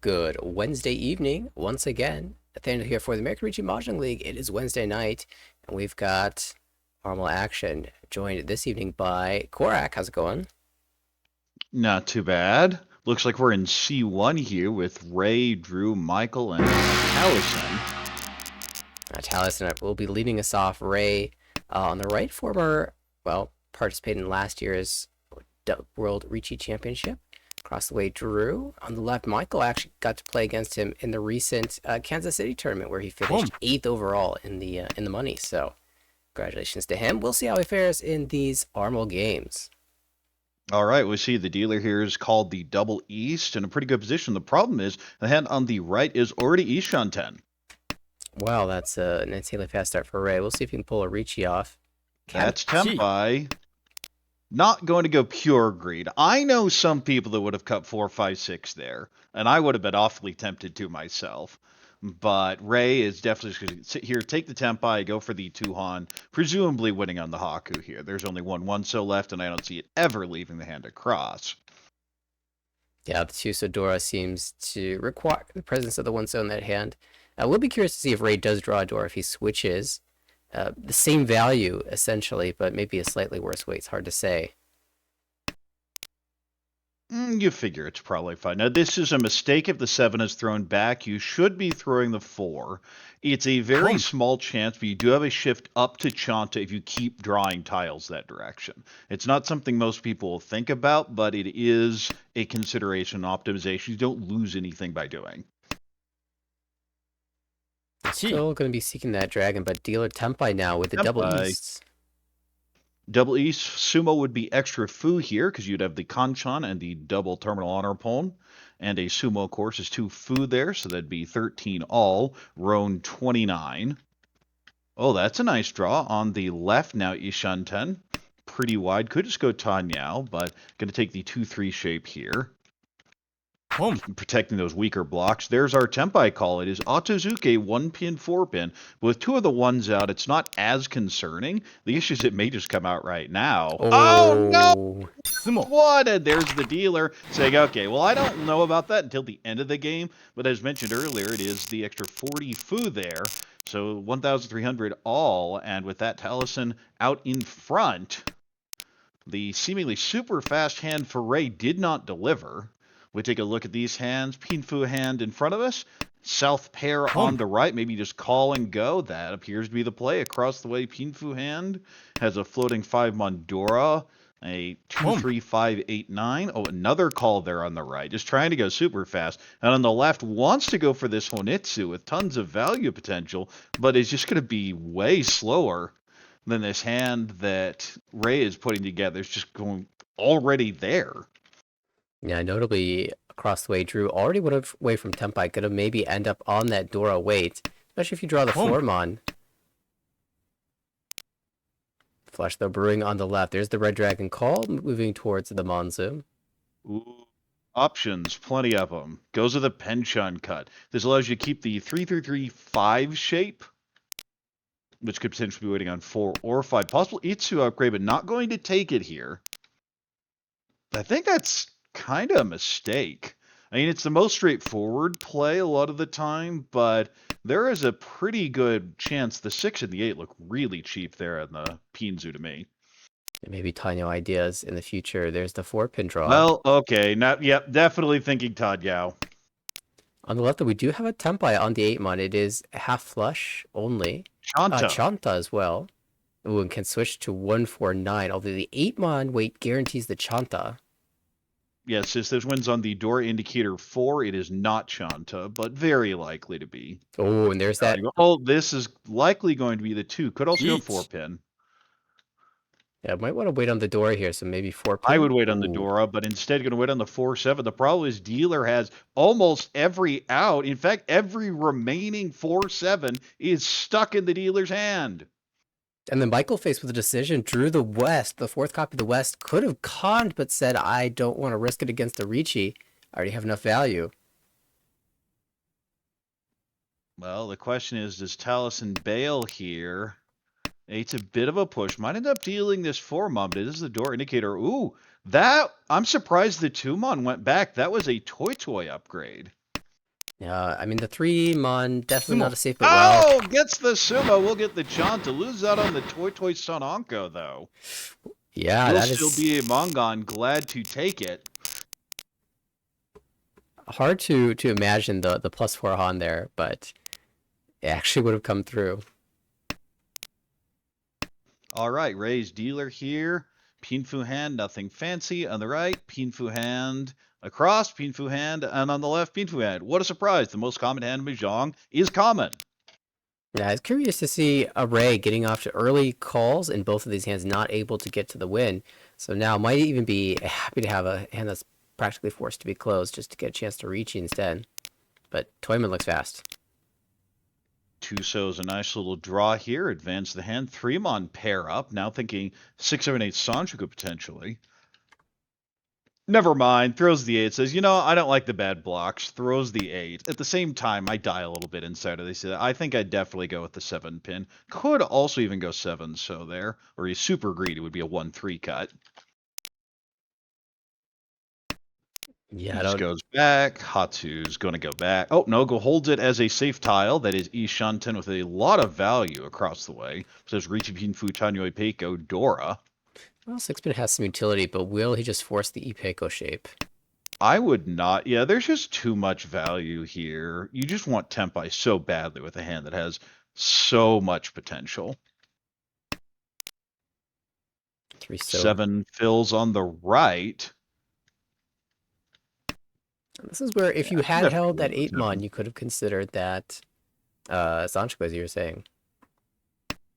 Good Wednesday evening once again. Nathaniel here for the American Ricci Mahjong League. It is Wednesday night, and we've got normal action. Joined this evening by Korak. How's it going? Not too bad. Looks like we're in C1 here with Ray, Drew, Michael, and Allison. Taliesin will be leading us off. Ray on the right, participated in last year's World Ricci Championship. Across the way, Drew. On the left, Michael actually got to play against him in the recent Kansas City tournament where he finished 8th overall in the money. So, congratulations to him. We'll see how he fares in these Armel games. All right, we see the dealer here is called the Double East in a pretty good position. The problem is the hand on the right is already East on 10. Wow, that's an insanely fast start for Ray. We'll see if he can pull a Ricci off. That's Tempai. Not going to go pure greed. I know some people that would have cut 4, 5, 6 there, and I would have been awfully tempted to myself. But Ray is definitely going to sit here, take the Tempai, go for the Tuhan, presumably winning on the Haku here. There's only one so left, and I don't see it ever leaving the hand across. Yeah, the Tusodora seems to require the presence of the one so in that hand. We'll be curious to see if Ray does draw a door, if he switches. The same value, essentially, but maybe a slightly worse way. It's hard to say. You figure it's probably fine. Now, this is a mistake if the 7 is thrown back. You should be throwing the 4. It's a very small chance, but you do have a shift up to Chanta if you keep drawing tiles that direction. It's not something most people will think about, but it is a consideration optimization. You don't lose anything by doing. Still going to be seeking that dragon, but dealer Tempai now with the double easts. Double East Sumo would be extra foo here because you'd have the Kanchan and the double terminal honor pawn. And a Sumo, of course, is 2 foo there, so that'd be 13 all. Roan 29. Oh, that's a nice draw. On the left now, Ishan 10. Pretty wide. Could just go Tanyao, but going to take the 2-3 shape here. Protecting those weaker blocks. There's our Tempai call. It is Otozuke 1-pin, 4-pin. With 2 of the 1s out, it's not as concerning. The issue is it may just come out right now. Oh no! What? And there's the dealer saying, okay, well, I don't know about that until the end of the game. But as mentioned earlier, it is the extra 40 foo there. So 1,300 all. And with that, Taliesin out in front. The seemingly super fast hand for Ray did not deliver. We take a look at these hands. Pinfu hand in front of us. South pair on the right. Maybe just call and go. That appears to be the play. Across the way, Pinfu hand has a floating 5 Mondora. A 2-3-5-8-9. Oh, another call there on the right. Just trying to go super fast. And on the left wants to go for this Honitsu with tons of value potential. But is just going to be way slower than this hand that Ray is putting together. It's just going already there. Yeah, notably across the way, Drew already went away from Tempai. Could have maybe end up on that Dora wait, especially if you draw the Formon. Flush though brewing on the left. There's the Red Dragon call, moving towards the Monzu. Ooh, options, plenty of them. Goes with a Penchun cut. This allows you to keep the 3-3-3-5 shape, which could potentially be waiting on 4 or 5. Possible Itsu upgrade, but not going to take it here. I think that's kind of a mistake. I mean, it's the most straightforward play a lot of the time, but there is a pretty good chance the 6 and the 8 look really cheap there in the Pinzu to me. Maybe Tanyo ideas in the future. There's the 4-pin draw. Well, okay. Yep, definitely thinking Todd Yao. On the left, we do have a Tempai on the 8-mon. It is half flush only. Chanta as well. Ooh, and can switch to 149, although the 8-mon weight guarantees the Chanta. Yes, if this wins on the door indicator 4, it is not Chanta, but very likely to be. Oh, and there's that. Oh, this is likely going to be the 2. Could also go 4-pin. Yeah, might want to wait on the door here, so maybe 4-pin. I would wait on the Dora, but instead going to wait on the 4-7. The problem is dealer has almost every out. In fact, every remaining 4-7 is stuck in the dealer's hand. And then Michael, faced with a decision, drew the West. The 4th copy of the West could have conned, but said, I don't want to risk it against the Ricci. I already have enough value. Well, the question is, does Taliesin bail here? It's a bit of a push. Might end up dealing this 4-mon, but it is the door indicator. Ooh, that, I'm surprised the 2-mon went back. That was a Toy upgrade. I mean, the 3-mon, definitely not Sumo. a safe, but well. Oh, gets the sumo. We'll get the chant to lose out on the Toy Toy Sononko, though. Yeah, Will that still is be a Mongon, glad to take it. hard to imagine the +4 Han there, but it actually would have come through. All right, Ray's dealer here. Pinfu hand, nothing fancy. On the right, Pinfu hand across, Pinfu hand, and on the left, Pinfu hand. What a surprise! The most common hand in Mahjong is common. Yeah, I was curious to see Array getting off to early calls in both of these hands, not able to get to the win. So now might even be happy to have a hand that's practically forced to be closed just to get a chance to reach instead. But Toyman looks fast. Tuso's a nice little draw here. Advance the hand. 3-mon pair up. Now thinking 6, 7, 8 Sanjuku potentially. Never mind. Throws the 8. Says, I don't like the bad blocks. Throws the 8. At the same time, I die a little bit inside of this. I think I'd definitely go with the 7 pin. Could also even go 7 so there. Or he's super greedy. Would be a 1-3 cut. Yeah, He I just don't. goes back. Hatsu's going to go back. Oh, no, holds it as a safe tile. That is Ishanten with a lot of value across the way. Says Richipin Futanyo Peiko Dora. Well, 6-pin has some utility, but will he just force the Ipeco shape? I would not. Yeah, there's just too much value here. You just want Tempai so badly with a hand that has so much potential. 3 so. 7 fills on the right. This is where if Yeah, you I can had definitely held go that with the 8-mon, 7. you could have considered that Sancho, as you were saying.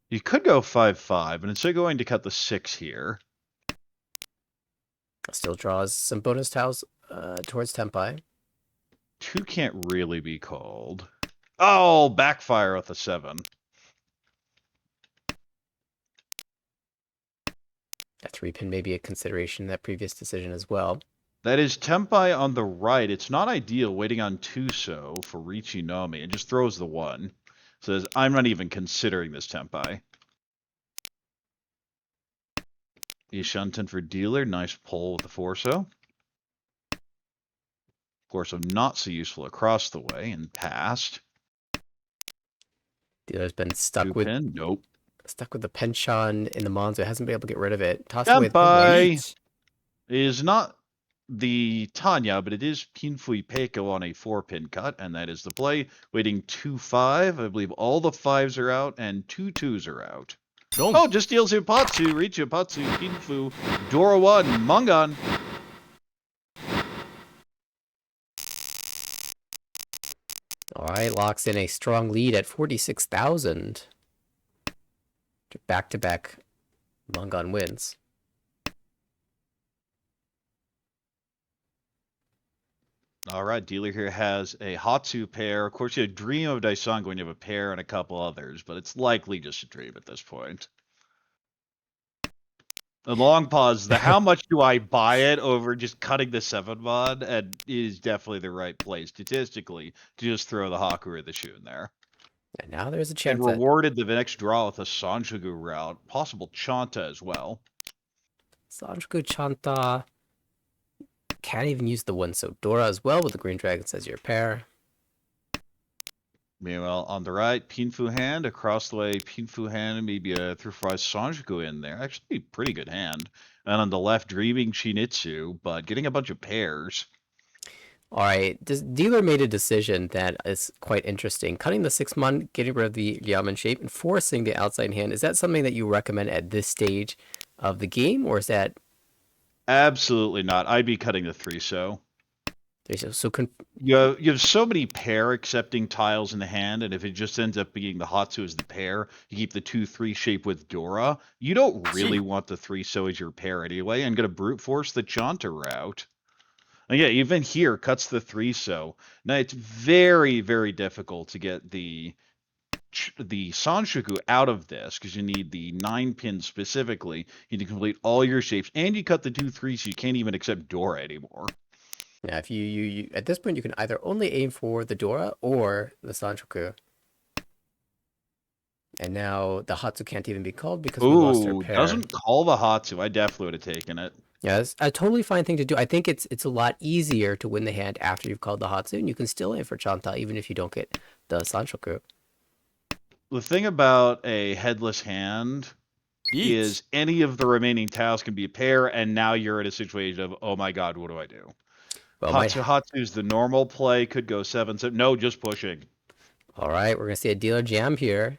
You could go 5-5, and instead of going to cut the 6 here. Still draws some bonus tiles towards Tempai. 2 can't really be called. Oh, backfire with a 7. That 3-pin may be a consideration in that previous decision as well. That is Tempai on the right. It's not ideal waiting on Tuso for Richinomi. It just throws the 1. Says, I'm not even considering this Tempai. Ishanten for dealer. Nice pull with the Forso. Forso not so useful across the way and passed. Dealer's been 2 pin. Nope. stuck with the penchant in the Monzo. Hasn't been able to get rid of it. Tossed away the Tempai white. is not the Tanya, but it is Pinfui Peiko on a 4-pin cut, and that is the play. Waiting 2-5. I believe all the 5s are out, and 2 2s are out. Dong. Oh, just deals Ipatsu, reach Ipatsu, Pinfu, Dora 1, Mungan. All right, locks in a strong lead at 46,000. Back-to-back Mongon wins. All right, dealer here has a Hatsu pair. Of course, you have Dream of Daisang when you have a pair and a couple others, but it's likely just a dream at this point. A long pause. The how much do I buy it over just cutting the 7-mon and is definitely the right play statistically to just throw the Haku or the Shun there. And now there's a And chance that rewarded the next draw with a Sanjugu route, possible Chanta as well. Sanjuku Chanta can't even use the one. So Dora as well with the Green Dragon says your pair. Meanwhile, on the right, Pinfu hand. Across the way, Pinfu hand, maybe a 3-5 Sanjuku in there. Actually, pretty good hand. And on the left, Dreaming Shinitsu, but getting a bunch of pairs. All right, this dealer made a decision that is quite interesting. Cutting the 6-mon, getting rid of the Yaman shape, and forcing the outside hand. Is that something that you recommend at this stage of the game, or is that Absolutely not. I'd be cutting the 3-so. so? You have so many pair accepting tiles in the hand, and if it just ends up being the Hatsu as the pair, you keep the 2-3 shape with Dora. You don't really want the 3-so as your pair anyway, and gonna brute force the Chanta route. And yeah, even here cuts the 3-so. Now it's very, very difficult to get the Sanshuku out of this because you need the 9-pin specifically. You need to complete all your shapes, and you cut the 2-3, so you can't even accept Dora anymore. Yeah, if you at this point you can either only aim for the Dora or the Sanchoku. And now the Hatsu can't even be called because we lost our Ooh, pair. doesn't call the Hatsu. I definitely would have taken it. Yeah, it's a totally fine thing to do. I think it's a lot easier to win the hand after you've called the Hatsu, and you can still aim for Chanta even if you don't get the Sanchoku. The thing about a headless hand is any of the remaining tiles can be a pair, and now you're in a situation of, oh my god, what do I do? Well, Hatsu's the normal play, could go 7-7. No, just pushing. All right, we're gonna see a dealer jam here.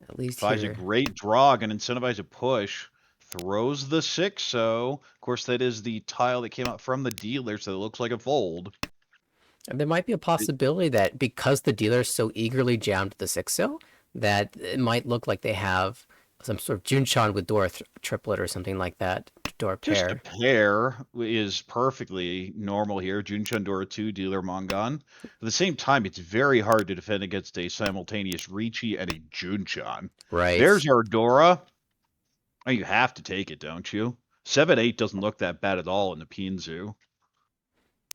At least Buys a here. great draw, and incentivize a push. Throws the 6, so of course that is the tile that came out from the dealer, so it looks like a fold. And there might be a possibility that because the dealer so eagerly jammed the 6-0, that it might look like they have some sort of Junchan with Dora triplet or something like that. Dora Just a pair. pair is perfectly normal here. Jun Chandora 2, dealer Mongon. At the same time, it's very hard to defend against a simultaneous Ricci and a Junchan. Right. There's our Dora. Oh, you have to take it, don't you? 7-8 doesn't look that bad at all in the Pinzu.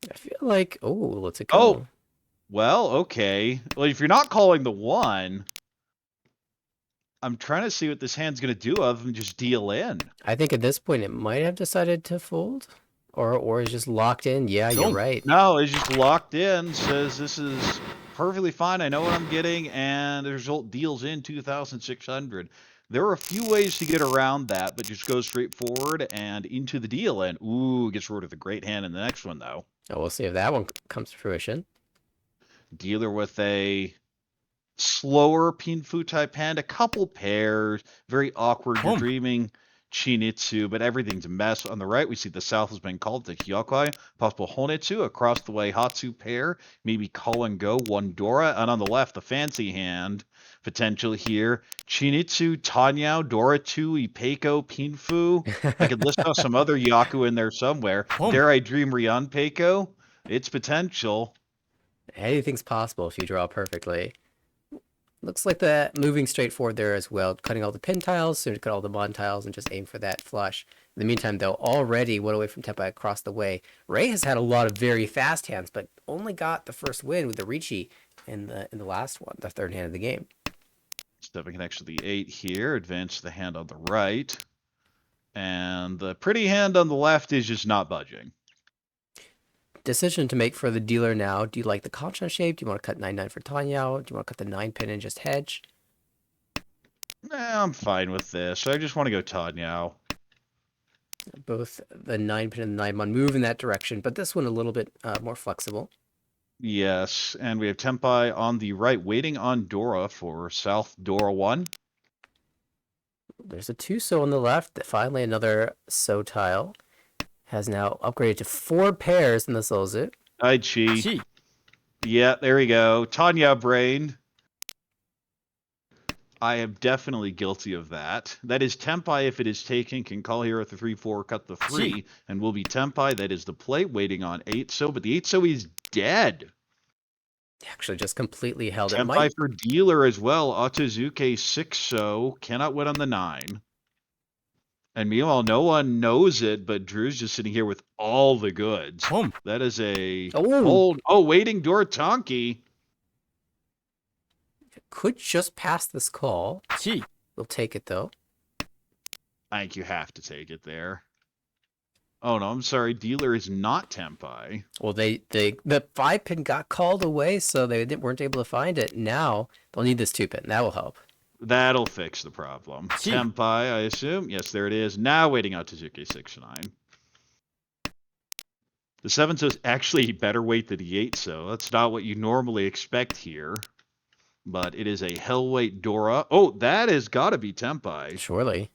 I feel like, oh, let's it Oh, go. well, okay. Well, if you're not calling the 1, I'm trying to see what this hand's going to do other than just deal in. I think at this point it might have decided to fold, or is just locked in. Yeah, you're right. No, it's just locked in, says this is perfectly fine, I know what I'm getting, and the result deals in 2,600. There are a few ways to get around that, but just go straight forward and into the deal in. Ooh, gets rid of the great hand in the next one, though. Oh, we'll see if that one comes to fruition. Dealer with a slower Pinfu type hand, a couple pairs, very awkward. You're dreaming Chinitsu, but everything's a mess. On the right, we see the south has been called to Hyokai, possible Honetsu, across the way Hatsu pair, maybe call and go, one Dora, and on the left, the fancy hand, potential here, Chinitsu, Tanyao, Dora 2, Ipeiko, Pinfu. I could list off some other Yaku in there somewhere. Dare I dream Rian Peiko? It's potential. Anything's possible if you draw perfectly. Looks like the moving straight forward there as well, cutting all the pin tiles, soon to cut all the mon tiles and just aim for that flush. In the meantime, though, already one away from Tepai across the way. Ray has had a lot of very fast hands, but only got the first win with the Ricci in the last one, the third hand of the game. Stepping connection to the 8 here, advance the hand on the right. And the pretty hand on the left is just not budging. Decision to make for the dealer now. Do you like the Kanchan shape? Do you want to cut 9-9 for Tanyao? Do you want to cut the 9 pin and just hedge? I'm fine with this. I just want to go Tanyao. Both the 9 pin and the 9 mon move in that direction, but this one a little bit more flexible. Yes, and we have Tempai on the right, waiting on Dora for South Dora 1. There's a 2-so on the left. Finally, another so tile. Has now upgraded to 4 pairs in the Soulsuit. Chi. Yeah, there we go. Tanya brain. I am definitely guilty of that. That is Tempai if it is taken. Can call here with the 3-4, cut the 3, and will be Tempai. That is the play, waiting on 8-so, but the 8-so is dead. Actually just completely held it. Tempai for dealer as well. Otozuke 6-so, cannot win on the 9. And meanwhile, no one knows it, but Drew's just sitting here with all the goods. That is a hold. Oh, waiting Dortonki. Could just pass this call. We'll take it, though. I think you have to take it there. Oh, no, I'm sorry. Dealer is not Tempai. Well, the 5-pin got called away, so they weren't able to find it. Now, they'll need this 2-pin. That will help. That'll fix the problem. Tempai, I assume. Yes, there it is. Now waiting out to Zuki 6-9. The 7-so is actually better weight than the 8-so. That's not what you normally expect here. But it is a Hellweight Dora. Oh, that has got to be Tempai. Surely.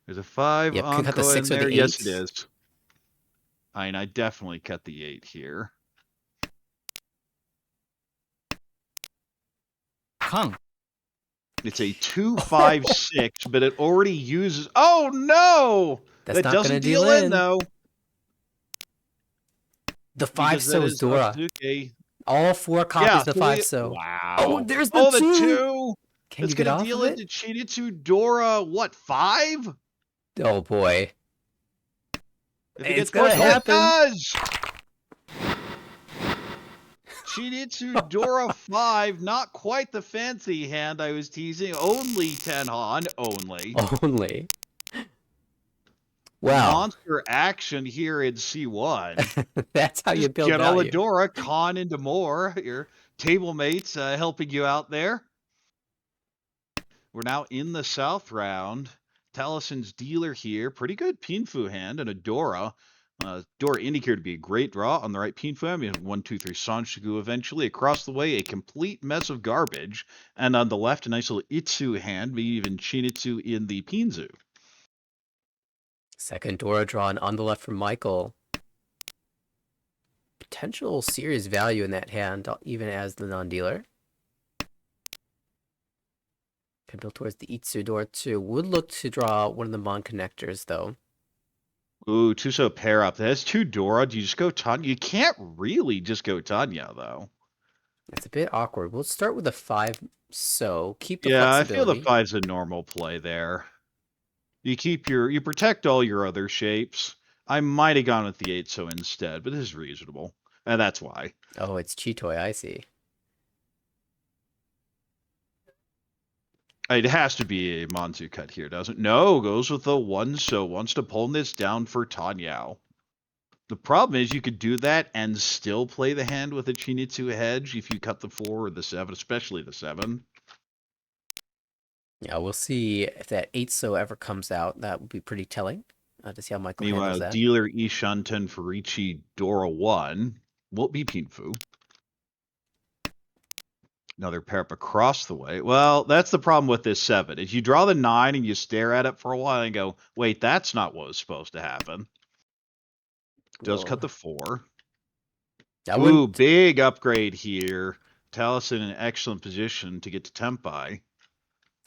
There's a 5 on cut the 6 in or there. the 8. Yes, it is. I definitely cut the 8 here. It's a 2-5-6, but it already uses. Oh no! That's that not going to deal in though. The 5-so is Dora. All 4 copies of the 5-so. Wow. Oh, there's the 2. Can you get off deal of it? Into Chinitsu Dora, what, 5? Oh boy. If it It's gonna happen. It does! Chinitsu Dora 5, not quite the fancy hand I was teasing. Only Tenhan, only. Only. Wow. monster action here in C1. That's how you Just build get all value. Adora, con into more. Your table mates helping you out there. We're now in the South round. Talison's dealer here. Pretty good Pinfu hand and Adora. Dora indicated to be a great draw on the right Pinfu hand. We have 1, 2, 3 Sanshigu eventually. Across the way, a complete mess of garbage. And on the left, a nice little Itsu hand, maybe even Shinitsu in the Pinzu. Second Dora drawn on the left from Michael. Potential serious value in that hand, even as the non-dealer. Can build towards the Itsu Dora too. Would look to draw one of the Mon connectors though. Ooh, Tuso pair up. That's 2 Dora. Do you just go Tanya? You can't really just go Tanya, though. It's a bit awkward. We'll start with a 5, so keep the Yeah, I feel the flexibility. 5's a normal play there. You protect all your other shapes. I might have gone with the 8 so instead, but this is reasonable. And that's why. Oh, it's Chitoy, I see. It has to be a Manzu cut here, doesn't it? No, goes with the 1 so wants to pull this down for Tanyao. The problem is you could do that and still play the hand with a Chinitsu hedge if you cut the 4 or the 7, especially the 7. Yeah, we'll see if that 8 so ever comes out. That would be pretty telling to see how Michael handles Meanwhile, that. dealer Ishanten Furichi Dora 1 won't be Pinfu. Another pair up across the way. Well, that's the problem with this 7. Is you draw the 9 and you stare at it for a while and go, wait, that's not what was supposed to happen. Does cut Whoa. the 4. I Ooh, wouldn't. big upgrade here. Taliesin in an excellent position to get to Tempai.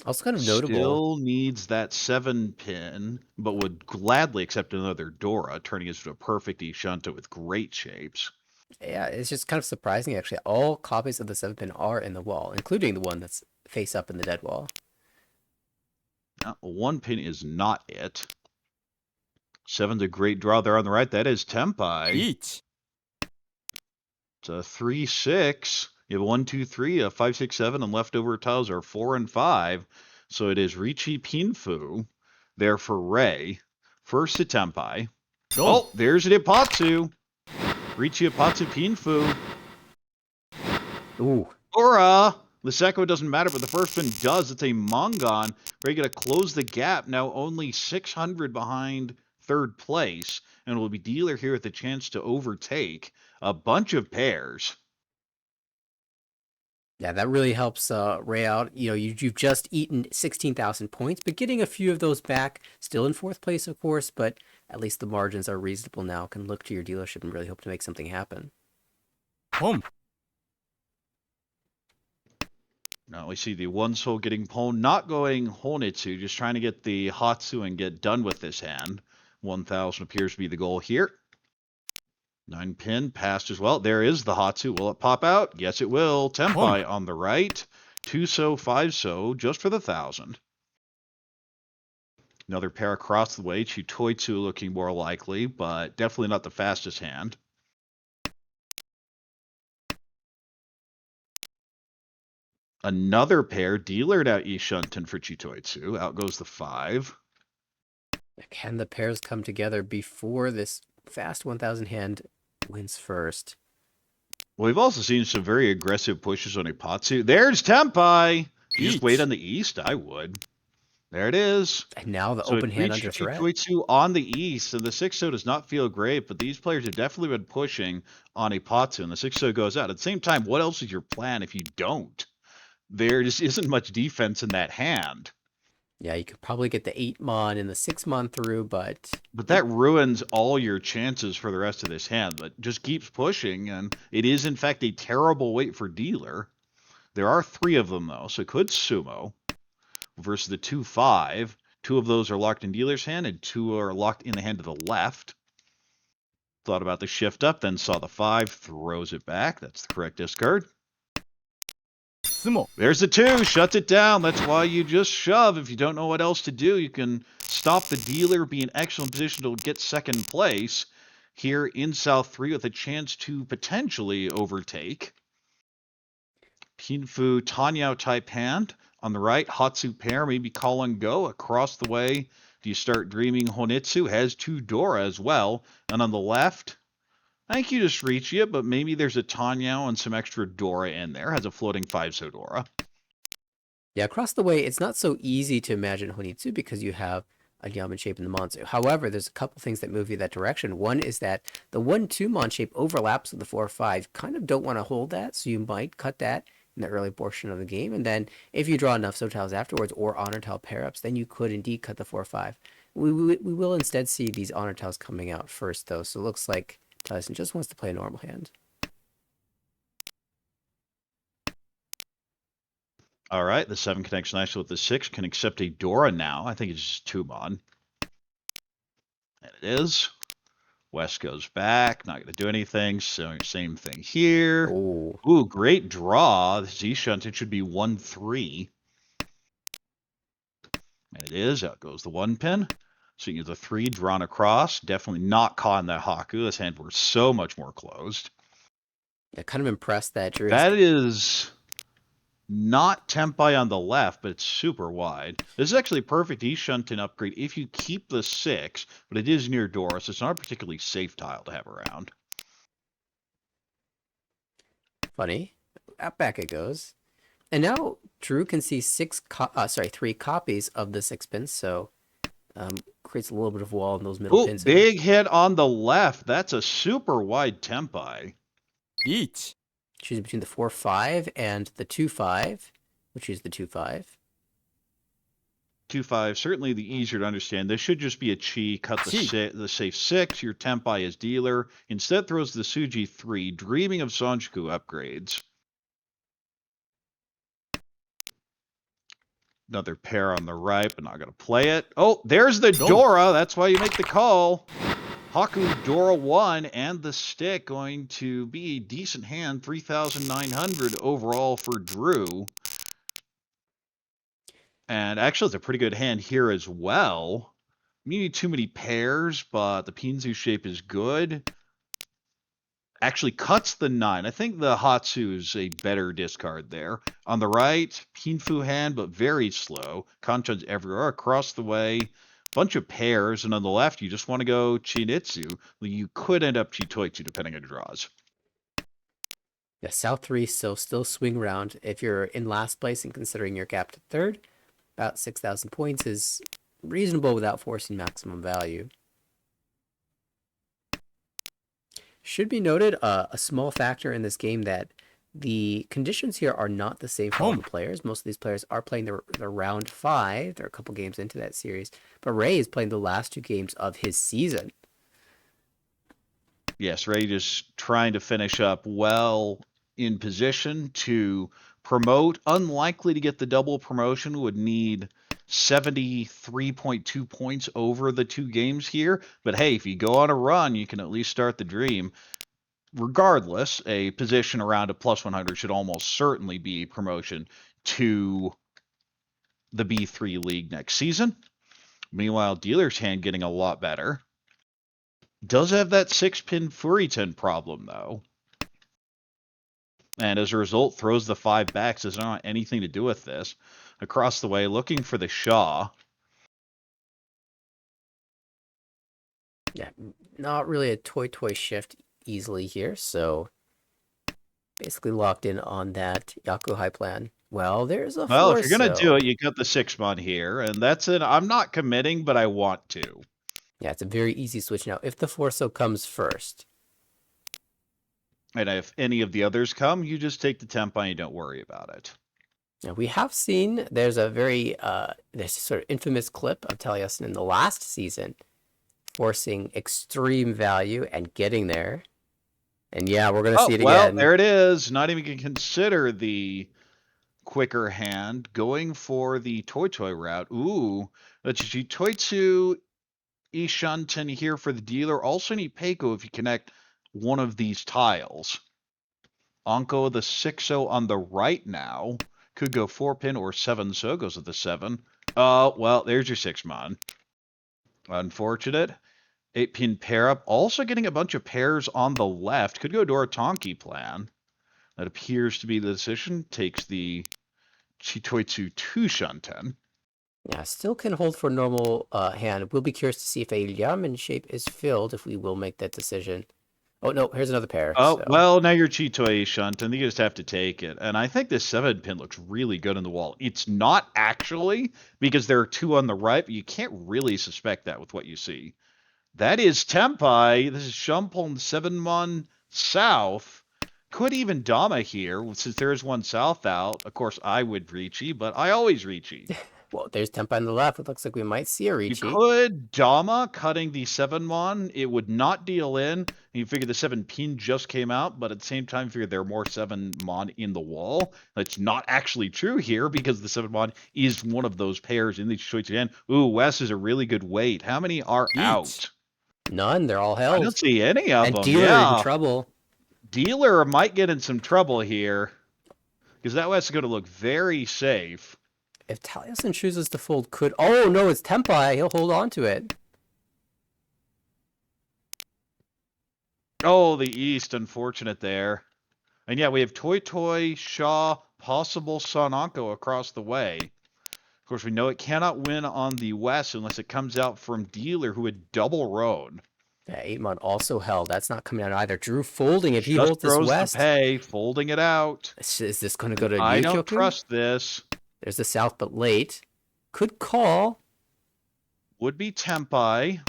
Also kind of notable. Still needs that 7 pin, but would gladly accept another Dora, turning it into a perfect Ishanta with great shapes. Yeah, it's just kind of surprising actually. All copies of the 7 pin are in the wall, including the one that's face up in the dead wall. Now, 1 pin is not it. 7's a great draw there on the right. That is Tempai. Each. It's a 3-6. You have 1, 2, 3, a 5, 6, 7, and leftover tiles are 4 and 5. So it is Richi Pinfu there for Ray. First to Tempai. Oh, there's an Ipatsu. Richi Ipatsu Pinfu. Ooh. Dora! The second doesn't matter, but the first one does. It's a Mongon. Ray going to close the gap. Now only 600 behind third place. And will be dealer here with the chance to overtake a bunch of pairs. Yeah, that really helps Ray out. You know, you've just eaten 16,000 points, but getting a few of those back, still in fourth place, of course, but at least the margins are reasonable now. Can look to your dealership and really hope to make something happen. Home. Now we see the 1 soul getting pwned, not going Honitsu, just trying to get the Hatsu and get done with this hand. 1,000 appears to be the goal here. 9 pin passed as well. There is the Hatsu. Will it pop out? Yes, it will. Tempai on the right. 2 so, 5 so, just for the 1,000. Another pair across the way. Chitoitsu looking more likely, but definitely not the fastest hand. Another pair dealered out Ishunten for Chitoitsu. Out goes the 5. Can the pairs come together before this fast 1,000 hand wins first? Well, we've also seen some very aggressive pushes on Ipatsu. There's Tempai! If you just wait on the east, I would. There it is. And now the So open it hand reached under threat. Chitoitsu on the east, and the 6-0 does not feel great, but these players have definitely been pushing on Ipatsu, and the 6-0 goes out. At the same time, what else is your plan if you don't? There just isn't much defense in that hand. Yeah, you could probably get the 8 mon and the 6 mon through, but that ruins all your chances for the rest of this hand, but just keeps pushing, and it is, in fact, a terrible wait for dealer. There are 3 of them, though, so it could sumo versus the 2-5. 2 of those are locked in dealer's hand, and 2 are locked in the hand to the left. Thought about the shift up, then saw the 5, throws it back. That's the correct discard. Sumo. There's the 2, shuts it down. That's why you just shove. If you don't know what else to do, you can stop the dealer, be in excellent position to get second place here in South 3 with a chance to potentially overtake. Pinfu Tanyao type hand On the right, Hatsu pair, maybe call and go. Across the way, do you start dreaming Honitsu? Has 2 Dora as well. And on the left, I think you just reach it, but maybe there's a Tanyao and some extra Dora in there. Has a floating 5-so Dora. Yeah, across the way, it's not so easy to imagine Honitsu because you have a Yaman shape in the Monzu. However, there's a couple things that move you that direction. One is that the 1-2 Mon shape overlaps with the 4-5. Kind of don't want to hold that, so you might cut that in the early portion of the game. And then if you draw enough So tiles afterwards or Honor tile pair-ups, then you could indeed cut the 4-5. We will instead see these Honor tiles coming out first, though, so it looks like Tyson just wants to play a normal hand. All right, the 7 connects nicely with the 6. Can accept a Dora now. I think it's just 2 Mon. And it is. West goes back. Not going to do anything. So same thing here. Oh. Ooh, great draw. This Z-Shunt, it should be 1-3. And it is. Out goes the 1 pin. So you get the 3 drawn across. Definitely not caught in that Haku. This hand were so much more closed. Yeah, kind of impressed that Drew That is not Tempai on the left, but it's super wide. This is actually a perfect E-Shuntin upgrade if you keep the 6, but it is near Dora, so it's not a particularly safe tile to have around. Funny. Out back it goes. And now Drew can see 3 copies of the 6 pins, so creates a little bit of wall in those middle pins. Big hit on the left. That's a super wide Tempai. Each. Choosing between the 4-5 and the 2-5, which is the 2-5. 2-5, certainly the easier to understand. This should just be a Chi, cut the safe 6, your Tempai is dealer. Instead throws the Suji 3, dreaming of Sanjuku upgrades. Another pair on the right, but not going to play it. Oh, there's the Dora. That's why you make the call. Haku Dora 1 and the stick going to be a decent hand. 3,900 overall for Drew. And actually, it's a pretty good hand here as well. You need too many pairs, but the Pinzu shape is good. Actually cuts the 9. I think the Hatsu is a better discard there. On the right, Pinfu hand, but very slow. Kanchan's everywhere across the way. Bunch of pairs, and on the left, you just want to go Chinitsu. You could end up Chitoitsu depending on your draws. Yeah, South 3 still swing around. If you're in last place and considering your gap to third, about 6,000 points is reasonable without forcing maximum value. Should be noted a small factor in this game that the conditions here are not the same for all the players. Most of these players are playing their round 5. They're a couple games into that series. But Ray is playing the last 2 games of his season. Yes, Ray just trying to finish up well in position to promote. Unlikely to get the double promotion. Would need 73.2 points over the 2 games here. But hey, if you go on a run, you can at least start the dream. Regardless, a position around a plus 100 should almost certainly be a promotion to the B3 League next season. Meanwhile, Dealer's hand getting a lot better. Does have that 6-pin Furiton problem, though. And as a result, throws the 5 back. Does not want anything to do with this. Across the way, looking for the Shaw. Yeah, not really a toy shift easily here, so basically locked in on that Yakuhai plan. Well, there's a Well, if you're going to do it, you got the 6 Mon here, and that's it. I'm not committing, but I want to. Yeah, it's a very easy switch now. If the Forso comes first. And if any of the others come, you just take the Tempai and you don't worry about it. Now, we have seen there's a very this sort of infamous clip of Taliesin in the last season forcing extreme value and getting there. And yeah, we're going to see it again. Well, there it is. Not even going to consider the quicker hand. Going for the Toy route. Ooh, let's Jitoitsu Ishanten here for the dealer. Also need Peiko if you connect one of these tiles. Anko the 6-0 on the right now. Could go 4-pin or 7-so. Goes with the 7. Well, there's your 6 Mon. Unfortunate. 8-pin pair up. Also getting a bunch of pairs on the left. Could go Dora Tonki plan. That appears to be the decision. Takes the Chitoitsu 2 shunten. Yeah, still can hold for normal hand. We'll be curious to see if a Yamen shape is filled, if we will make that decision. Oh, no, here's another pair. Oh, So. well, now you're Chitoi shunten. You just have to take it. And I think this 7 pin looks really good on the wall. It's not actually, because there are 2 on the right, but you can't really suspect that with what you see. That is Tempai. This is Shumpon 7-mon south. Could even Dama here, since there is 1 south out. Of course, I would Ricci, but I always Ricci. Well, there's Tempai on the left. It looks like we might see a You Ricci. could Dama cutting the 7-mon. It would not deal in. You figure the 7 pin just came out, but at the same time, figure there are more 7-mon in the wall. That's not actually true here because the 7-mon is one of those pairs in the choice again. Ooh, West is a really good weight. How many are out? None. They're all I held. don't see any of And them. Dealer Yeah. in trouble. Dealer might get in some trouble here because that West is going to look very safe. If Taliesin chooses to fold, could... Oh, no, it's Tempai. He'll hold on to it. Oh, the East, unfortunate there. And yeah, we have Toy Toy, Shaw, possible Sonanko across the way. Of course, we know it cannot win on the West unless it comes out from Dealer, who had double road. Yeah, 8-mon also held. That's not coming out either. Drew folding if he Just holds this throws West. the pay, folding it out. Is this going to go to I don't Ryukyu? trust this. There's the South, but late. Could call. Would be Tempai.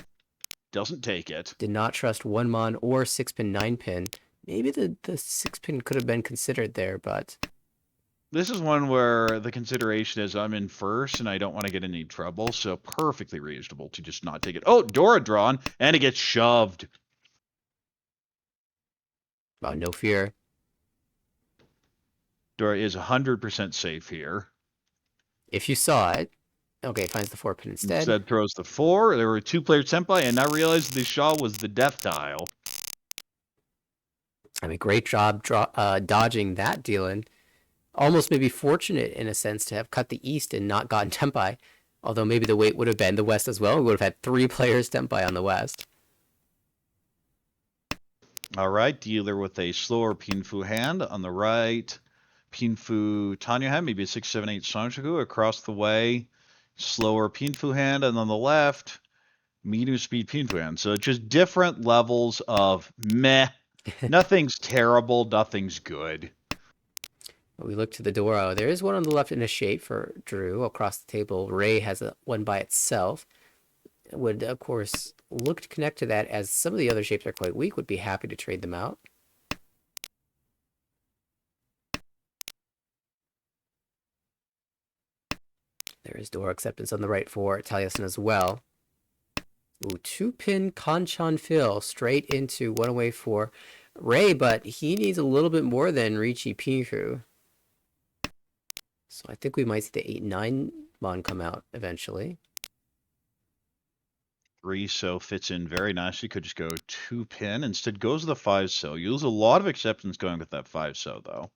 Doesn't take it. Did not trust 1-mon or 6-pin, 9-pin. Maybe the 6-pin could have been considered there, but... This is one where the consideration is I'm in first and I don't want to get in any trouble, so perfectly reasonable to just not take it. Oh, Dora drawn, and it gets shoved. Oh, no fear. Dora is 100% safe here. If you saw it. Okay, finds the 4-pin instead. Instead throws the 4. There were 2-player Senpai, and now realized the Shaw was the death dial. I mean, great job dodging that, Dylan. Almost maybe fortunate, in a sense, to have cut the East and not gotten Tempai. Although maybe the weight would have been the West as well. We would have had 3 players Tempai on the West. All right, Dealer with a slower Pinfu hand on the right. Pinfu Tanya hand, maybe a 6-7-8 Sanjaku across the way. Slower Pinfu hand, and on the left, medium speed Pinfu hand. So just different levels of meh. Nothing's terrible, nothing's good. We look to the Doro. There is one on the left in a shape for Drew across the table. Ray has one by itself. Would, of course, look to connect to that, as some of the other shapes are quite weak. Would be happy to trade them out. There is Dora acceptance on the right for Taliesin as well. Ooh, 2-pin Kanchan Phil straight into one away for Ray, but he needs a little bit more than Ricci Pinfu. So I think we might see the 8-9-mon come out eventually. 3 so fits in very nicely. Could just go 2-pin. Instead goes the 5 so. You lose a lot of acceptance going with that 5 so though.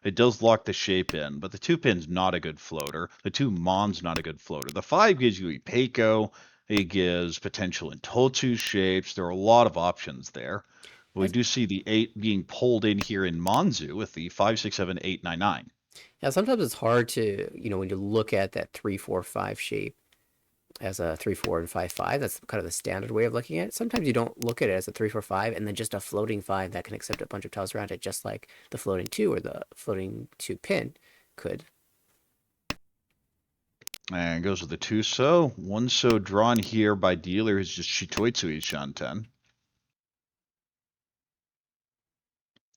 It does lock the shape in, but the 2-pin's not a good floater. The 2-mon's not a good floater. The 5 gives you Ipeiko. It gives potential in Totsu shapes. There are a lot of options there. We do see the 8 being pulled in here in Monzu with the 5, 6, 7, 8, 9, 9. Yeah, sometimes it's hard to, when you look at that 3-4-5 shape as a 3-4 and 5-5, that's kind of the standard way of looking at it. Sometimes you don't look at it as a 3-4-5 and then just a floating 5 that can accept a bunch of tiles around it, just like the floating 2 or the floating 2-pin could. And goes with the 2 so. 1 so drawn here by Dealer is just Shitoitsu Shanten.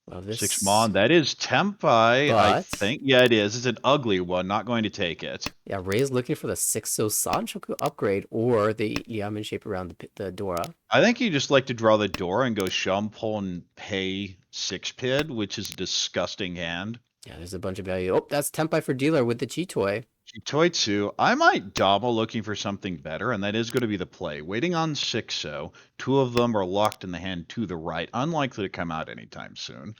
Well, this... 6-mon, that is Tempai, I think. Yeah, it is. It's an ugly one. Not going to take it. Yeah, Ray's looking for the 6-so Sanchoku upgrade or the Yamen shape around the Dora. I think you just like to draw the Dora and go Shumpon Pei 6-pid, which is a disgusting hand. Yeah, there's a bunch of value. Oh, that's Tempai for Dealer with the Chitoy. Chitoitsu. I might Dama looking for something better, and that is going to be the play. Waiting on 6-so. 2 of them are locked in the hand to the right. Unlikely to come out anytime soon.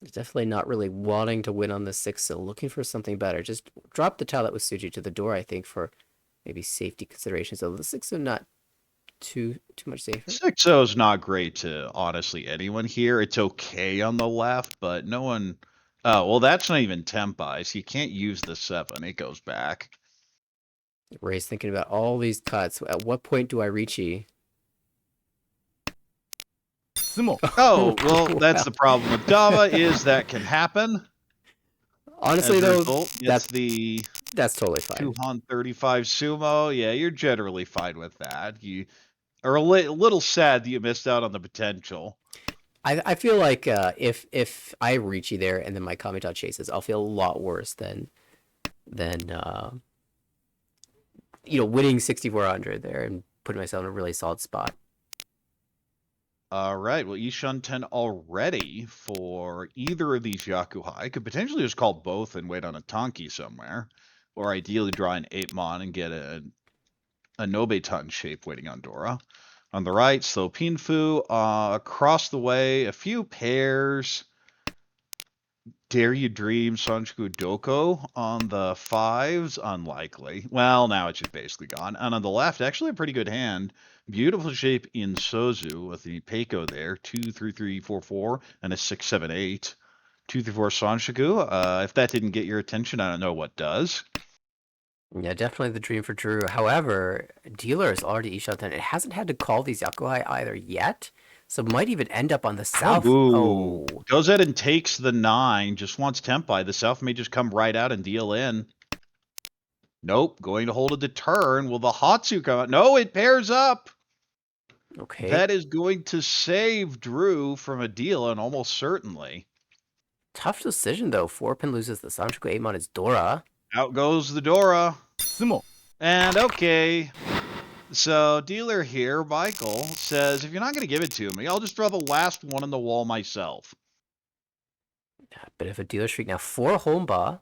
Definitely not really wanting to win on the 6-so. Looking for something better. Just drop the tile that was Suji to the door, I think, for maybe safety considerations. So the 6-so not too much safer. 6-so is not great to honestly anyone here. It's okay on the left, but no one Oh, well, that's not even Tempai, so you can't use the 7. It goes back. Ray's thinking about all these cuts. At what point do I Ricci? 相撲 Oh, well, that's Well, the problem with Dama is that can happen. honestly, As a though, result, gets that's the that's totally fine. 235 sumo. Yeah, you're generally fine with that. You are a little sad that you missed out on the potential. I feel like if I Ricci there and then my Kamita chases, I'll feel a lot worse than winning 6,400 there and putting myself in a really solid spot. All right. Well, Ishan 10 already for either of these Yakuhai. Could potentially just call both and wait on a Tonki somewhere. Or ideally draw an 8-mon and get a Nobeton shape waiting on Dora. On the right, slow Pinfu. Across the way, a few pairs. Dare You Dream, Sanchiku Doko on the 5s, unlikely. Well, now it's just basically gone. And on the left, actually a pretty good hand. Beautiful shape in Sozu with the Peiko there. 2, 3, 3, 4, 4, and a 6, 7, 8. 2, 3, 4 Sanchiku. If that didn't get your attention, I don't know what does. Yeah, definitely the dream for Drew. However, dealer is already Isha-ten. It hasn't had to call these Yakuhai either yet, so might even end up on the south. Ooh. Oh, Goes ahead and takes the 9. Just wants Tempai. The South may just come right out and deal in. Nope. Going to hold it to turn. Will the Hatsu come out? No, it pairs up. okay. That is going to save Drew from a deal, and almost certainly. Tough decision, though. 4-pin loses the Sanchiku 8-mon is Dora. Out goes the Dora. 相撲 And okay. So, dealer here, Michael, says, if you're not going to give it to me, I'll just throw the last one on the wall myself. Bit of a dealer streak now. 4 Homba.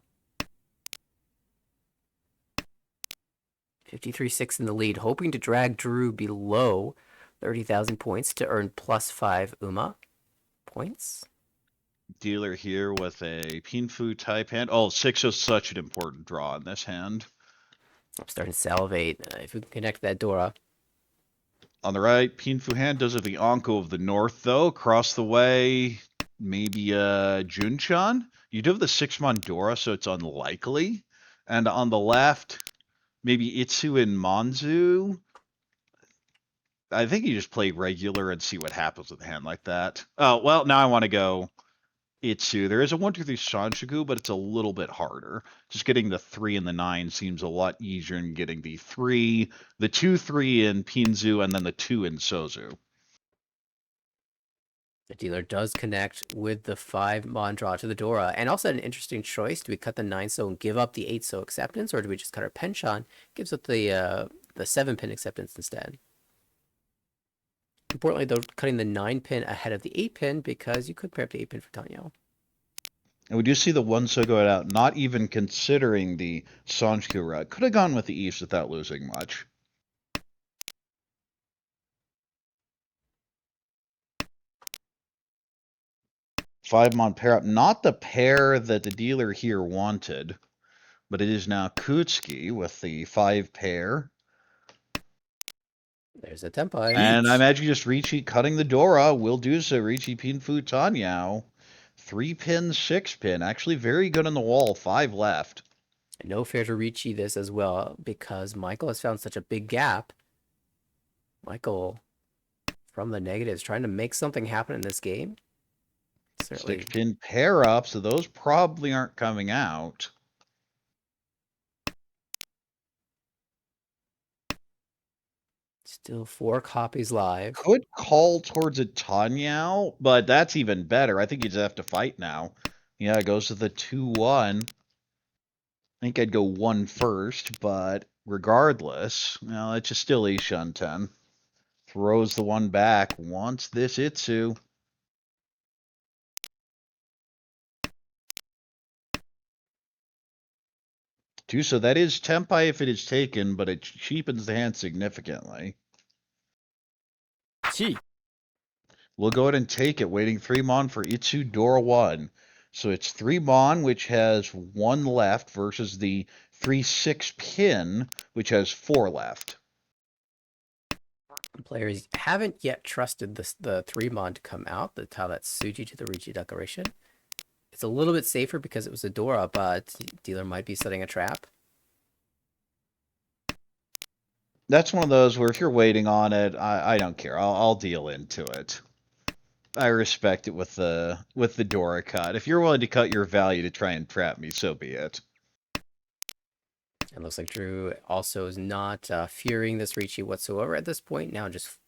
53-6 in the lead, hoping to drag Drew below 30,000 points to earn plus 5 Uma points. Dealer here with a Pinfu type hand. Oh, 6 is such an important draw in this hand. I'm starting to salivate. If we can connect that Dora. On the right, Pinfu hand does have the Anko of the North, though. Across the way, maybe Junchan. You do have the 6-mon Dora, so it's unlikely. And on the left, maybe Itsu and Manzu. I think you just play regular and see what happens with a hand like that. Oh, well, now I want to go Itsu. There is a 1, 2, 3 Sanshiku, but it's a little bit harder. Just getting the 3 and the 9 seems a lot easier than getting the 3, the 2, 3 in Pinzu, and then the 2 in Sozu. The dealer does connect with the 5-mon draw to the Dora. And also an interesting choice. Do we cut the 9-so and give up the 8-so acceptance, or do we just cut our Penchant, gives up the 7-pin acceptance instead? Importantly, though, cutting the 9-pin ahead of the 8-pin because you could pair up the 8-pin for Tanyo. And we do see the 1-so go out, not even considering the Sanshiku route. Could have gone with the East without losing much. Five-mon pair up. Not the pair that the dealer here wanted, but it is now Kutsuki with the 5 pair. There's a Tempai. And I imagine just Ricci cutting the Dora will do so. Ricci Pinfu Tanyao. 3-pin, 6-pin. Actually very good on the wall. 5 left. No fair to Ricci this as well because Michael has found such a big gap. Michael, from the negatives, trying to make something happen in this game. Certainly. 6-pin pair up, so those probably aren't coming out. Still 4 copies live. Could call towards a Tanyao, but that's even better. I think you just have to fight now. Yeah, it goes to the 2-1. I think I'd go 1 first, but regardless, well, it's just still Ishan 10. Throws the 1 back, wants this Itsu. So that is Tempai if it is taken, but it cheapens the hand significantly. 地位 We'll go ahead and take it, waiting 3-mon for Itsu Dora 1. So it's 3-mon, which has 1 left, versus the 3-6 pin, which has 4 left. Players haven't yet trusted the 3-mon to come out. The tile that's Suji to the Ricci Declaration. It's a little bit safer because it was a Dora, but dealer might be setting a trap. That's one of those where if you're waiting on it, I don't care. I'll deal into it. I respect it with the Dora cut. If you're willing to cut your value to try and trap me, so be it. It looks like Drew also is not fearing this Ricci whatsoever at this point. Now just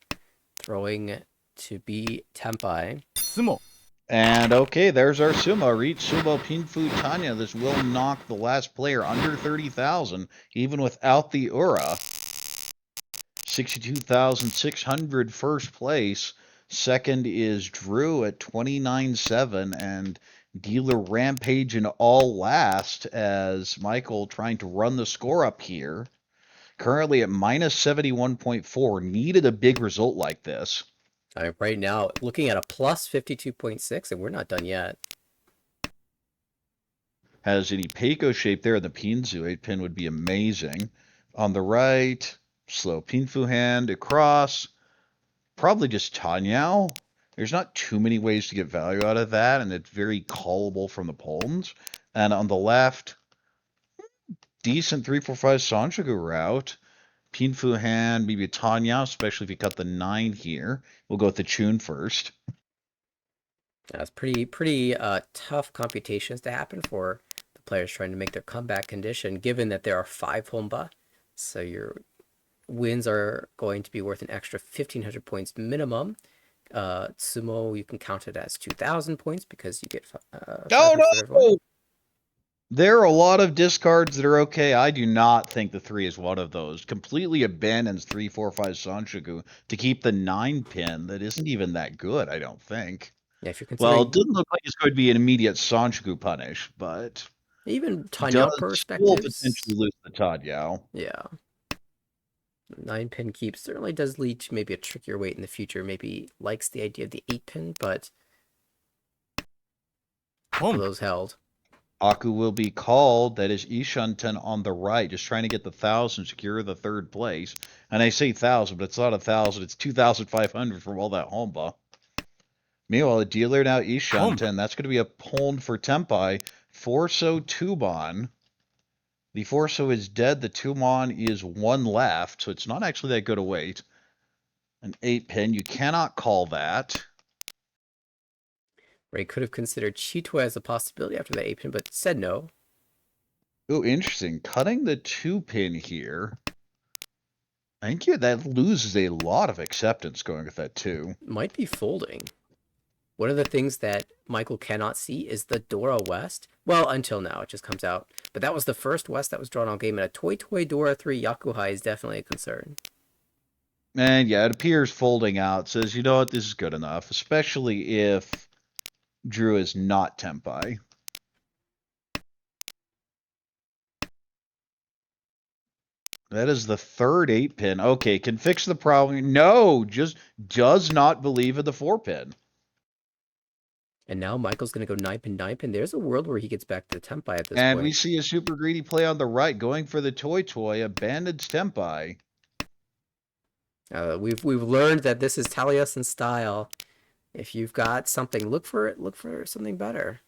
throwing to be Tempai. 相撲 And okay, there's our sumo. Reach sumo Pinfu Tanya. This will knock the last player under 30,000, even without the Ura. 62,600 first place. Second is Drew at 29.7, and Dealer Rampage in all last as Michael trying to run the score up here. Currently at minus 71.4. Needed a big result like this. Right now, looking at a plus 52.6, and we're not done yet. Has any Peiko shape there in the Pinzu. 8-pin would be amazing. On the right, slow Pinfu hand across. Probably just Tanyao. There's not too many ways to get value out of that, and it's very callable from the pawns. And on the left, decent 3-4-5 Sanchoku route. Pinfu hand, maybe a Tanyao, especially if you cut the 9 here. We'll go with the Chun first. That's pretty tough computations to happen for the players trying to make their comeback condition, given that there are 5 Honba. So your wins are going to be worth an extra 1,500 points minimum. Sumo, you can count it as 2,000 points because you get 500 for everyone. There are a lot of discards that are okay. I do not think the 3 is one of those. Completely abandons 3-4-5 Sanchoku to keep the 9-pin that isn't even that good, I don't think. Yeah, if you're Well, considering it doesn't look like it's going to be an immediate Sanchoku punish, but even Tanyao does still perspectives, potentially lose the Tanyao. yeah, 9-pin keep certainly does lead to maybe a trickier weight in the future. Maybe likes the idea of the 8-pin, but for those held. Aku will be called. That is Ishanten on the right, just trying to get the 1,000, secure the 3rd place. And I say 1,000, but it's not 1,000. It's 2,500 from all that Honba. Meanwhile, the dealer now Ishanten. That's going to be a pawn for Tempai. Forso Tuban. The Forso is dead. The Tumon is 1 left, so it's not actually that good a weight. An 8-pin. You cannot call that. Ray could have considered Chitwa as a possibility after the 8-pin, but said no. Oh, interesting. Cutting the 2-pin here. I think that loses a lot of acceptance going with that 2. Might be folding. One of the things that Michael cannot see is the Dora West. Well, until now, it just comes out. But that was the first West that was drawn all game, and a Toy Toy Dora 3 Yakuhai is definitely a concern. And yeah, it appears folding out. Says, you know what, this is good enough. Especially if Drew is not Tempai. That is the 3rd 8-pin. Okay, can fix the problem. No, just does not believe in the 4-pin. And now Michael's going to go 9-pin, 9-pin. There's a world where he gets back to the Tempai at this point. And we see a super greedy play on the right, going for the Toy Toy, abandons Tempai. We've learned that this is Taliesin style. If you've got something, look for it. Look for something better.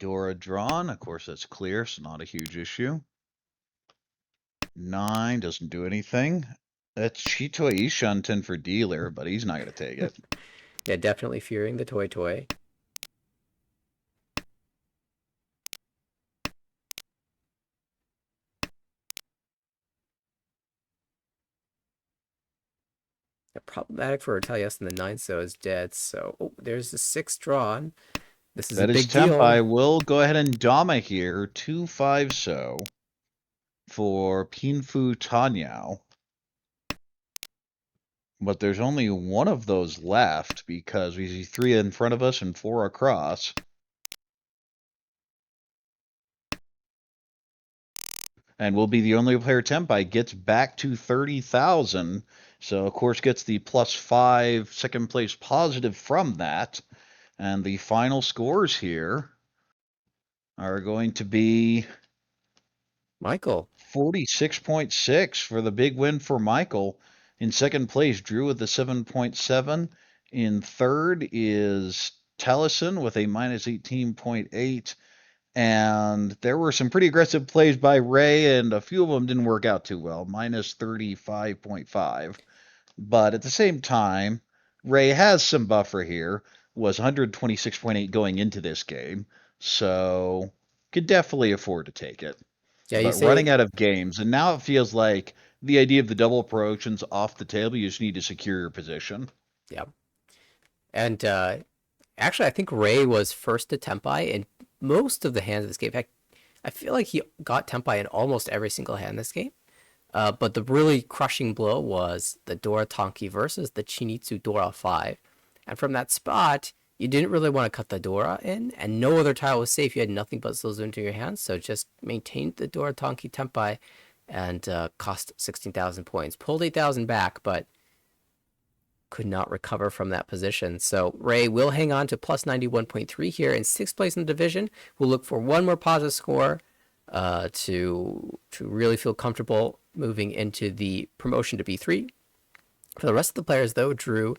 Dora drawn. Of course, that's clear, so not a huge issue. 9 doesn't do anything. That's Chitoi Ishanten for dealer, but he's not going to take it. Yeah, definitely fearing the Toy Toy. Problematic for Taliesin. The 9 so is dead. So there's the 6 drawn. This is That a is big deal. Tempai will go ahead and Dama here. 2-5 so for Pinfu Tanyao. But there's only one of those left because we see 3 in front of us and 4 across. And will be the only player Tempai gets back to 30,000. So, of course, gets the +5 second place positive from that. And the final scores here are going to be Michael. 46.6 for the big win for Michael. In second place, Drew with the 7.7. In third is Tellison with a minus 18.8. And there were some pretty aggressive plays by Ray, and a few of them didn't work out too well, minus 35.5. But at the same time, Ray has some buffer here, was 126.8 going into this game, so could definitely afford to take it. Yeah, you But say, running out of games, and now it feels like the idea of the double promotion's off the table. You just need to secure your position. yeah. And actually, I think Ray was first to Tempai in most of the hands of this game. In fact, I feel like he got Tempai in almost every single hand in this game. But the really crushing blow was the Dora Tonki versus the Chinitsu Dora 5. And from that spot, you didn't really want to cut the Dora in, and no other tile was safe. You had nothing but those into your hands, so just maintained the Dora Tonki Tempai and cost 16,000 points. Pulled 8,000 back, but could not recover from that position. So Ray will hang on to plus 91.3 here in 6th place in the division. We'll look for one more positive score to really feel comfortable moving into the promotion to B3. For the rest of the players, though, Drew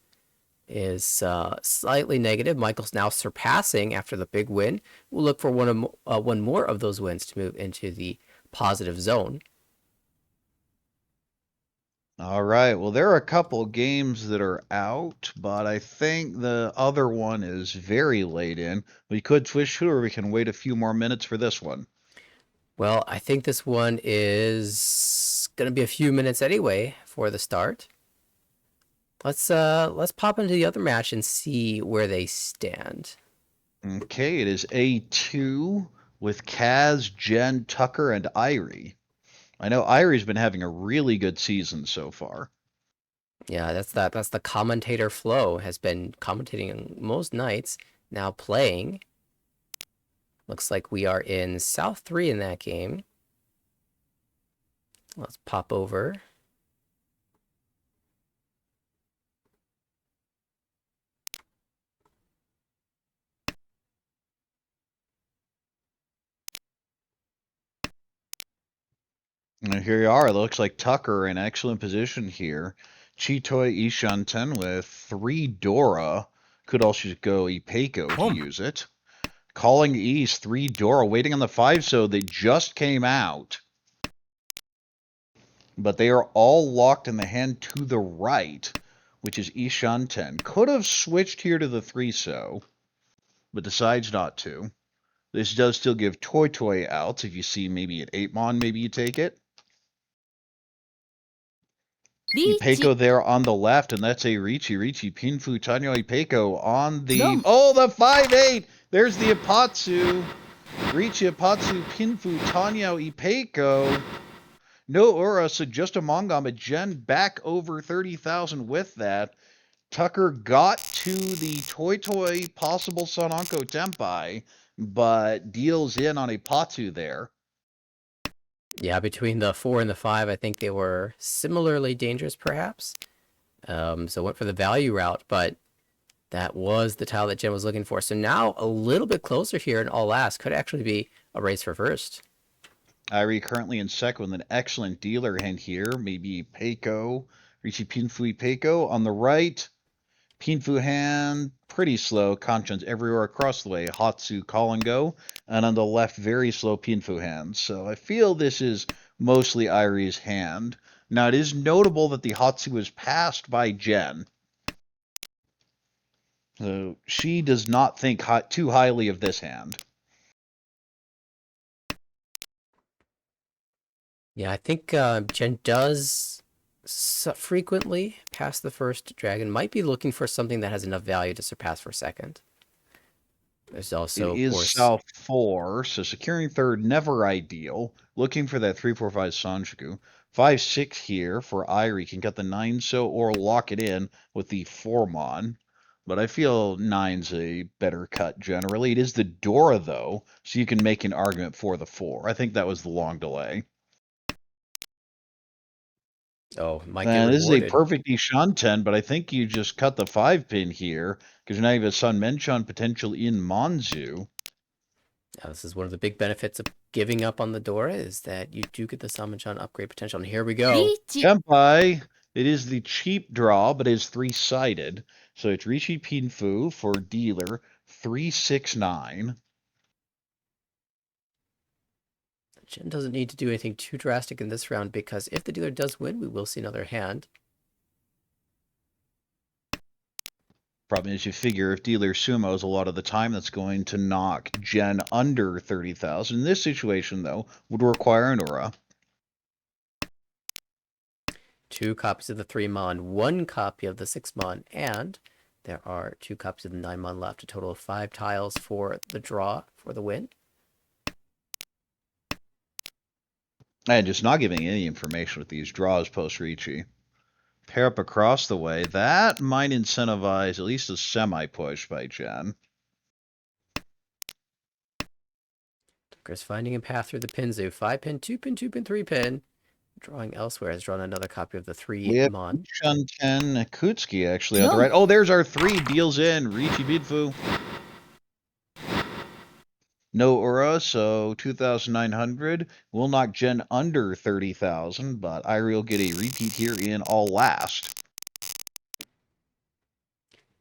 is slightly negative. Michael's now surpassing after the big win. We'll look for one more of those wins to move into the positive zone. All right. Well, there are a couple games that are out, but I think the other one is very late in. We could switch to, or we can wait a few more minutes for this one. Well, I think this one is going to be a few minutes anyway for the start. Let's pop into the other match and see where they stand. Okay, it is A2 with Kaz, Jen, Tucker, and Irie. I know Irie's been having a really good season so far. Yeah, that's the commentator Flo has been commentating most nights, now playing. Looks like we are in South 3 in that game. Let's pop over. And here you are. It looks like Tucker in excellent position here. Chitoy Ishanten with 3 Dora. Could also go Ipeco to use it. Calling East, 3 Dora, waiting on the 5 so they just came out. But they are all locked in the hand to the right, which is Ishanten. Could have switched here to the 3 so, but decides not to. This does still give Toy Toy outs. If you see maybe at 8mon, maybe you take it. Ipeco there on the left, and that's a Ricci. Pinfu, Tanyo, Ipeco on the... No. Oh, the 5-8! There's the Apatsu. Ricci, Apatsu, Pinfu, Tanyo, Ipeco. No Ura, so just a Mongama. Jen back over 30,000 with that. Tucker got to the Toy Toy possible Sononko Tempai, but deals in on a Patsu there. Yeah, between the 4 and the 5, I think they were similarly dangerous, perhaps. So went for the value route, but that was the tile that Jen was looking for. So now a little bit closer here in all last. Could actually be a race for first. Irie currently in second with an excellent dealer hand here. Maybe Peiko, Richie Pinfu Peiko on the right. Pinfu hand, pretty slow. Conscience everywhere across the way. Hatsu call and go. And on the left, very slow Pinfu hand. So I feel this is mostly Irie's hand. Now it is notable that the Hatsu was passed by Jen. So she does not think too highly of this hand. Yeah, I think Jen does frequently pass the first dragon. Might be looking for something that has enough value to surpass for second. There's also, it is of course, South 4, so securing third, never ideal. Looking for that 3-4-5 Sanjuku. 5-6 here for Irie. Can get the 9 so or lock it in with the 4mon. But I feel 9's a better cut generally. It is the Dora, though, so you can make an argument for the 4. I think that was the long delay. oh, might get This is a rewarded. perfect Ishanten, but I think you just cut the 5 pin here, because now you have a Sun Menchan potential in Manzu. Now, this is one of the big benefits of giving up on the Dora, is that you do get the Samanchan upgrade potential. And here we go. Tempai, It is the cheap draw, but it is three-sided. So it's Rishi Pinfu for dealer 369. Jen doesn't need to do anything too drastic in this round because if the dealer does win, we will see another hand. Problem is, you figure if dealer sumos a lot of the time, that's going to knock Jen under 30,000. In this situation, though, would require an aura. 2 copies of the 3-mon, 1 copy of the 6-mon, and there are 2 copies of the 9-mon left. A total of 5 tiles for the draw for the win. And just not giving any information with these draws post-Ricci. Pair up across the way. That might incentivize at least a semi-push by Jen. Tucker's finding a path through the pin zoo. 5-pin, 2-pin, 2-pin, 3-pin. Drawing elsewhere has drawn another copy of the We have 3-mon. Shunten Kutski actually on the right. Oh, there's our 3 deals in. Ricci Bidfu. No aura, so 2,900. We'll knock Jen under 30,000, but Irie will get a repeat here in all last.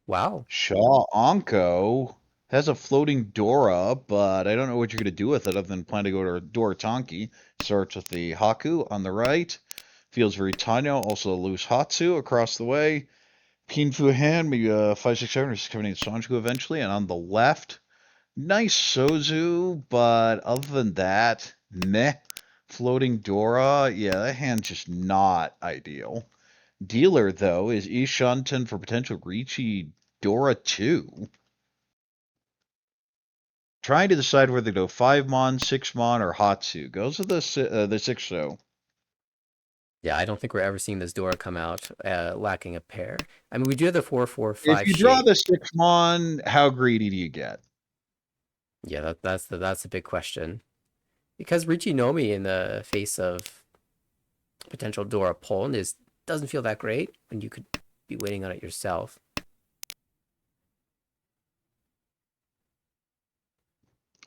Wow. Shaw Onko has a floating Dora, but I don't know what you're going to do with it other than plan to go to Dora Tonki. Starts with the Haku on the right. Feels very tiny. Also a loose Hatsu across the way. Pinfu hand, maybe 5, 6, 7, or 6, 7, 8 Sanjiku eventually. And on the left, nice Sozu, but other than that, meh. Floating Dora, yeah, that hand's just not ideal. Dealer, though, is Ishanten for potential Ricci Dora 2. Trying to decide whether to go 5-mon, 6-mon, or Hatsu. Goes with the 6 show. Yeah, I don't think we're ever seeing this Dora come out lacking a pair. I mean, we do have the 4-4-5 If you draw shape. the 6-mon, how greedy do you get? Yeah, that's the big question. Because Richie Nomi in the face of potential Dora Poln doesn't feel that great when you could be waiting on it yourself.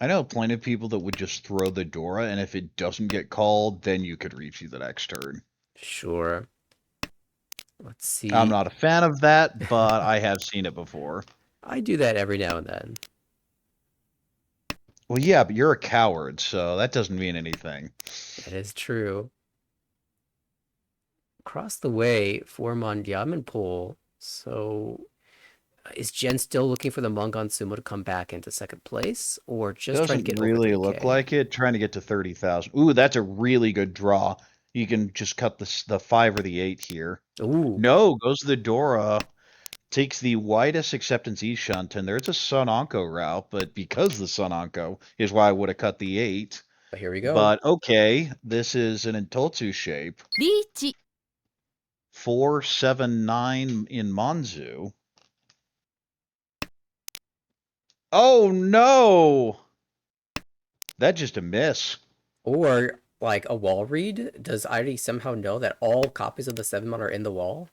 I know plenty of people that would just throw the Dora, and if it doesn't get called, then you could reach you the next turn. Sure. Let's see. I'm not a fan of that, but I have seen it before. I do that every now and then. Well, yeah, but you're a coward, so that doesn't mean anything. That is true. Across the way, for Mondiamanpool. So is Jen still looking for the Mongon Sumo to come back into second place, or just trying to Doesn't get really over 30K? look like it. Trying to get to 30,000. Ooh, that's a really good draw. You can just cut the 5 or the 8 here. Ooh. No, goes to the Dora. Takes the widest acceptance E-Shunt, and there's a Sun Onko route, but because the Sun Onko is why I would have cut the 8. But here we go. But okay, this is an Intotsu shape. 479 in Manzu. Oh no! That's just a miss. Or like a wall read? Does Irie somehow know that all copies of the 7-mon are in the wall?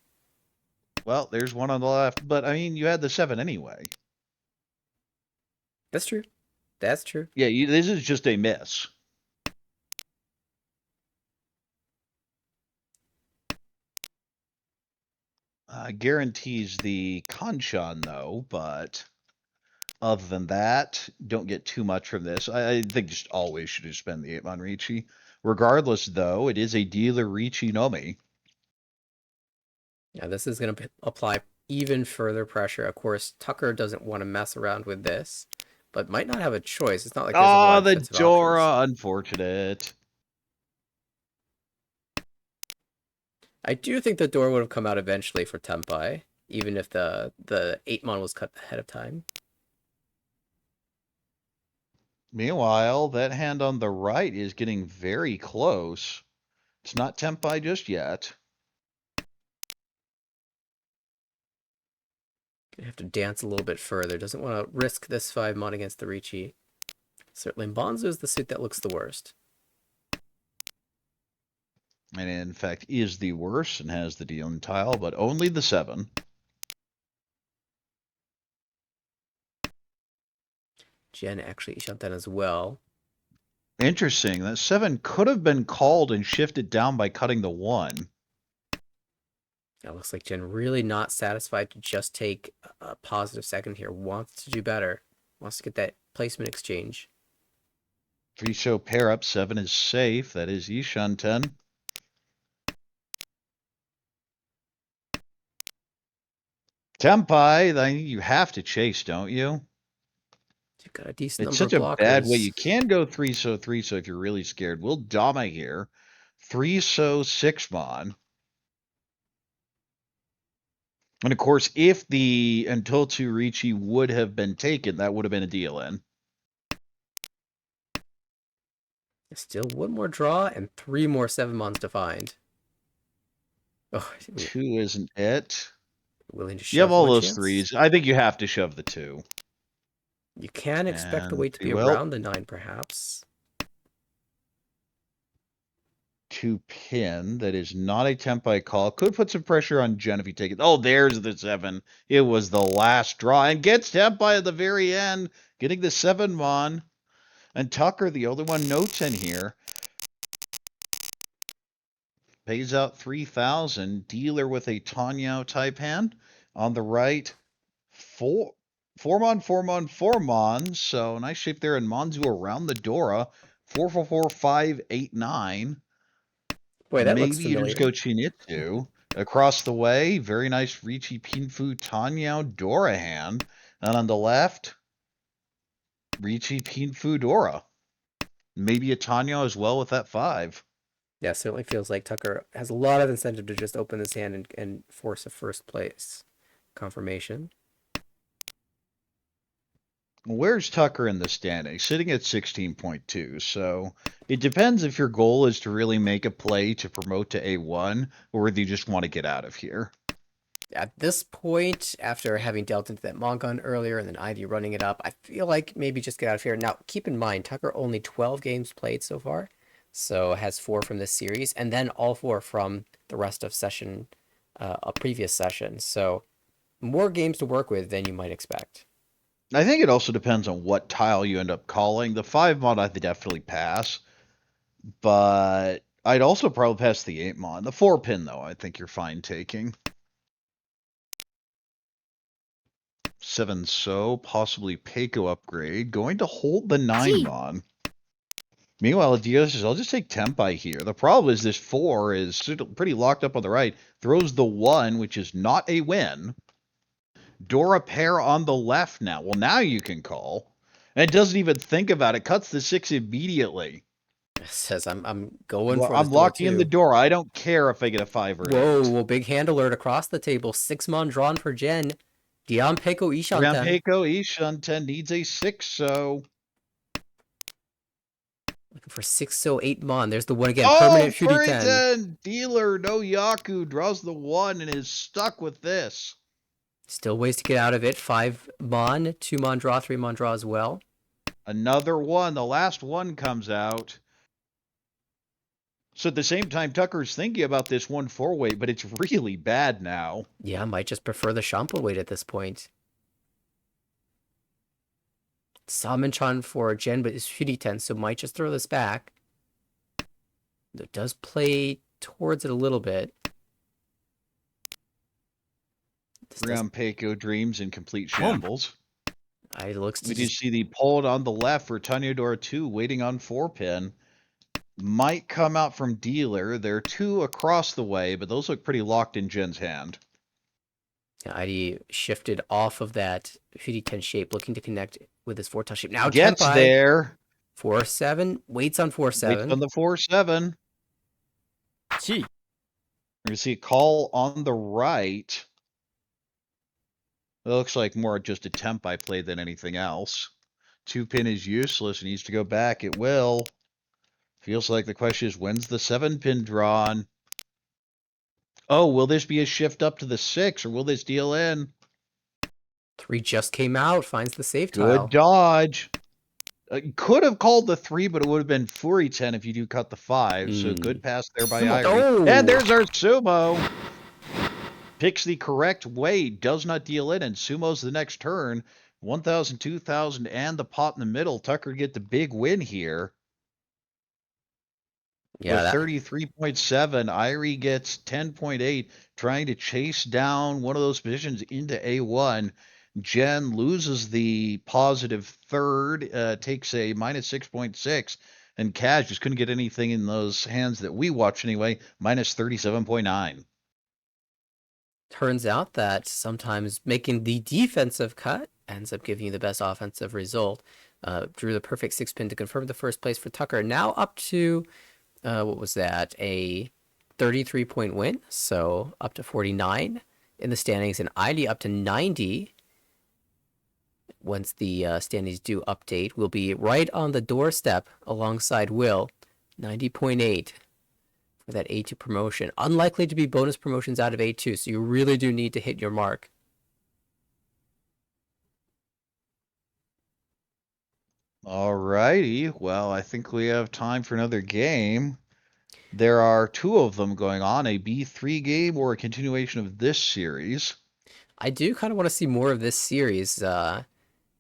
Well, there's one on the left, but I mean, you had the 7 anyway. That's true. That's true. Yeah, this is just a miss. Guarantees the Kanchan, though, but other than that, don't get too much from this. I think just always should have spent the 8-mon Ricci. Regardless, though, it is a dealer Ricci Nomi. Yeah, this is going to apply even further pressure. Of course, Tucker doesn't want to mess around with this, but might not have a choice. It's not like there's a wide the sense of Dora, options. unfortunate. I do think the door would have come out eventually for Tempai, even if the 8-mon was cut ahead of time. Meanwhile, that hand on the right is getting very close. It's not Tempai just yet. Gonna have to dance a little bit further. Doesn't want to risk this 5-mon against the Ricci. Certainly, Bonzo is the suit that looks the worst. And in fact, is the worst and has the dealing tile, but only the 7. Jen actually shot that as well. Interesting. That 7 could have been called and shifted down by cutting the 1. It looks like Jen really not satisfied to just take a positive second here. Wants to do better. Wants to get that placement exchange. 3-show pair up, 7 is safe. That is Ishan 10. Tempai, I think you have to chase, don't you? You've got a decent It's number of such a bad way. blockers. You can go 3-so, 3-so if you're really scared. We'll Dama here. 3-so, 6-mon. And of course, if the until 2 Ricci would have been taken, that would have been a deal in. Still one more draw and 3 more 7-mons to find. Oh, 2 isn't it. willing to You have shove all one those chance? 3s. I think you have to shove the 2. You can expect the And weight to be you will. around the 9, perhaps. 2 pin. That is not a Tempai call. Could put some pressure on Jen if you take it. Oh, there's the 7. It was the last draw. And gets Tempai at the very end. Getting the 7-mon. And Tucker, the only one no 10 here. Pays out 3,000. Dealer with a Tanyao type hand. On the right, 4-mon, 4-mon, 4-mon. So nice shape there. And Monzu around the Dora. 4, 4, 4, 5, 8, 9. Boy, that looks Maybe you just go familiar. Chinitsu. Across the way, very nice Ricci Pinfu Tanyao Dora hand. And on the left, Ricci Pinfu Dora. Maybe a Tanyao as well with that 5. Yeah, certainly feels like Tucker has a lot of incentive to just open this hand and force a first place confirmation. Where's Tucker in the standing? Sitting at 16.2. So it depends if your goal is to really make a play to promote to A1 or whether you just want to get out of here. At this point, after having dealt into that Mongon earlier and then ID running it up, I feel like maybe just get out of here. Now, keep in mind, Tucker only 12 games played so far, so has 4 from this series, and then all 4 from the rest of session, a previous session. So more games to work with than you might expect. I think it also depends on what tile you end up calling. The 5-mon I'd definitely pass, but I'd also probably pass the 8-mon. The 4-pin, though, I think you're fine taking. 7-so, possibly Peiko upgrade. Going to hold the 9-mon. Meanwhile, Diaz says, I'll just take Tempai here. The problem is this 4 is pretty locked up on the right. Throws the 1, which is not a win. Dora pair on the left now. Well, now you can call. And it doesn't even think about it. Cuts the 6 immediately. It says I'm going Well, for this I'm door locking in the too. door. I don't care if I get a 5 or 8. Whoa, well, big hand alert across the table. 6-mon drawn for Jen. Dion Peko Ishanten. Rampeiko Ishanten needs a 6-so. Looking for 6-so 8-mon. There's the one again. Oh, Permanent Fury 10. Furitan! Dealer no Yaku draws the 1 and is stuck with this. Still ways to get out of it. 5-mon, 2-mon draw, 3-mon draw as well. Another 1. The last 1 comes out. So at the same time, Tucker's thinking about this 1-4 weight, but it's really bad now. Yeah, might just prefer the Shampa weight at this point. Samenchan for Jen, but is Fury 10, so might just throw this back. It does play towards it a little bit. Rampeiko dreams in complete shambles. It looks to We just see the pulled on the left for Tanyadora 2 waiting on 4-pin. Might come out from dealer. There are 2 across the way, but those look pretty locked in Jen's hand. Yeah, ID shifted off of that Fury 10 shape, looking to connect with his 4-touch shape. Now Gets Tempai, there. 4-7, waits on 4-7. Waits on the 4-7. Chi. You see a call on the right. It looks like more just a Tempai play than anything else. 2-pin is useless. It needs to go back. It will. Feels like the question is, when's the 7-pin drawn? Oh, will this be a shift up to the 6, or will this deal in? 3 just came out, finds the save tile. Good dodge. Could have called the 3, but it would have been Fury 10 if you do cut the 5. So good pass there by Sumo. Irie. Oh! And there's our Sumo. Picks the correct way, does not deal in, and Sumo's the next turn. 1,000, 2,000, and the pot in the middle. Tucker get the big win here. Yeah, with that 33.7. Irie gets 10.8, trying to chase down one of those positions into A1. Jen loses the positive third, takes a minus 6.6, and Kaz just couldn't get anything in those hands that we watch anyway, minus 37.9. turns out that sometimes making the defensive cut ends up giving you the best offensive result. Drew the perfect 6-pin to confirm the first place for Tucker. Now up to, what was that, a 33-point win, so up to 49 in the standings, and ID up to 90. Once the standings do update, we'll be right on the doorstep alongside Will, 90.8 for that A2 promotion. Unlikely to be bonus promotions out of A2, so you really do need to hit your mark. All righty. Well, I think we have time for another game. There are two of them going on, a B3 game or a continuation of this series. I do kind of want to see more of this series.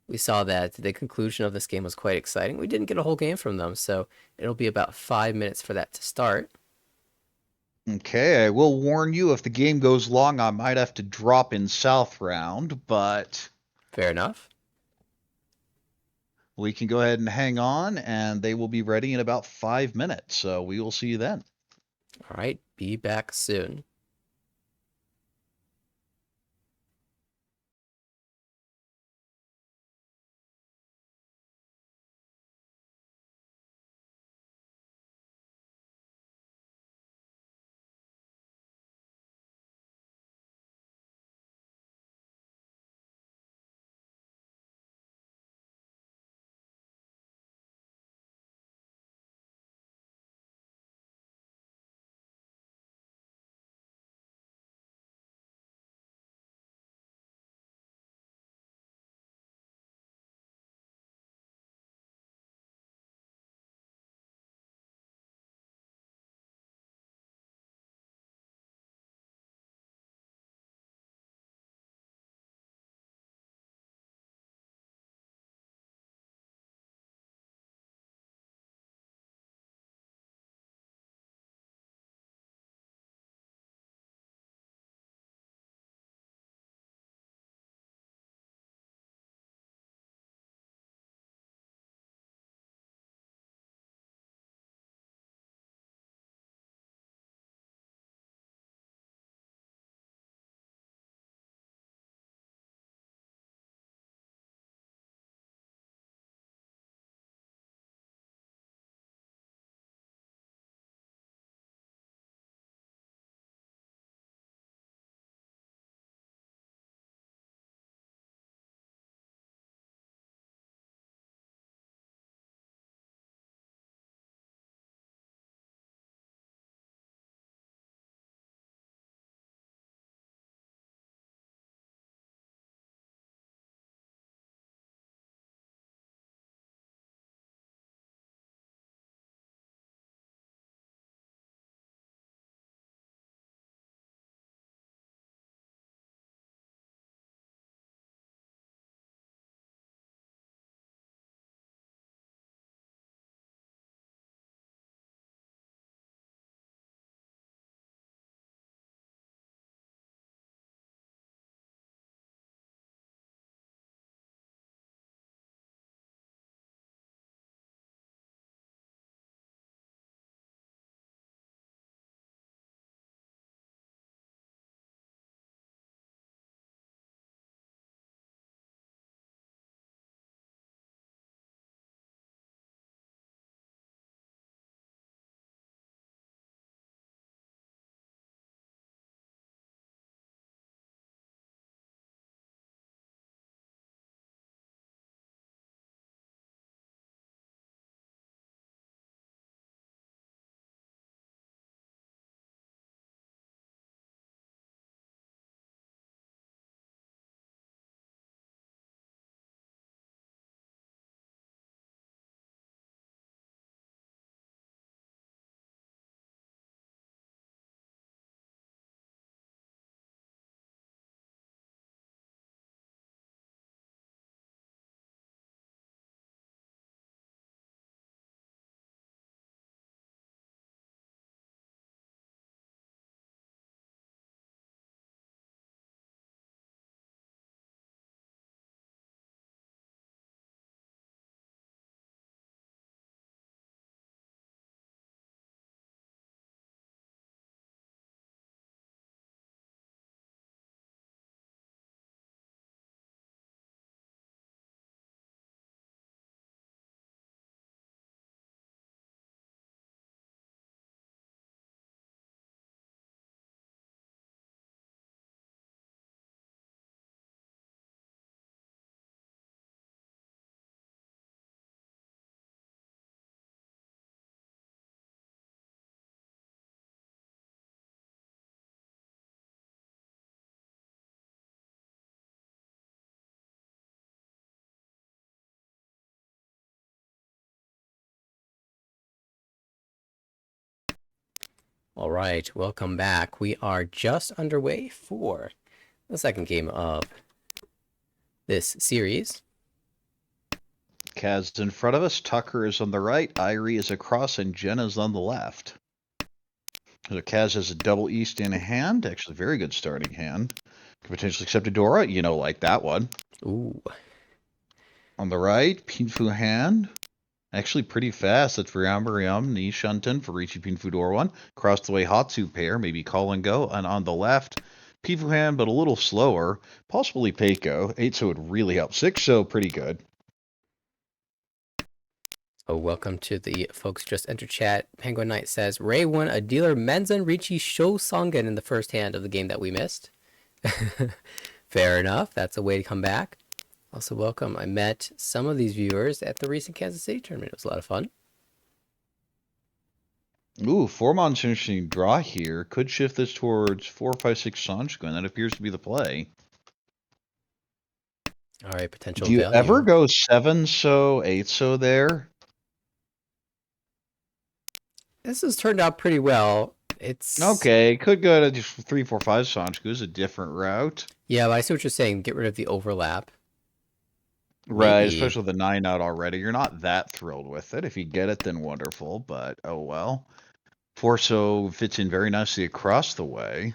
We saw that the conclusion of this game was quite exciting. We didn't get a whole game from them, so it'll be about 5 minutes for that to start. Okay, I will warn you if the game goes long, I might have to drop in South round, but Fair enough. we can go ahead and hang on, and they will be ready in about 5 minutes. So we will see you then. All right, be back soon. All right, welcome back. We are just underway for the second game of this series. Kaz in front of us, Tucker is on the right, Irie is across, and Jenna's on the left. So Kaz has a double East in hand, actually very good starting hand. Could potentially accept a Dora, like that one. Ooh. On the right, Pinfu hand. Actually pretty fast. That's Ryam, Ni Shunten for Riichi Pinfu Dora 1. Across the way, Hatsu pair, maybe call and go. And on the left, Pinfu hand, but a little slower. Possibly Peiko. 8 so would really help. 6 so pretty good. Oh, welcome to the folks just entered chat. Penguin Knight says, Ray won a dealer Menzen Riichi Sho Songen in the first hand of the game that we missed. Fair enough. That's a way to come back. Also, welcome. I met some of these viewers at the recent Kansas City tournament. It was a lot of fun. Ooh, 4-mon's interesting draw here. Could shift this towards 4, 5, 6 Sanshiko, and that appears to be the play. All right, potential Do you value. ever go 7 so, 8 so there? This has turned out pretty well. It's okay. Could go to just 3, 4, 5 Sanshiko is a different route. Yeah, but I see what you're saying. Get rid of the overlap. Right, Maybe. especially with the 9 out already. You're not that thrilled with it. If you get it, then wonderful, but oh well. 4 so fits in very nicely across the way.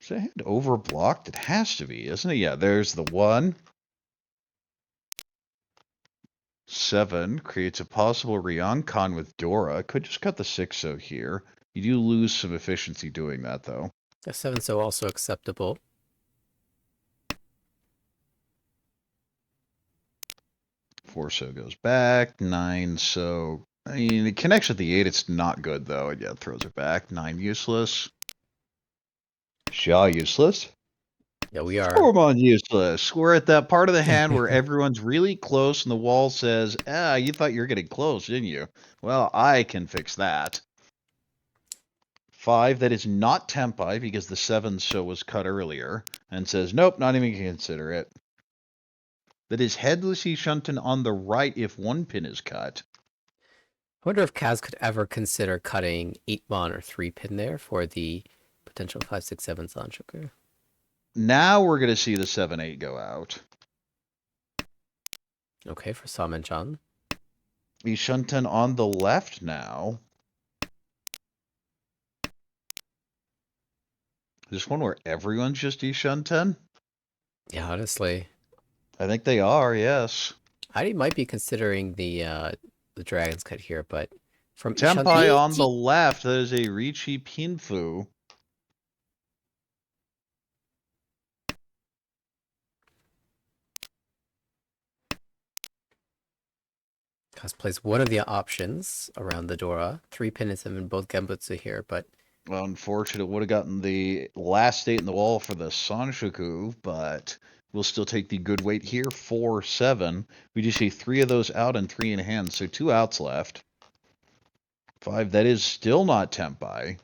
Is that hand overblocked? It has to be, isn't it? Yeah, there's the 1. 7 creates a possible Ryankan with Dora. Could just cut the 6 so here. You do lose some efficiency doing that, though. A 7 so also acceptable. 4 so goes back. 9 so. I mean, it connects with the 8. It's not good, though. Yeah, it throws it back. 9 useless. Shaw useless. Yeah, we are. 4-mon useless. We're at that part of the hand where everyone's really close and the wall says, you thought you were getting close, didn't you? Well, I can fix that. 5, that is not Tempai because the 7 so was cut earlier, and says, nope, not even consider it. That is Headless Shunten on the right if 1 pin is cut. I wonder if Kaz could ever consider cutting 8-mon or 3-pin there for the potential 5, 6, 7 Sanchoku. Now we're going to see the 7, 8 go out. Okay, for Samenchan. Shunten on the left now. This one where everyone's just Shunten? Yeah, honestly. I think they are, yes. I might be considering the Dragon's Cut here, but from Tempai on the left, that is a Riichi Pinfu. Cosplays one of the options around the Dora. 3-pin and 7 both Genbutsu here, but Well, unfortunate, would have gotten the last 8 in the wall for the Sanshoku, but we'll still take the good weight here. 4, 7. We do see 3 of those out and 3 in hand, so 2 outs left. 5, that is still not Tempai.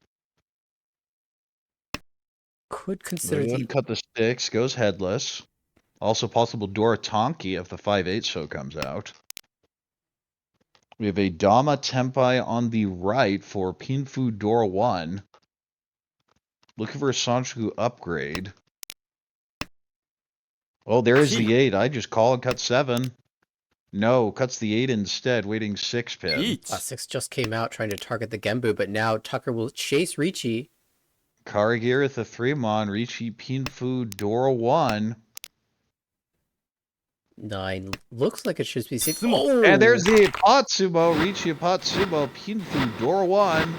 could consider The one cut the 6, goes headless. Also possible Dora Tonki if the 5, 8 so comes out. We have a Dama Tempai on the right for Pinfu Dora 1. Looking for a Sanshoku upgrade. Oh, there is the 8. I just call and cut 7. No, cuts the 8 instead, waiting 6 pin. 6 just came out trying to target the Genbu, but now Tucker will chase Riichi. Karagir at the 3-mon, Riichi Pinfu Dora 1. 9 looks like it should be safe. Oh! And there's the Patsubo, Riichi Patsubo, Pinfu Dora 1.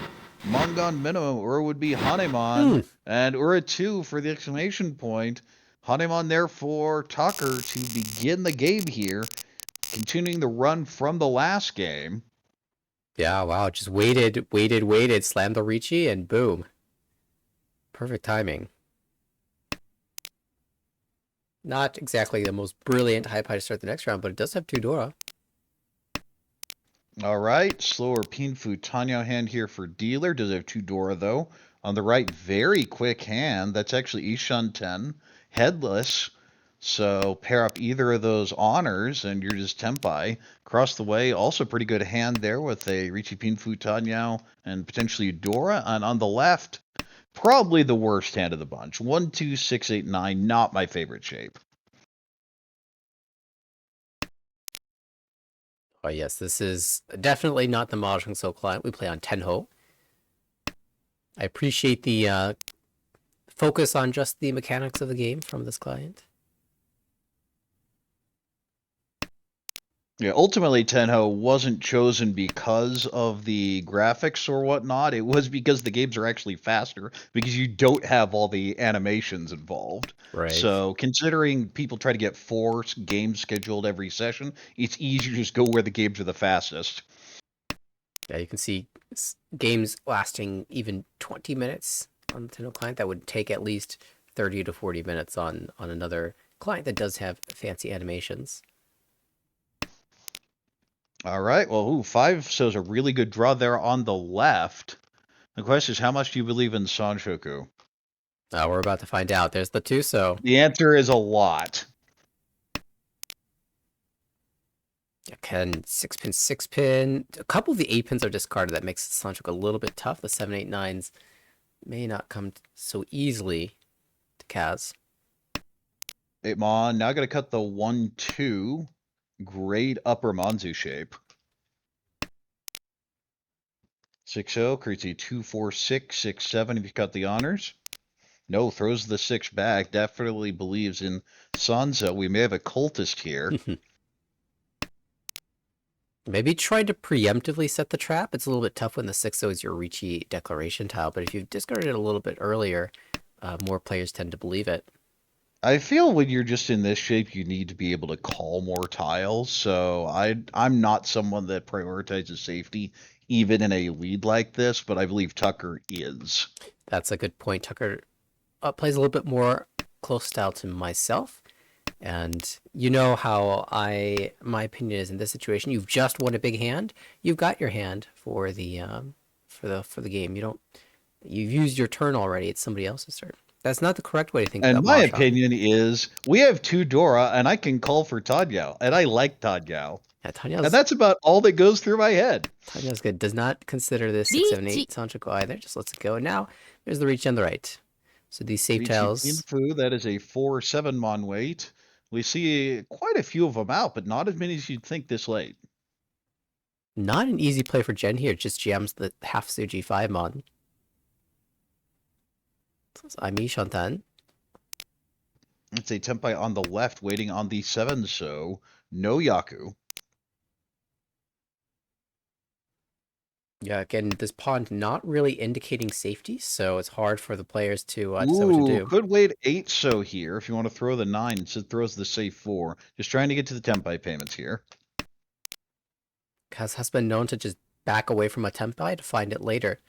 Mongon minimum, or would be Hanemon. And Ura 2 for the exclamation point. Hanemon there for Tucker to begin the game here. Continuing the run from the last game. Yeah, wow. Just waited, slammed the Riichi, and boom. Perfect timing. Not exactly the most brilliant high pie to start the next round, but it does have 2 Dora. All right, slower Pinfu Tanyo hand here for dealer. Does have 2 Dora, though. On the right, very quick hand. That's actually Ishan 10. Headless. So pair up either of those honors and you're just Tempai. Across the way, also pretty good hand there with a Richie Pinfu Tanyao and potentially Dora. And on the left, probably the worst hand of the bunch. 1, 2, 6, 8, 9, not my favorite shape. Oh yes, this is definitely not the Mahjong So client we play on Tenho. I appreciate the focus on just the mechanics of the game from this client. Yeah, ultimately Tenho wasn't chosen because of the graphics or whatnot. It was because the games are actually faster because you don't have all the animations involved. Right. So considering people try to get 4 games scheduled every session, it's easier to just go where the games are the fastest. Yeah, you can see games lasting even 20 minutes on the Tenho client. That would take at least 30 to 40 minutes on another client that does have fancy animations. All right. Well, 5 shows a really good draw there on the left. The question is, how much do you believe in Sanshoku? We're about to find out. There's the 2, so The answer is a lot. can 6-pin, 6-pin. A couple of the 8-pins are discarded. That makes Sanchoku a little bit tough. The 7, 8, 9s may not come so easily to Kaz. 8mon. Now got to cut the 1, 2. Great upper Manzu shape. 6-0 creates a 2, 4, 6, 6, 7 if you cut the honors. No, throws the 6 back. Definitely believes in Sansa. We may have a cultist here. Maybe try to preemptively set the trap. It's a little bit tough when the 6-0 is your Ricci declaration tile, but if you've discarded it a little bit earlier, more players tend to believe it. I feel when you're just in this shape, you need to be able to call more tiles. So I'm not someone that prioritizes safety, even in a lead like this, but I believe Tucker is. That's a good point. Tucker plays a little bit more close style to myself. And you know how my opinion is in this situation. You've just won a big hand. You've got your hand for the game. You've used your turn already. It's somebody else's turn. That's not the correct way to think And about my Mahjong. opinion is we have 2 Dora, and I can call for Tanyao, and I like Tanyao. Yeah, And that's about all that goes through my head. Tanya's good. Does not consider this 6, 7, 8 Sanchoku either. Just lets it go. And now there's the reach on the right. So these save tiles. Infu, that is a 4, 7mon weight. We see quite a few of them out, but not as many as you'd think this late. Not an easy play for Jen here. Just jams the half Suji 5 mon. So Aimi Shantan. It's a Tempai on the left waiting on the 7, so no Yaku. Yeah, again, this pawn not really indicating safety, so it's hard for the players to decide what to do. Could wait 8 so here if you want to throw the 9. So it throws the safe 4. Just trying to get to the Tempai payments here. Kaz has been known to just back away from a Tempai to find it later.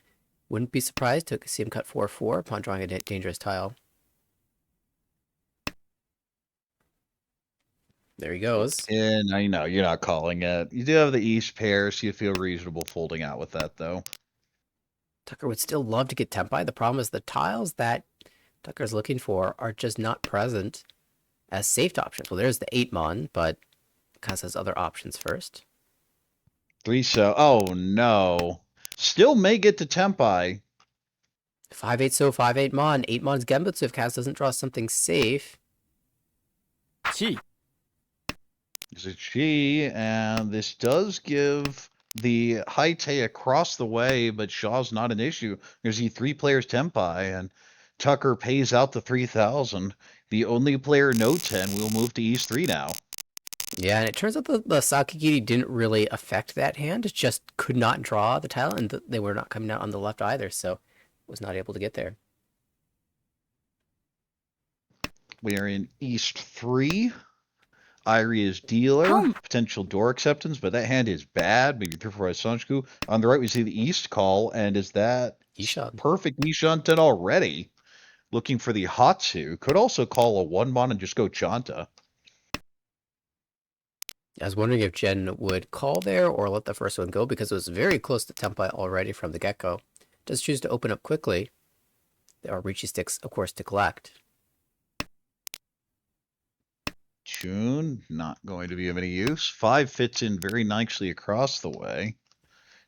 Wouldn't be surprised to see him cut 4-4 upon drawing a dangerous tile. There he goes. And I know you're not calling it. You do have the East pair, so you feel reasonable folding out with that, though. Tucker would still love to get Tempai. The problem is the tiles that Tucker's looking for are just not present as saved options. Well, there's the 8mon, but Kaz has other options first. 3 so. Oh, no. Still may get to Tempai. 5-8 so, 5-8 mon. 8 mon's Genbutsu if Kaz doesn't draw something safe. Chi. Is it she? And this does give the Haite across the way, but Shaw's not an issue. There's the 3 players Tempai, and Tucker pays out the 3,000. The only player no 10 will move to East 3 now. Yeah, and it turns out the Sakigiri didn't really affect that hand. It just could not draw the tile, and they were not coming out on the left either, so was not able to get there. We are in East 3. Irie is dealer, potential door acceptance, but that hand is bad. Maybe 3-4 Sanchoku. On the right, we see the East call, and is that Ishan. perfect Nishanten already? Looking for the Hatsu. Could also call a 1-mon and just go Chanta. I was wondering if Jen would call there or let the first one go because it was very close to Tempai already from the get-go. Does choose to open up quickly. There are Ricci sticks, of course, to collect. Chun, not going to be of any use. 5 fits in very nicely across the way.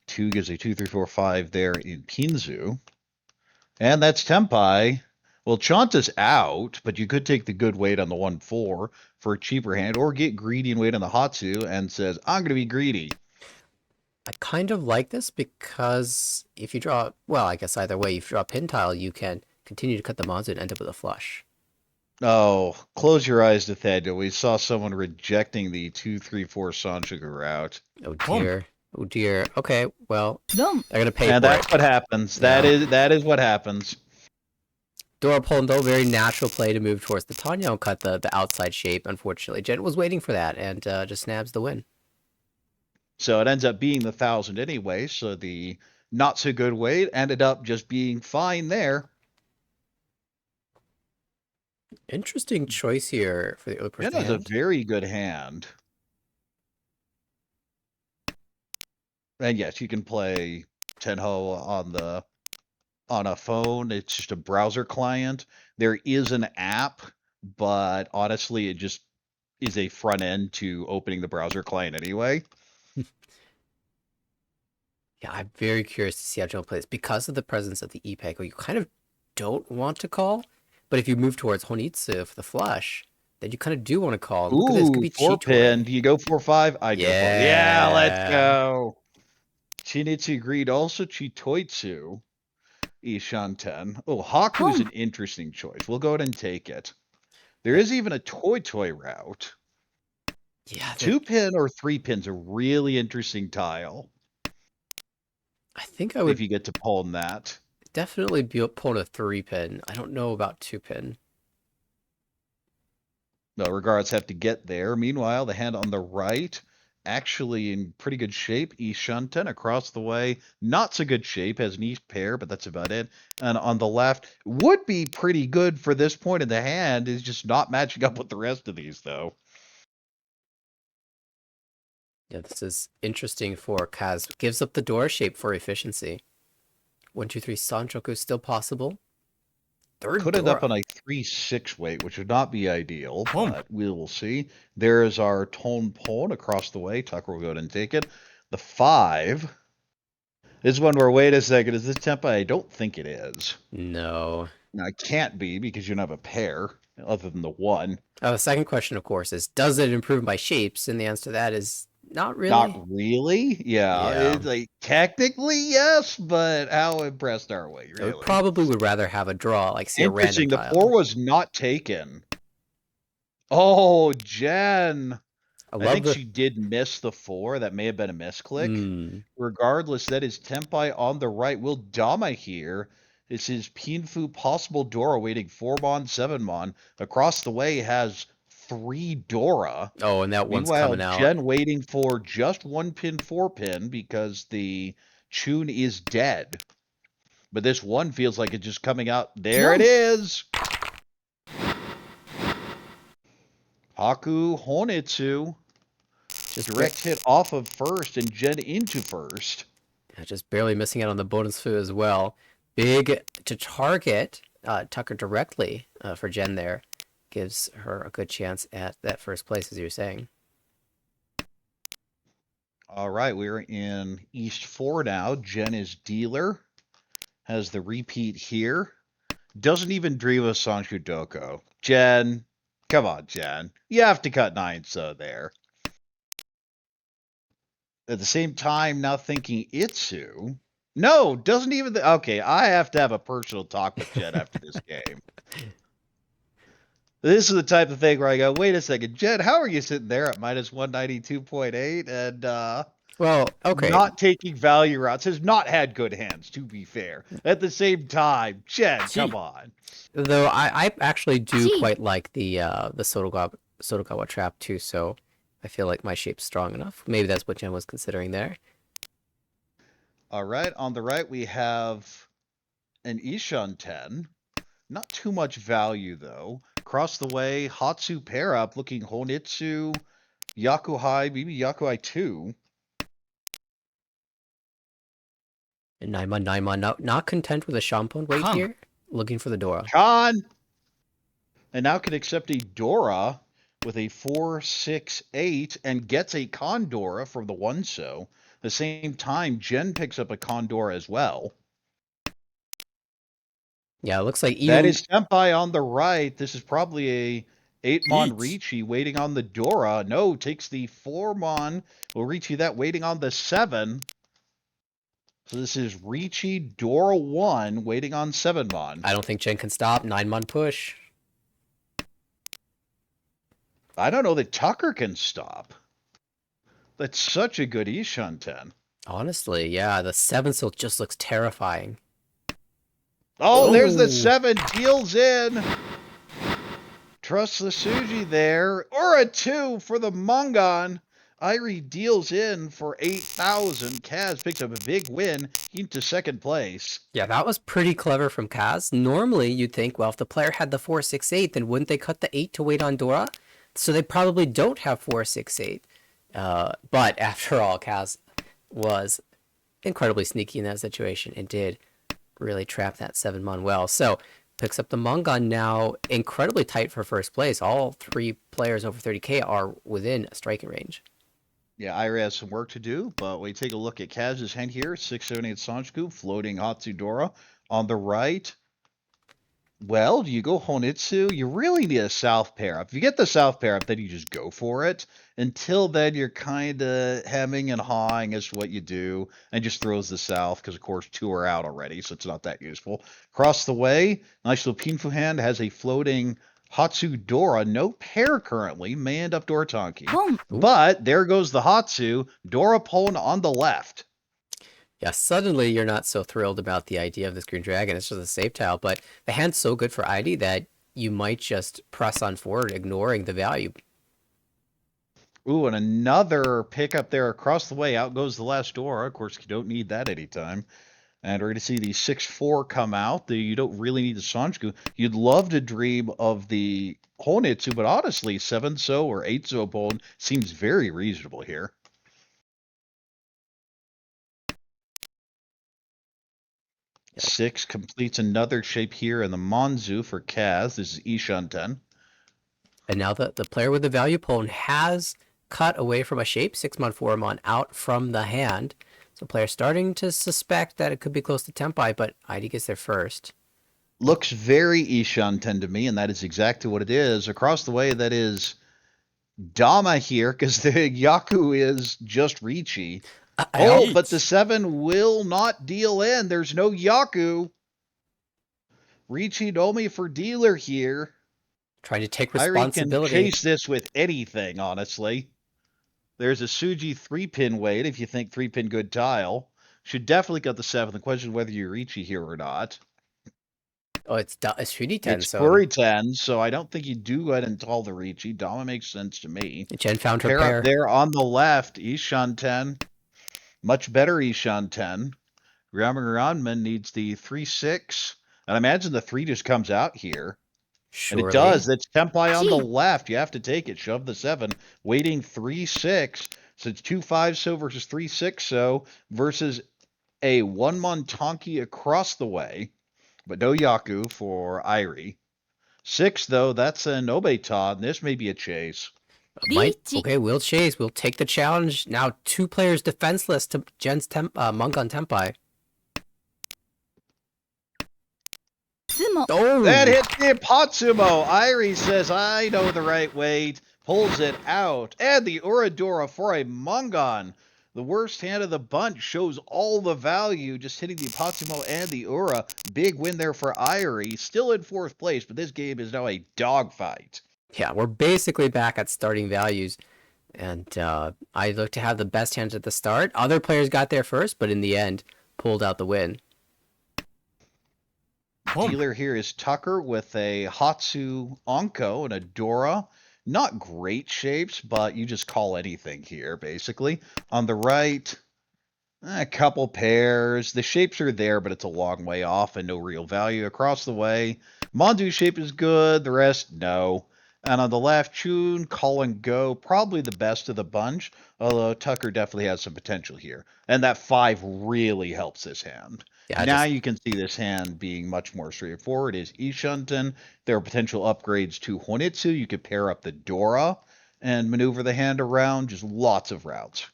2 gives a 2, 3, 4, 5 there in Pinzu. And that's Tempai. Well, Chanta's out, but you could take the good weight on the 1-4 for a cheaper hand, or get greedy and wait on the Hatsu and says, I'm going to be greedy. I kind of like this because if you draw, well, I guess either way, if you draw a pin tile, you can continue to cut the Monzu and end up with a flush. Oh, close your eyes, Nathaniel. We saw someone rejecting the 2, 3, 4 Sanjuku route. Oh dear. Oh dear. Okay, well, Dum. they're gonna pay And for that's it. what happens. Yeah. That is what happens. Dora Pondo, very natural play to move towards the Tanya and cut the outside shape. Unfortunately, Jen was waiting for that and just snabs the win. So it ends up being the 1,000 anyway, so the not so good weight ended up just being fine there. Interesting choice here for the other person. That is a very good hand. And yes, you can play Tenho on a phone. It's just a browser client. There is an app, but honestly, it just is a front end to opening the browser client anyway. Yeah, I'm very curious to see how Joe plays. Because of the presence of the Ipeko, you kind of don't want to call, but if you move towards Honitsu for the flush, then you kind of do want to call. And look at this, could be 4 pin. Chitori. Do you go 4-5? I'd go 4. Yeah, let's Yeah. go. Chinitsu agreed. Also, Chitoitsu. Ishanten. Oh, Haku is an interesting choice. We'll go ahead and take it. There is even a toy route. Yeah. 2 pin or 3 pin's a really interesting tile. I think I would if you get to pawn that. definitely be pulling a 3-pin. I don't know about 2-pin. No, regards have to get there. Meanwhile, the hand on the right, actually in pretty good shape. Ishanten across the way, not so good shape, has an East pair, but that's about it. And on the left, would be pretty good for this point in the hand, is just not matching up with the rest of these, though. Yeah, this is interesting for Kaz. Gives up the door shape for efficiency. 1, 2, 3, Sanchoku still possible. Third Could end door. up on a 3-6 weight, which would not be ideal, but we will see. There is our Tone Pawn across the way. Tucker will go ahead and take it. The 5 is one where, wait a second, is this Tempa? I don't think it is. No. Now, it can't be because you don't have a pair other than the 1. The second question, of course, is does it improve my shapes? And the answer to that is not really. Not really? Yeah. Yeah. It's like, technically, yes, but how impressed are we, I really? probably would rather have a draw, like see a random Interesting, the tile. 4 was not taken. Oh, Jen. I think she did miss the 4. That may have been a misclick. Regardless, that is Tempai on the right. Will Dama here. This is Pinfu possible Dora waiting 4-mon, 7-mon. Across the way has 3 Dora. Oh, and that one's Meanwhile, coming out. Jen waiting for just 1 pin, 4 pin because the Chun is dead. But this one feels like it's just coming out. There it is. Haku Honitsu. Just direct hit off of first and Jen into first. Yeah, just barely missing out on the bonus foo as well. Big to target Tucker directly for Jen there. Gives her a good chance at that first place, as you were saying. All right, we're in East 4 now. Jen is dealer. Has the repeat here. Doesn't even dream of Sanju Doko. Jen, come on, Jen. You have to cut 9 so there. At the same time, now thinking Itsu. No, doesn't even. Okay, I have to have a personal talk with Jen after this game. This is the type of thing where I go, wait a second, Jen, how are you sitting there at minus 192.8 and well, okay, not taking value routes? Has not had good hands, to be fair. At the same time, Jen, come on. Though I actually do quite like the Sotogawa trap too, so I feel like my shape's strong enough. Maybe that's what Jen was considering there. All right, on the right we have an Ishan 10. Not too much value, though. Across the way, Hatsu pair up, looking Honitsu, Yakuhai, maybe Yakuhai 2. And Naima, not content with a Shampoo weight here, looking for the Dora. Khan! And now can accept a Dora. with a 4-6-8 and gets a Condora from the one-so. At the same time, Jen picks up a Condora as well. Yeah, it looks like That even is Senpai on the right. This is probably a 8-mon Each. Ricci waiting on the Dora. No, takes the 4-mon. Will Ricci that waiting on the 7. So this is Ricci, Dora 1, waiting on 7-mon. I don't think Jen can stop 9-mon push. I don't know that Tucker can stop. That's such a good Ishan 10. Honestly, yeah, the 7 still just looks terrifying. Oh, there's the Ooh. 7. Deals in. Trust the Suji there. Or a 2 for the Mongon. Irie deals in for 8,000. Kaz picks up a big win into second place. Yeah, that was pretty clever from Kaz. Normally, you'd think, well, if the player had the 4-6-8, then wouldn't they cut the 8 to wait on Dora? So they probably don't have 4-6-8. But after all, Kaz was incredibly sneaky in that situation and did really trap that 7-mon well. So picks up the Mongon now, incredibly tight for first place. All 3 players over 30k are within striking range. Yeah, Irie has some work to do, but we take a look at Kaz's hand here. 678 Sanjiku, floating Hatsudora on the right. Well, do you go Honitsu? You really need a south pair up. If you get the south pair up, then you just go for it. Until then, you're kind of hemming and hawing as to what you do, and just throws the south, because of course 2 are out already, so it's not that useful. Across the way, nice little Pinfu hand, has a floating Hatsu Dora. No pair currently, may end up Doratanki. But there goes the Hatsu, Dora Pone on the left. Yeah, suddenly you're not so thrilled about the idea of this Green Dragon. It's just a save tile, but the hand's so good for ID that you might just press on forward, ignoring the value. Ooh, and another pickup there across the way. Out goes the last Dora. Of course, you don't need that anytime. And we're going to see the 6-4 come out. You don't really need the Sanjiku. You'd love to dream of the Honitsu, but honestly, 7-so or 8-so Bone seems very reasonable here. Yep. 6 completes another shape here in the Monzu for Kaz. This is Ishanten. And now the player with the value pone has cut away from a shape, 6-mon, 4-mon out from the hand. So player starting to suspect that it could be close to Tempai, but ID gets there first. Looks very Ishanten to me, and that is exactly what it is. Across the way, that is Dama here, because the Yaku is just Ricci. But the 7 will not deal in. There's no Yaku. Ricci Domi for dealer here. Trying to take Irie responsibility. can chase this with anything, honestly. There's a Suji 3-pin weight if you think 3-pin good tile. Should definitely cut the 7. The question is whether you're Ricci here or not. Oh, it's Shuri 10. It's So Puri 10, so I don't think you do go ahead and tall the Ricci. Dama makes sense to me. Jen found her Pair pair. up there on the left, Ishan 10. Much better Ishan 10. Gramaranman needs the 3-6. And I imagine the 3 just comes out here. Surely. And it does. That's Tempai on the left. You have to take it. Shove the 7. Waiting 3-6. So it's 2-5-so versus 3-6-so versus a 1-mon Tonki across the way. But no Yaku for Irie. 6, though, that's an Obeta, and this may be a chase. Okay, we'll chase. We'll take the challenge. Now 2 players defenseless to Jen's Mongon Tempai. Oh! That hit the Patsumo. Irie says, I know the right weight. Pulls it out. And the Uradora for a Mongon. The worst hand of the bunch shows all the value, just hitting the Patsumo and the Ura. Big win there for Irie. Still in 4th place, but this game is now a dogfight. Yeah, we're basically back at starting values. And I look to have the best hands at the start. Other players got there first, but in the end, pulled out the win. Dealer here is Tucker with a Hatsu Onko and a Dora. Not great shapes, but you just call anything here, basically. On the right, a couple pairs. The shapes are there, but it's a long way off and no real value. Across the way, Mondu shape is good. The rest, no. And on the left, Chun, Call and Go, probably the best of the bunch, although Tucker definitely has some potential here. And that 5 really helps this hand. Yeah, Now just you can see this hand being much more straightforward. Is Ishunten. There are potential upgrades to Honitsu. You could pair up the Dora and maneuver the hand around. Just lots of routes.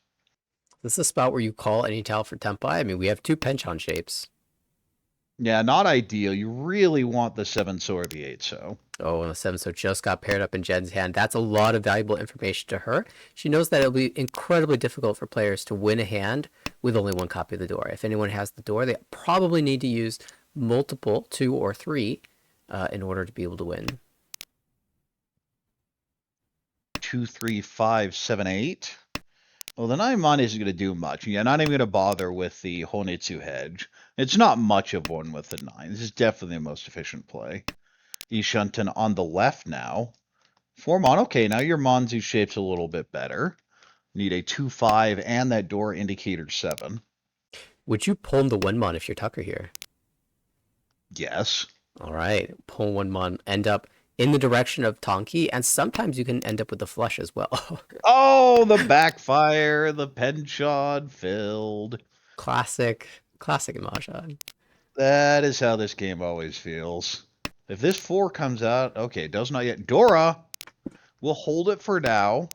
this is a spot where you call any tile for Tempai. I mean, we have 2 penchant shapes. Yeah, not ideal. You really want the 7-so or the 8-so. Oh, and the 7-so just got paired up in Jen's hand. That's a lot of valuable information to her. She knows that it'll be incredibly difficult for players to win a hand with only 1 copy of the door. If anyone has the door, they probably need to use multiple, 2 or 3, in order to be able to win. 2, 3, 5, 7, 8. Well, the 9-mon isn't going to do much. Yeah, not even going to bother with the Honitsu hedge. It's not much of one with the 9. This is definitely the most efficient play. Ishunten on the left now. 4-mon. Okay, now your Monzu shape's a little bit better. Need a 2-5 and that door indicator 7. Would you pull the 1-mon if you're Tucker here? Yes. All right, pull 1-mon, end up in the direction of Tonki, and sometimes you can end up with the flush as well. Oh, the backfire, the penchant filled. Classic Mahjong. That is how this game always feels. If this 4 comes out, okay, it does not yet. Dora, we'll hold it for now.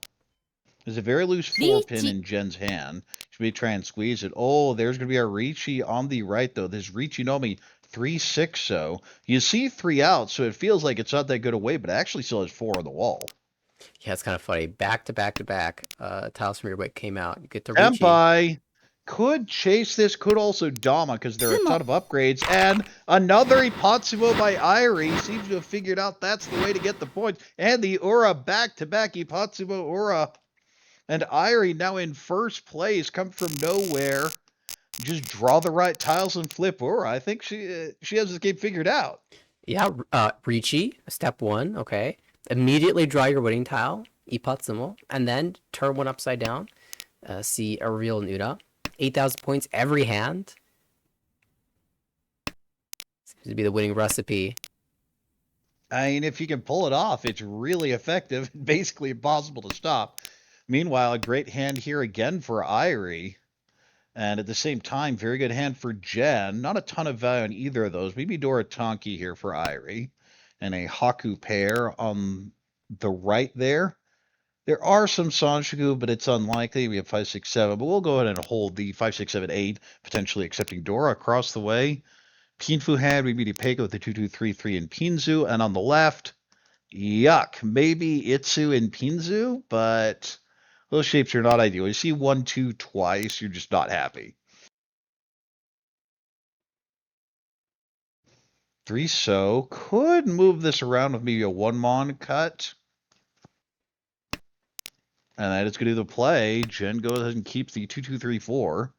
There's a very loose 4-pin in Jen's hand. Should we try and squeeze it? Oh, there's going to be a Ricci on the right, though. This Ricci Nomi 3-6-so. You see 3 out, so it feels like it's not that good away, but it actually still has 4 on the wall. Yeah, it's kind of funny. Back to back to back. Tiles from your wick came out. You get the Ricci. Senpai could chase this, could also Dama, because there are a ton of upgrades. And another Ipatsumo by Irie seems to have figured out that's the way to get the points. And the Ura back-to-back Ipatsumo Ura. And Irie now in first place, come from nowhere. Just draw the right tiles and flip Ura. I think she has this game figured out. Yeah, Ricci, step 1, okay. Immediately draw your winning tile, Ipatsumo, and then turn 1 upside down. See a real Nuda. 8,000 points every hand. Seems to be the winning recipe. I mean, if you can pull it off, it's really effective. Basically impossible to stop. Meanwhile, a great hand here again for Irie. And at the same time, very good hand for Jen. Not a ton of value on either of those. Maybe Dora Tonki here for Irie. And a Haku pair on the right there. There are some Sanshiku, but it's unlikely. We have 5, 6, 7. But we'll go ahead and hold the 5, 6, 7, 8, potentially accepting Dora across the way. Pinfu had we beat Ipeko with the 2, 2, 3, 3 in Pinzu. And on the left, yuck. Maybe Itsu in Pinzu, but those shapes are not ideal. You see 1, 2 twice, you're just not happy. 3-so. Could move this around with maybe a 1-mon cut. And that is going to do the play. Jen goes ahead and keeps the 2, 2, 3, 4.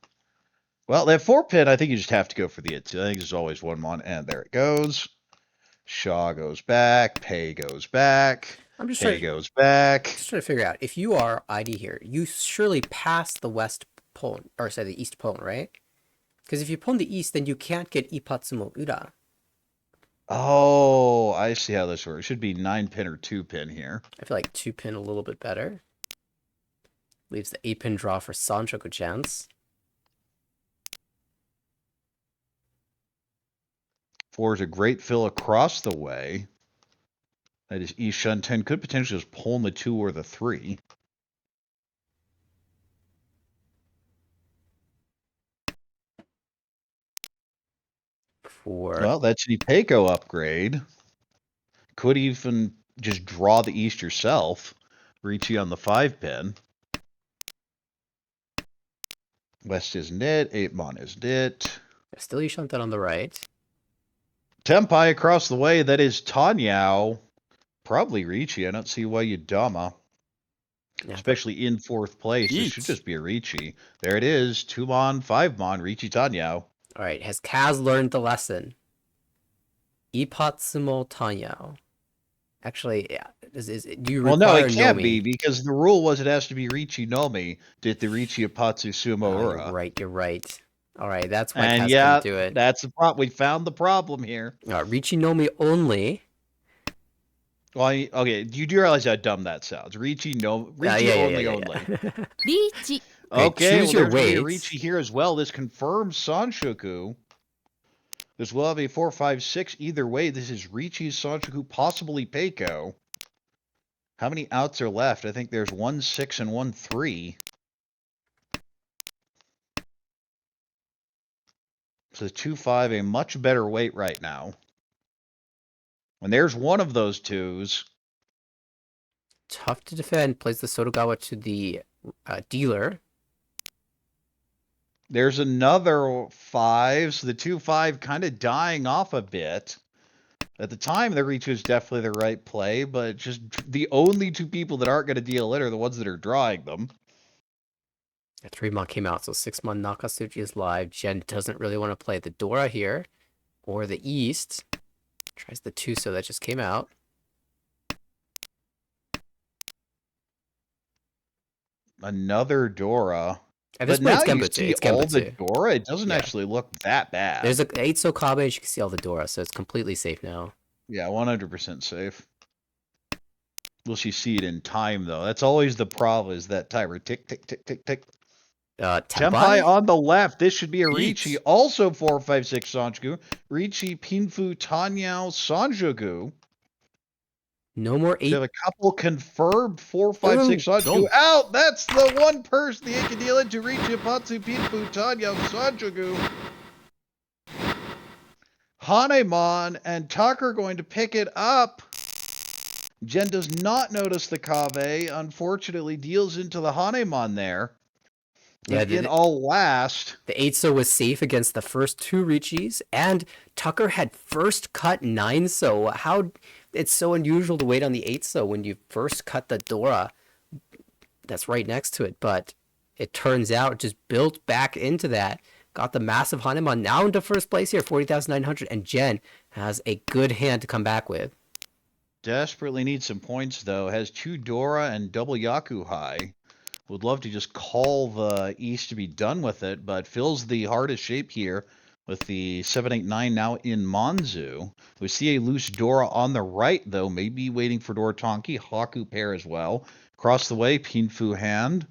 Well, that 4-pin, I think you just have to go for the Itsu. I think there's always 1-mon, and there it goes. Shaw goes back. Pei goes back. Pei goes back. Just trying to figure out, if you are ID here, you surely pass the west pole, or say the east pole, right? Because if you pull in the east, then you can't get Ipatsumo Ura. Oh, I see how this works. It should be 9-pin or 2-pin here. I feel like 2-pin a little bit better. Leaves the 8-pin draw for Sanshoku chance. 4 is a great fill across the way. That is Ishun. 10 could potentially just pull in the 2 or the 3. Well, that's an Ipeko upgrade. Could even just draw the East yourself. Ricci on the 5-pin. West isn't it. 8-mon isn't it. Still Yushantan on the right. Tempai across the way. That is Tanyao. Probably Ricci. I don't see why you Dama. Yeah, especially in 4th place. It should just be a Ricci. There it is. 2-mon, 5-mon, Ricci Tanyao. All right. Has Kaz learned the lesson? Ipatsumo Tanyao. Actually, yeah. Do you require no, it can't Nomi? be, because the rule was it has to be Ricci Nomi to hit the Ricci Ipatsu Sumo Ura. You're right. All right, that's why and Kaz yeah, couldn't do it. That's the problem. We found the problem here. Ricci Nomi only. Well, okay, you do realize how dumb that sounds. Ricci only. Ricci. Okay, choose your there's weights. Ricci here as well. This confirms Sanshoku. This will have a 4-5-6 either way. This is Ricci, Sanjuku, possibly Peiko. How many outs are left? I think there's 1-6 and 1-3. So 2-5, a much better weight right now. And there's one of those twos. Tough to defend. Plays the Sotogawa to the dealer. There's another 5. So the 2-5 kind of dying off a bit. At the time, the reach was definitely the right play, but just the only two people that aren't going to deal it are the ones that are drawing them. A 3-mon came out, so 6-mon Nakatsuchi is live. Jen doesn't really want to play the Dora here, or the East. Tries the 2, so that just came out. Another Dora. At this But point, now it's you Genbutsu. see It's all the Genbutsu. Dora. It doesn't Yeah. actually look that bad. There's a 8 Sokabe, as you can see all the Dora, so it's completely safe now. Yeah, 100% safe. Will she see it in time, though? That's always the problem, is that timer. Tick, tick, tick, tick, tick. Tenpai on the left. This should be a Ricci. Also 4-5-6 Sanjuku. Ricci, Pinfu, Tanyao, Sanjuku. No more 8. They have a couple confirmed 4-5-6 Sanjuku out. That's the one person they can deal into. Ricci, Patsu, Pinfu, Tanyao, Sanjuku. Hanemon and Tucker going to pick it up. Jen does not notice the Kave. Unfortunately, deals into the Hanemon there. Yeah, In all last. The 8-so was safe against the first 2 Richis, and Tucker had first cut 9-so. How it's so unusual to wait on the 8-so when you first cut the Dora that's right next to it, but it turns out it just built back into that. Got the massive Hanemon now into first place here, 40,900, and Jen has a good hand to come back with. Desperately needs some points, though. Has 2 Dora and double Yaku high. Would love to just call the East to be done with it, but fills the hardest shape here with the 7-8-9 now in Monzu. We see a loose Dora on the right, though. Maybe waiting for Dora Tonki. Haku pair as well. Across the way, Pinfu hand.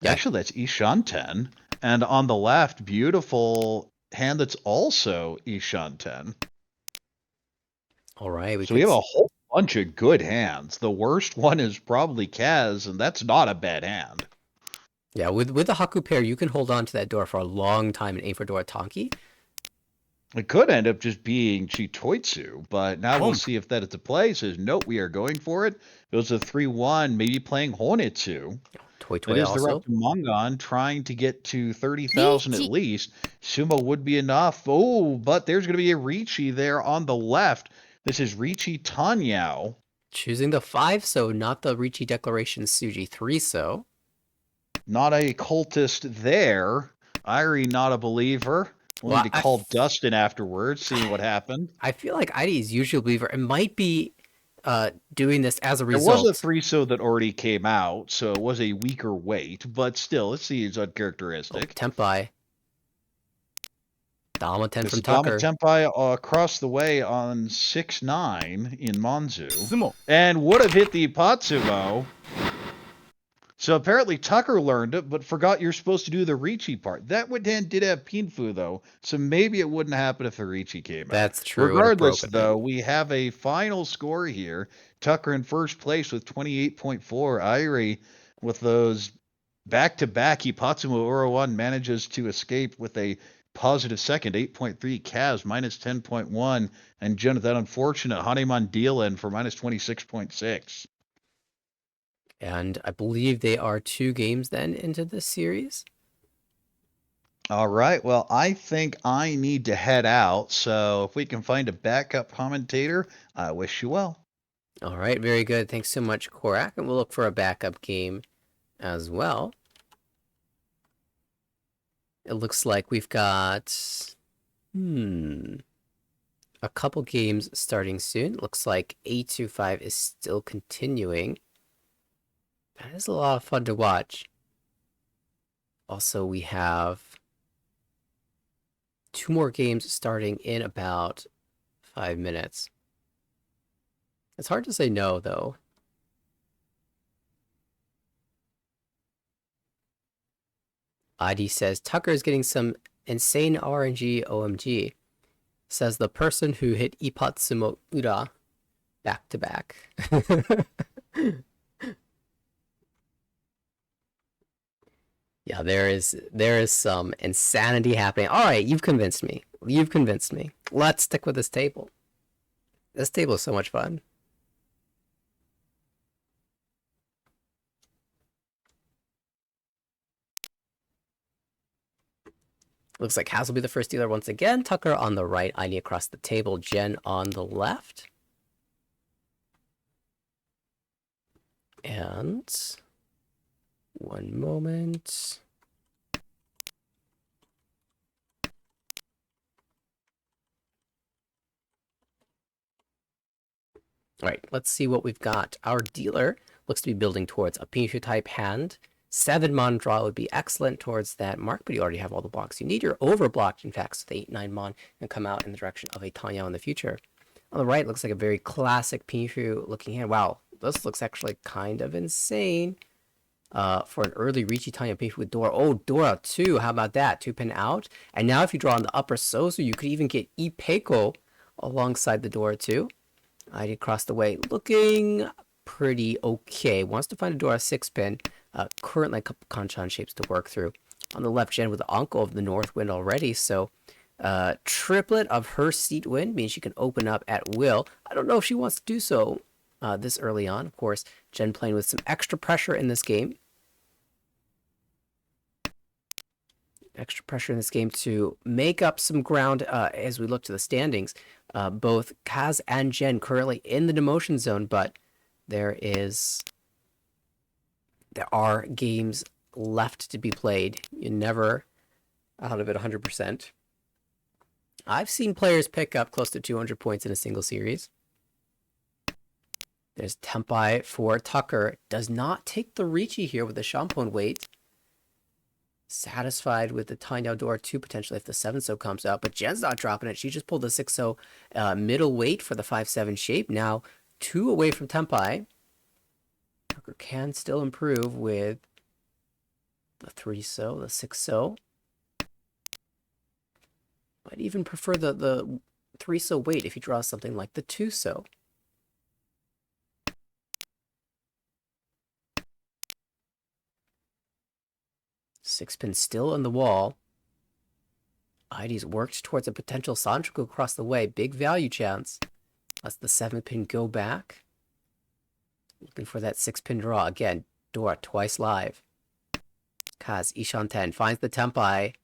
Yeah. Actually, that's Ishanten. And on the left, beautiful hand that's also Ishanten. All right. So we have a whole bunch of good hands. The worst one is probably Kaz, and that's not a bad hand. Yeah, with the Haku pair, you can hold on to that door for a long time and aim for Dora Tonki. It could end up just being Chitoitsu, but now we'll see if that is a play. Says, nope, we are going for it. It was a 3-1, maybe playing Honetsu. Toy It is also. the Mangon trying to get to 30,000 at least. Sumo would be enough. Oh, but there's going to be a Ricci there on the left. This is Ricci Tanyao. Choosing the 5-so, not the Ricci Declaration Suji 3-so. Not a cultist there. Irie, not a believer. We'll need to call Dustin afterwards, seeing what happened. I feel like Irie is usually a believer. It might be doing this as a result. There was a 3-so that already came out, so it was a weaker weight, but still, let's see his uncharacteristic. Tempai. Dama 10 from Tucker. Dama Tempai across the way on 6-9 in Monzu. And would have hit the Patsumo. So apparently Tucker learned it, but forgot you're supposed to do the Ricci part. That hand did have Pinfu, though, so maybe it wouldn't happen if the Ricci came out. That's true. Regardless, though, we have a final score here. Tucker in first place with 28.4. Irie with those back-to-back. Ipatsumo Ura-1 manages to escape with a positive second, 8.3. Kaz, minus 10.1. And Jen with that unfortunate Hanemon deal in for minus 26.6. And I believe they are 2 games then into this series. All right. Well, I think I need to head out. So if we can find a backup commentator, I wish you well. All right. Very good. Thanks so much, Korak. And we'll look for a backup game as well. It looks like we've got a couple games starting soon. It looks like 825 is still continuing. That is a lot of fun to watch. Also, we have 2 more games starting in about 5 minutes. It's hard to say no, though. ID says Tucker is getting some insane RNG OMG says the person who hit Ipatsumo Ura back to back. Yeah, there is some insanity happening. All right, you've convinced me. You've convinced me. Let's stick with this table. This table is so much fun. Looks like Kaz will be the first dealer once again. Tucker on the right, ID across the table, Jen on the left. And one moment. All right, let's see what we've got. Our dealer looks to be building towards a Pinshu type hand. 7-mon draw would be excellent towards that mark, but you already have all the blocks you need. You're overblocked, in fact, so the 8-9-mon and come out in the direction of a Tanyao in the future. On the right, looks like a very classic Pinshu looking hand. Wow, this looks actually kind of insane for an early Riichi Tanyao Pinshu with Dora. Oh, Dora 2, how about that? 2-pin out. And now if you draw on the upper Sozu, you could even get Ipeko alongside the Dora 2. ID across the way, looking pretty okay. Wants to find a Dora 6-pin. Currently a couple Kanchan shapes to work through. On the left, Jen with the Uncle of the North Wind already, so triplet of her seat wind means she can open up at will. I don't know if she wants to do so this early on. Of course, Jen playing with some extra pressure in this game. Extra pressure in this game to make up some ground as we look to the standings. Both Kaz and Jen currently in the demotion zone, but there are games left to be played. You're never out of it 100%. I've seen players pick up close to 200 points in a single series. There's Tempai for Tucker. Does not take the Riichi here with the Shampoo weight. Satisfied with the Tanyao Dora 2 potentially if the 7-so comes out, but Jen's not dropping it. She just pulled the 6-so middle weight for the 5-7 shape. Now 2 away from Tempai. Tucker can still improve with the 3-so, the 6-so. Might even prefer the 3-so weight if he draws something like the 2-so. Six-pin still on the wall. ID's worked towards a potential Sanchoku across the way. Big value chance. Lets the 7-pin go back. Looking for that 6-pin draw. Again, Dora twice live. Kaz, Ishan 10 finds the Tempai.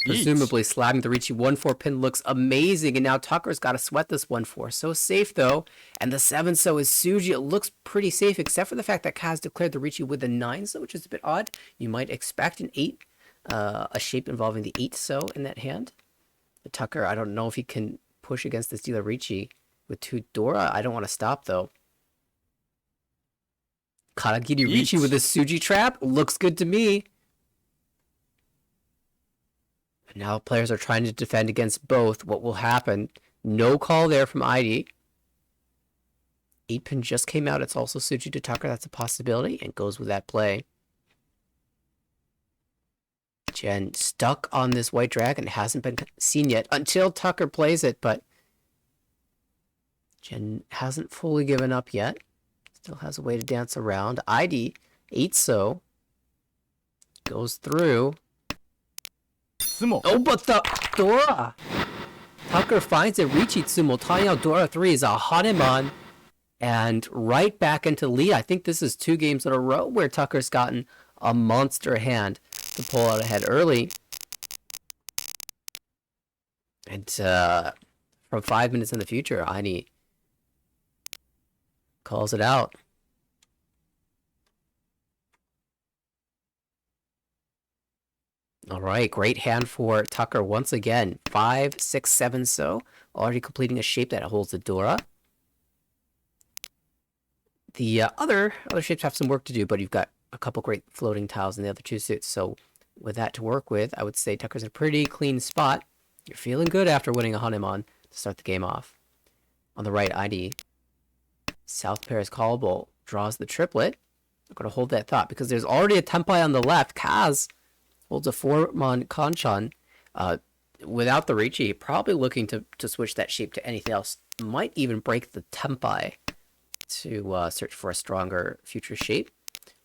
Presumably slamming the Riichi 1-4 pin looks amazing. And now Tucker's got to sweat this 1-4. So safe though. And the 7-so is Suji. It looks pretty safe except for the fact that Kaz declared the Riichi with a 9-so, which is a bit odd. You might expect an 8, a shape involving the 8-so in that hand. The Tucker, I don't know if he can push against this dealer Riichi with 2 Dora. I don't want to stop though. Karagiri Riichi with a Suji trap. Looks good to me. Now players are trying to defend against both. What will happen? No call there from ID. 8-pin just came out. It's also Suji to Tucker. That's a possibility and goes with that play. Jen stuck on this white dragon. Hasn't been seen yet until Tucker plays it, but Jen hasn't fully given up yet. Still has a way to dance around. ID, 8-so. Goes through. Oh, but the Dora! Tucker finds it. Riichi Tsumo. Tanyao Dora 3 is a Hanemon. And right back into lead. I think this is 2 games in a row where Tucker's gotten a monster hand to pull out ahead early. And from 5 minutes in the future, Aini calls it out. All right, great hand for Tucker once again. 5, 6, 7-so. Already completing a shape that holds the Dora. The other shapes have some work to do, but you've got a couple great floating tiles in the other 2 suits. So with that to work with, I would say Tucker's in a pretty clean spot. You're feeling good after winning a Hanemon to start the game off. On the right, ID. South Paris Callable draws the triplet. I'm going to hold that thought because there's already a Tempai on the left. Kaz holds a 4-mon Kanchan. Without the Riichi, probably looking to switch that shape to anything else. Might even break the Tempai to search for a stronger future shape,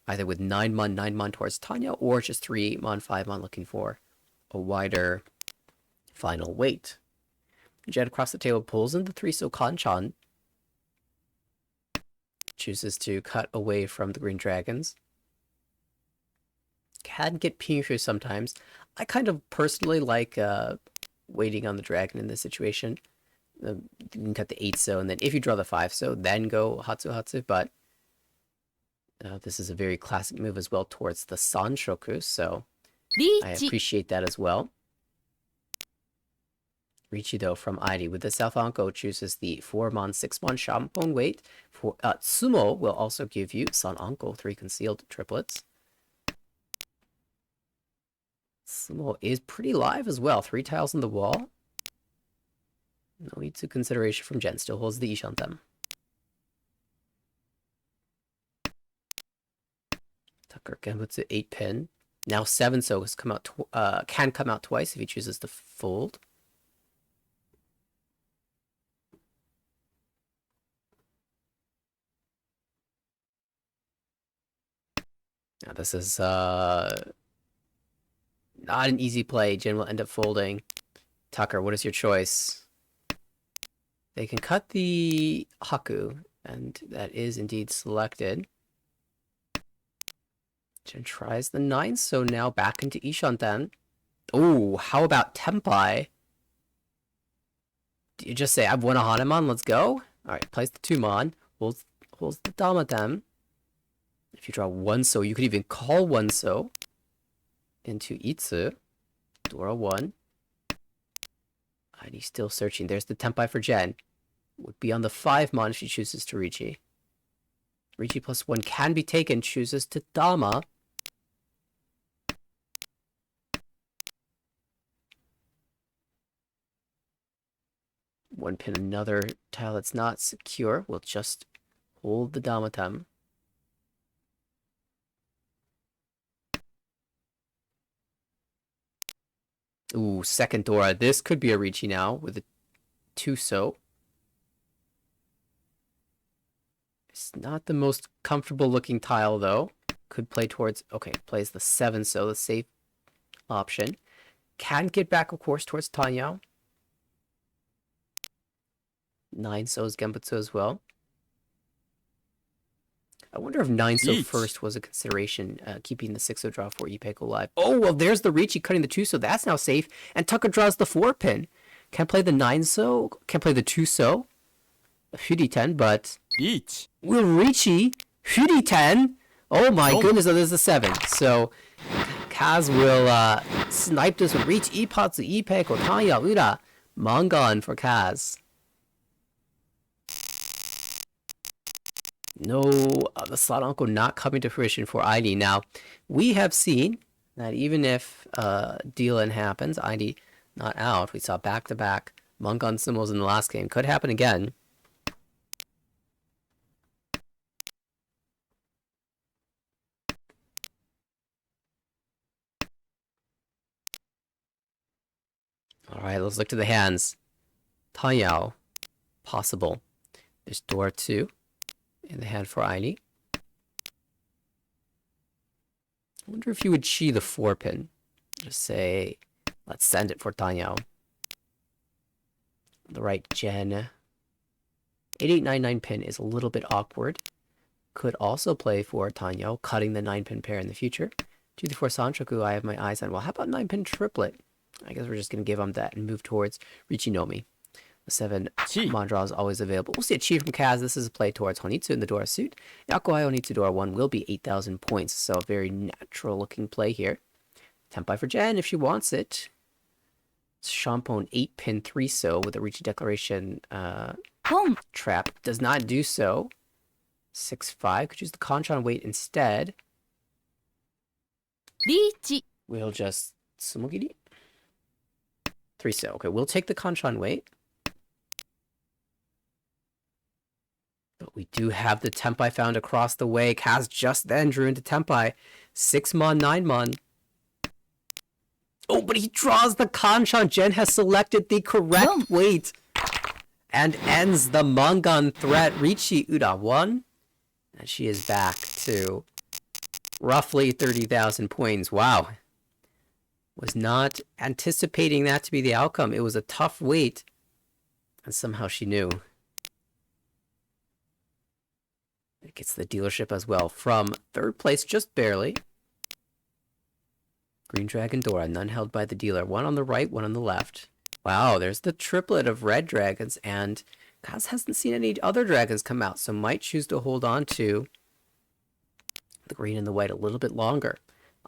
either with 9 mon towards Tanya, or just 3 mon, 5 mon looking for a wider final weight. Jet across the table pulls in the 3-so Kanchan, chooses to cut away from the Green Dragons. Can get Pinshu sometimes. I kind of personally like waiting on the dragon in this situation. You can cut the 8-so, and then if you draw the 5-so, then go Hatsu, but this is a very classic move as well towards the Sanshoku, so I appreciate that as well. Riichi, though, from Airi with the South Anko chooses the 4-mon, 6-mon Shampon weight. For Tsumo will also give you San Anko, 3 concealed triplets. Tsumo is pretty live as well. 3 tiles on the wall. No need to consideration from Jen. Still holds the Ishantem. Tucker Genbutsu 8-pin. Now 7-so has come out can come out twice if he chooses to fold. Now this is not an easy play. Jin will end up folding. Tucker, what is your choice? They can cut the Haku, and that is indeed selected. Jin tries the 9-so now back into Ishanten. Oh, how about Tempai? Do you just say, I've won a Hanuman, let's go? Alright, plays the 2-mon, holds the Damatem. If you draw 1-so, you could even call 1-so into Itsu. Dora 1. And he's still searching. There's the Tempai for Jen. Would be on the 5-mon if she chooses to Riichi. Riichi plus 1 can be taken, chooses to Dama. One pin, another tile that's not secure. We'll just hold the Damatem. Ooh, second Dora. This could be a Riichi now with a 2-so. It's not the most comfortable looking tile though. Could play towards, okay, plays the 7-so, the safe option. Can get back, of course, towards Tanyao. 9-so is Genbutsu as well. I wonder if 9-so first was a consideration, keeping the 6-so draw for Ippei alive. Oh, well, there's the Riichi cutting the 2-so. That's now safe. And Tucker draws the 4-pin. Can't play the 9-so. Can't play the 2-so. Furiten, but... will Riichi Furiten? Oh my goodness, oh, there's a 7. So, Kaz will snipe this with Reach Ipatsu, Ippei, Tanya, Ura. Mangan for Kaz. No, the slot uncle not coming to fruition for ID. Now, we have seen that even if deal-in happens, ID not out. We saw back-to-back Mangan symbols in the last game. Could happen again. Alright, let's look to the hands. Tanyao, possible. There's door 2 in the hand for Aini. I wonder if you would chi the 4-pin. Just say, let's send it for Tanyao. The right Gen. 8899 pin is a little bit awkward. Could also play for Tanyao, cutting the 9-pin pair in the future. 2-4 Sanchoku, I have my eyes on. Well, how about 9-pin triplet? I guess we're just going to give him that and move towards Richinomi. The 7 Mandra is always available. We'll see a Chi from Kaz. This is a play towards Honitsu in the Dora suit. Yakuai Honitsu Dora 1 will be 8,000 points, so a very natural looking play here. Tempai for Jen if she wants it. Shampon 8-pin 3-so with a Riichi Declaration trap. Does not do so. 6-5. Could use the Kanchan weight instead. Riichi. We'll just Sumogiri. 3-so. Okay, we'll take the Kanchan weight. But we do have the Tempai found across the way. Kaz just then drew into Tempai. 6-mon, 9-mon. Oh, but he draws the Kanshan. Jen has selected the correct weight and ends the Mangan threat. Richi Uda won, and she is back to roughly 30,000 points. Wow. Was not anticipating that to be the outcome. It was a tough weight, and somehow she knew. It gets the dealership as well from third place, just barely. Green Dragon Dora, none held by the dealer. One on the right, one on the left. Wow, there's the triplet of red dragons, and Kaz hasn't seen any other dragons come out, so might choose to hold on to the green and the white a little bit longer.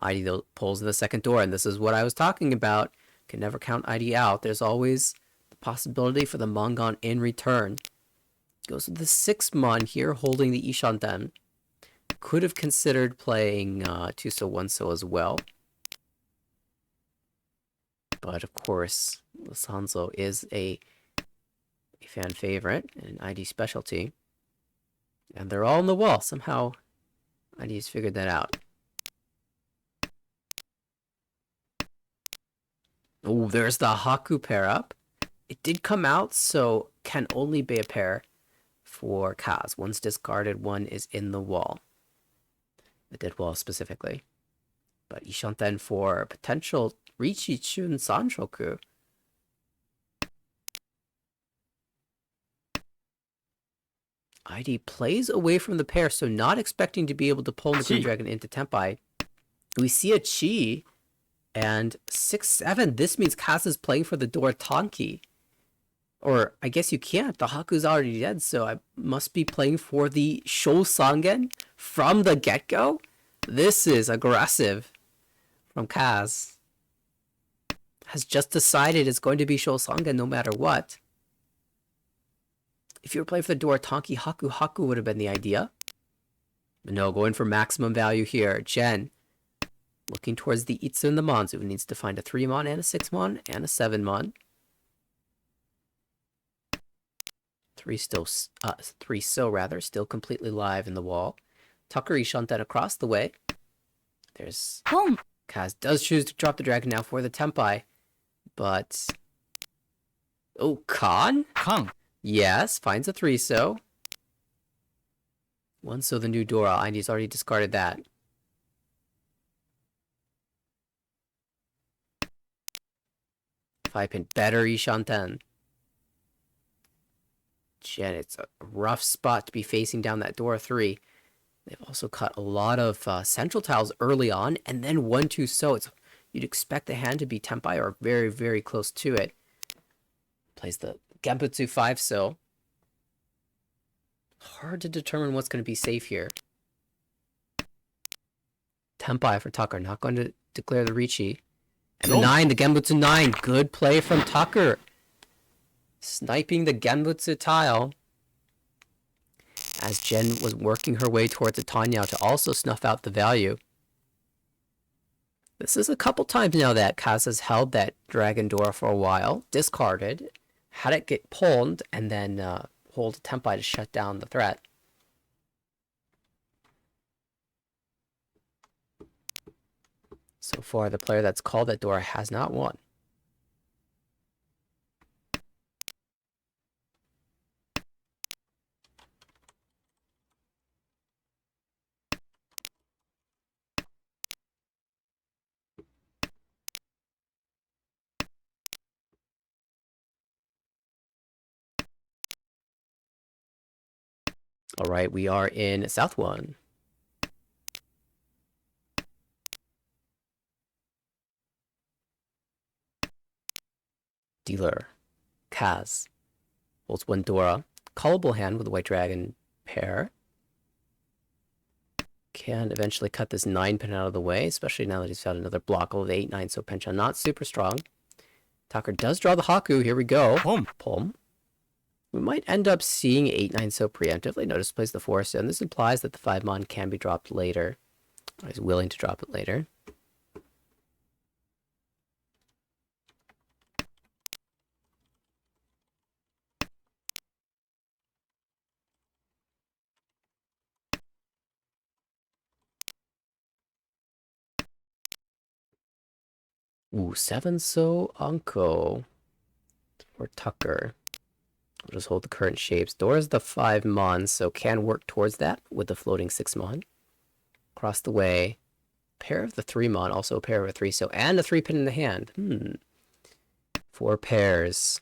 ID pulls the second door, and this is what I was talking about. Can never count ID out. There's always the possibility for the Mangan in return. Goes with the 6 Mon here, holding the Ishanten. Could have considered playing 2-so, 1-so as well. But of course, Lisanzo is a fan favorite and an ID specialty. And they're all on the wall. Somehow, ID's figured that out. Oh, there's the Haku pair up. It did come out, so can only be a pair for Kaz. One's discarded, one is in the wall. The dead wall specifically. But Ishanten for potential Richi Chun Sanshoku. ID plays away from the pair, so not expecting to be able to pull the Green Dragon into Tenpai. We see a Chi, and 6-7. This means Kaz is playing for the door Tonki. Or, I guess you can't. The Haku's already dead, so I must be playing for the Shou Sangen from the get-go? This is aggressive from Kaz. Has just decided it's going to be Shou Sangen no matter what. If you were playing for the door Tonki, Haku would have been the idea. But no, going for maximum value here. Jen, looking towards the Itsu and the Monzu, needs to find a 3-mon and a 6-mon and a 7-mon. 3-so rather, still completely live in the wall. Tucker Ishanten across the way. There's Kaz does choose to drop the dragon now for the Tenpai, but Khan? Yes, finds a 3-so. 1-so the new Dora, and he's already discarded that. Five pin, better Ishanten. Jen, it's a rough spot to be facing down that door 3. They've also cut a lot of central tiles early on, and then 1-2-so. You'd expect the hand to be Tenpai or very, very close to it. Plays the Genputsu 5-so. Hard to determine what's going to be safe here. Tenpai for Tucker, not going to declare the Richi. And the 9, the Genbutsu 9. Good play from Tucker. Sniping the Genbutsu tile. As Jen was working her way towards a Tanya to also snuff out the value. This is a couple times now that Kaz has held that Dragon Dora for a while. Discarded. Had it get pulled and then hold a Tenpai to shut down the threat. So far, the player that's called that Dora has not won. All right, we are in South 1. Dealer, Kaz, holds 1 Dora. Callable hand with a White Dragon pair. Can eventually cut this 9 pin out of the way, especially now that he's found another block of 8-9, so Pencha not super strong. Tucker does draw the Haku. Here we go. Pulm. We might end up seeing 8-9 so preemptively. Notice plays the 4-so, and this implies that the 5-mon can be dropped later. He's willing to drop it later. Ooh, 7 so Anko or Tucker. We'll just hold the current shapes. Dora's the 5 mon, so can work towards that with the floating 6 mon. Across the way. Pair of the 3 mon, also a pair of a 3 so, and a 3 pin in the hand. 4 pairs.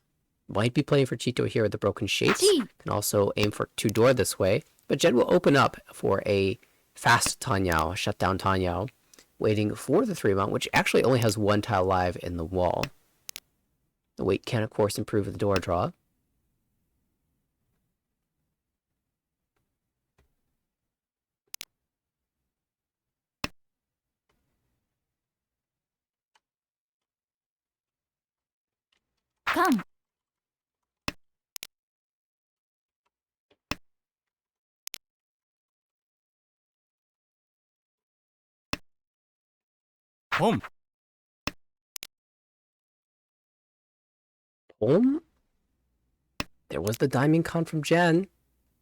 Might be playing for Chito here with the broken shapes. Can also aim for 2 Dora this way. But Jed will open up for a fast Tanyao, shutdown Tanyao, waiting for the 3 mon, which actually only has 1 tile live in the wall. The weight can, of course, improve with the Dora draw. Come. Home. Home? There was the Diamond Con from Jen.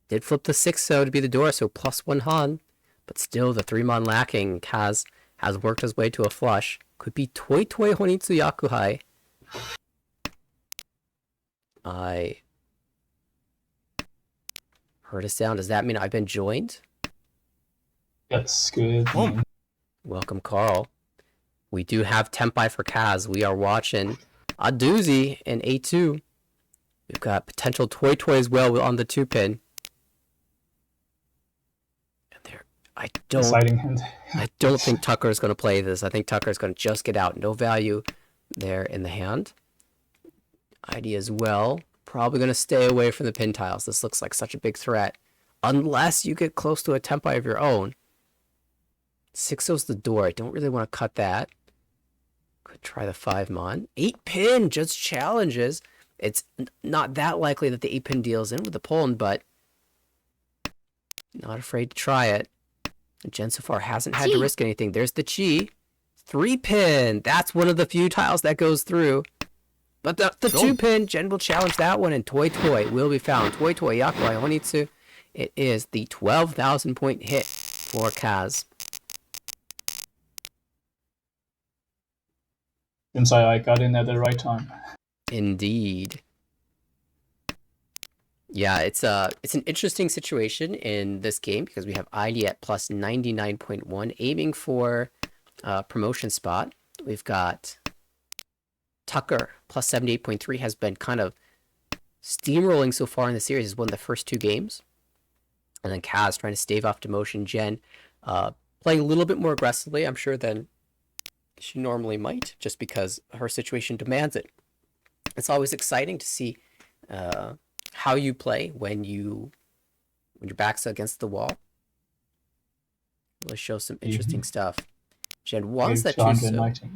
Did flip the 6 so to be the Dora, so +1 Han. But still, the 3 mon lacking has worked his way to a flush. Could be Toi Toi Honitsu Yakuhai. I heard a sound. Does that mean I've been joined? Yes, good. Home. Welcome, Carl. We do have Tempai for Kaz. We are watching a doozy in A2. We've got potential Toi Toi as well on the 2 pin. And there, I Exciting hand. don't think Tucker's going to play this. I think Tucker's going to just get out. No value there in the hand. ID as well. Probably going to stay away from the pin tiles. This looks like such a big threat. Unless you get close to a Tempai of your own. 6-0's the door. I don't really want to cut that. Could try the 5 mon. 8 pin just challenges. It's not that likely that the 8 pin deals in with the Poland, but not afraid to try it. Jen so far hasn't had to risk anything. There's the Chi. 3 pin. That's one of the few tiles that goes through. But the 2 pin, Jen will challenge that one, and Toi Toi will be found. Toi Toi Yakuai Honitsu. It is the 12,000 point hit for Kaz. Seems I got in at the right time. Indeed. Yeah, it's an interesting situation in this game because we have ID at plus 99.1, aiming for a promotion spot. We've got Tucker plus 78.3, has been kind of steamrolling so far in the series. Has won the first 2 games. And then Kaz trying to stave off demotion. Jen playing a little bit more aggressively, I'm sure, than she normally might, just because her situation demands it. It's always exciting to see how you play when your back's against the wall. Really show some interesting stuff. Jen wants that Chuso.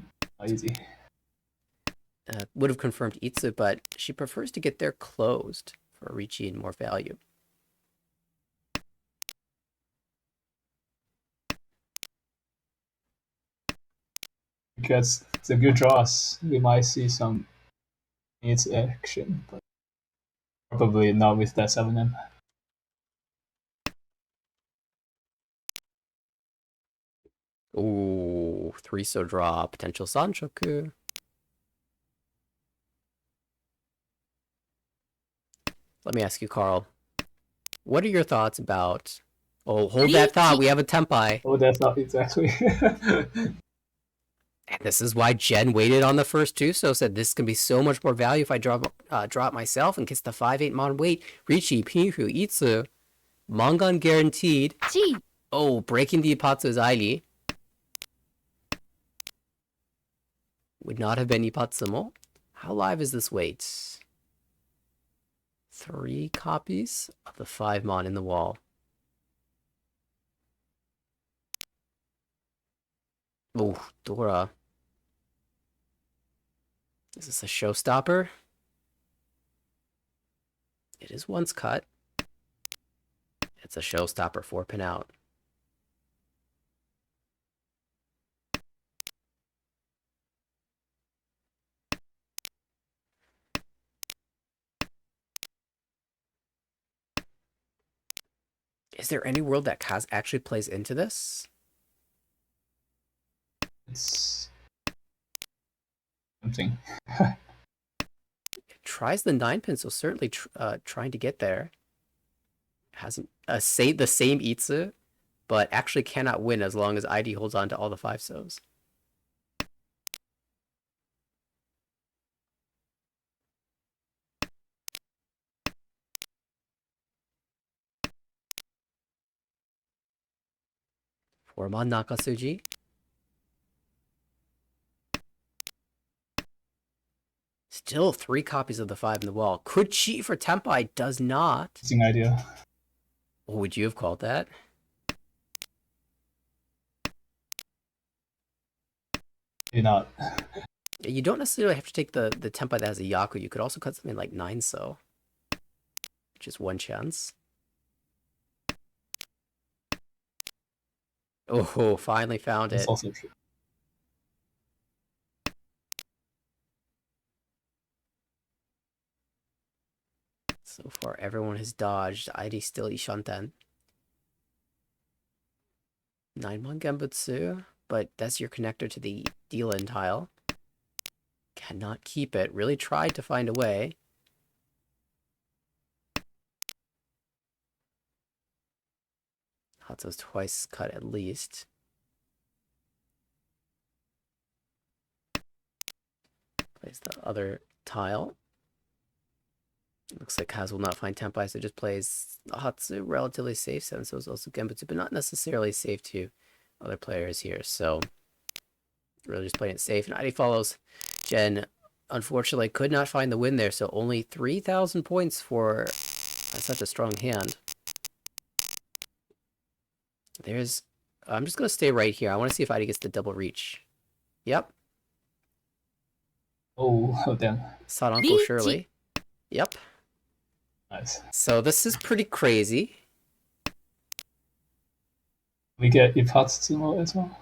Easy. Would have confirmed Itsu, but she prefers to get there closed for Ricci and more value. Because the good draws, we might see some needs action, but probably not with that 7M. Ooh, 3 so draw, potential Sanshoku. Let me ask you, Carl. What are your thoughts about... Oh, hold that thought. We have a Tempai. Oh, that's not exactly. And this is why Jen waited on the first 2, so said this can be so much more value if I draw it myself and gets the 5-8 mon wait. Ricci, Pinhu, Itsu. Mangan guaranteed. Oh, breaking the Ipatsu is Aili. Would not have been Ipatsumo. How live is this wait? 3 copies of the 5 mon in the wall. Oh, Dora. Is this a showstopper? It is once cut. It's a showstopper, 4 pin out. Is there any world that Kaz actually plays into this? It's Something. Tries the 9-pin, so certainly trying to get there. Hasn't the same Itsu, but actually cannot win as long as ID holds on to all the 5-sobs. Forman Nakasuji. Still 3 copies of the 5 in the wall. Could cheat for Tempai, does not. Interesting idea. What would you have called that? Maybe not. You don't necessarily have to take the Tempai that has a Yaku. You could also cut something like 9-so. Which is 1 chance. Oh, finally found That's it. also true. So far, everyone has dodged. ID still Ishanten. 9-1 Genbutsu, but that's your connector to the Dealin tile. Cannot keep it. Really tried to find a way. Hatsu's twice cut at least. Plays the other tile. Looks like Kaz will not find Tempai, so just plays Hatsu, relatively safe. 7-so is also Genbutsu, but not necessarily safe to other players here. So really just playing it safe. And ID follows. Jen, unfortunately, could not find the win there, so only 3,000 points for such a strong hand. There's... I'm just going to stay right here. I want to see if ID gets the double reach. Yep. Oh, damn. Uncle Shirley. Yep. Nice. So this is pretty crazy. We get Ipatsumo as well.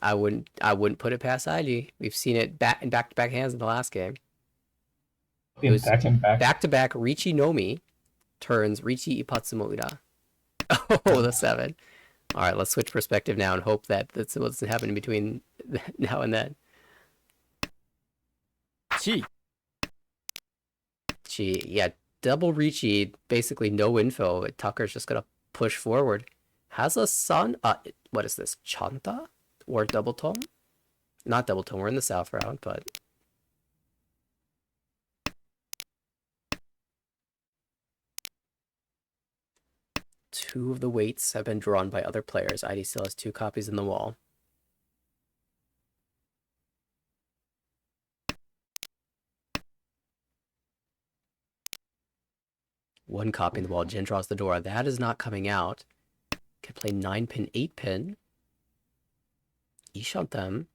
I wouldn't put it past ID. We've seen it in back-to-back hands in the last game. It was Back and back. Back-to-back Richi Nomi turns Richi Ipatsumo Ura. Oh, the 7. All right, let's switch perspective now and hope that that's what's happening between now and then. Chi. Yeah, double Richi, basically no info. Tucker's just gonna push forward. Has a son. What is this? Chanta or double tone? Not double tone. We're in the south round, but 2 of the weights have been drawn by other players. ID still has 2 copies in the wall. One copy in the wall. Jen draws the door. That is not coming out. Can play 9-pin, 8-pin. Ishantem.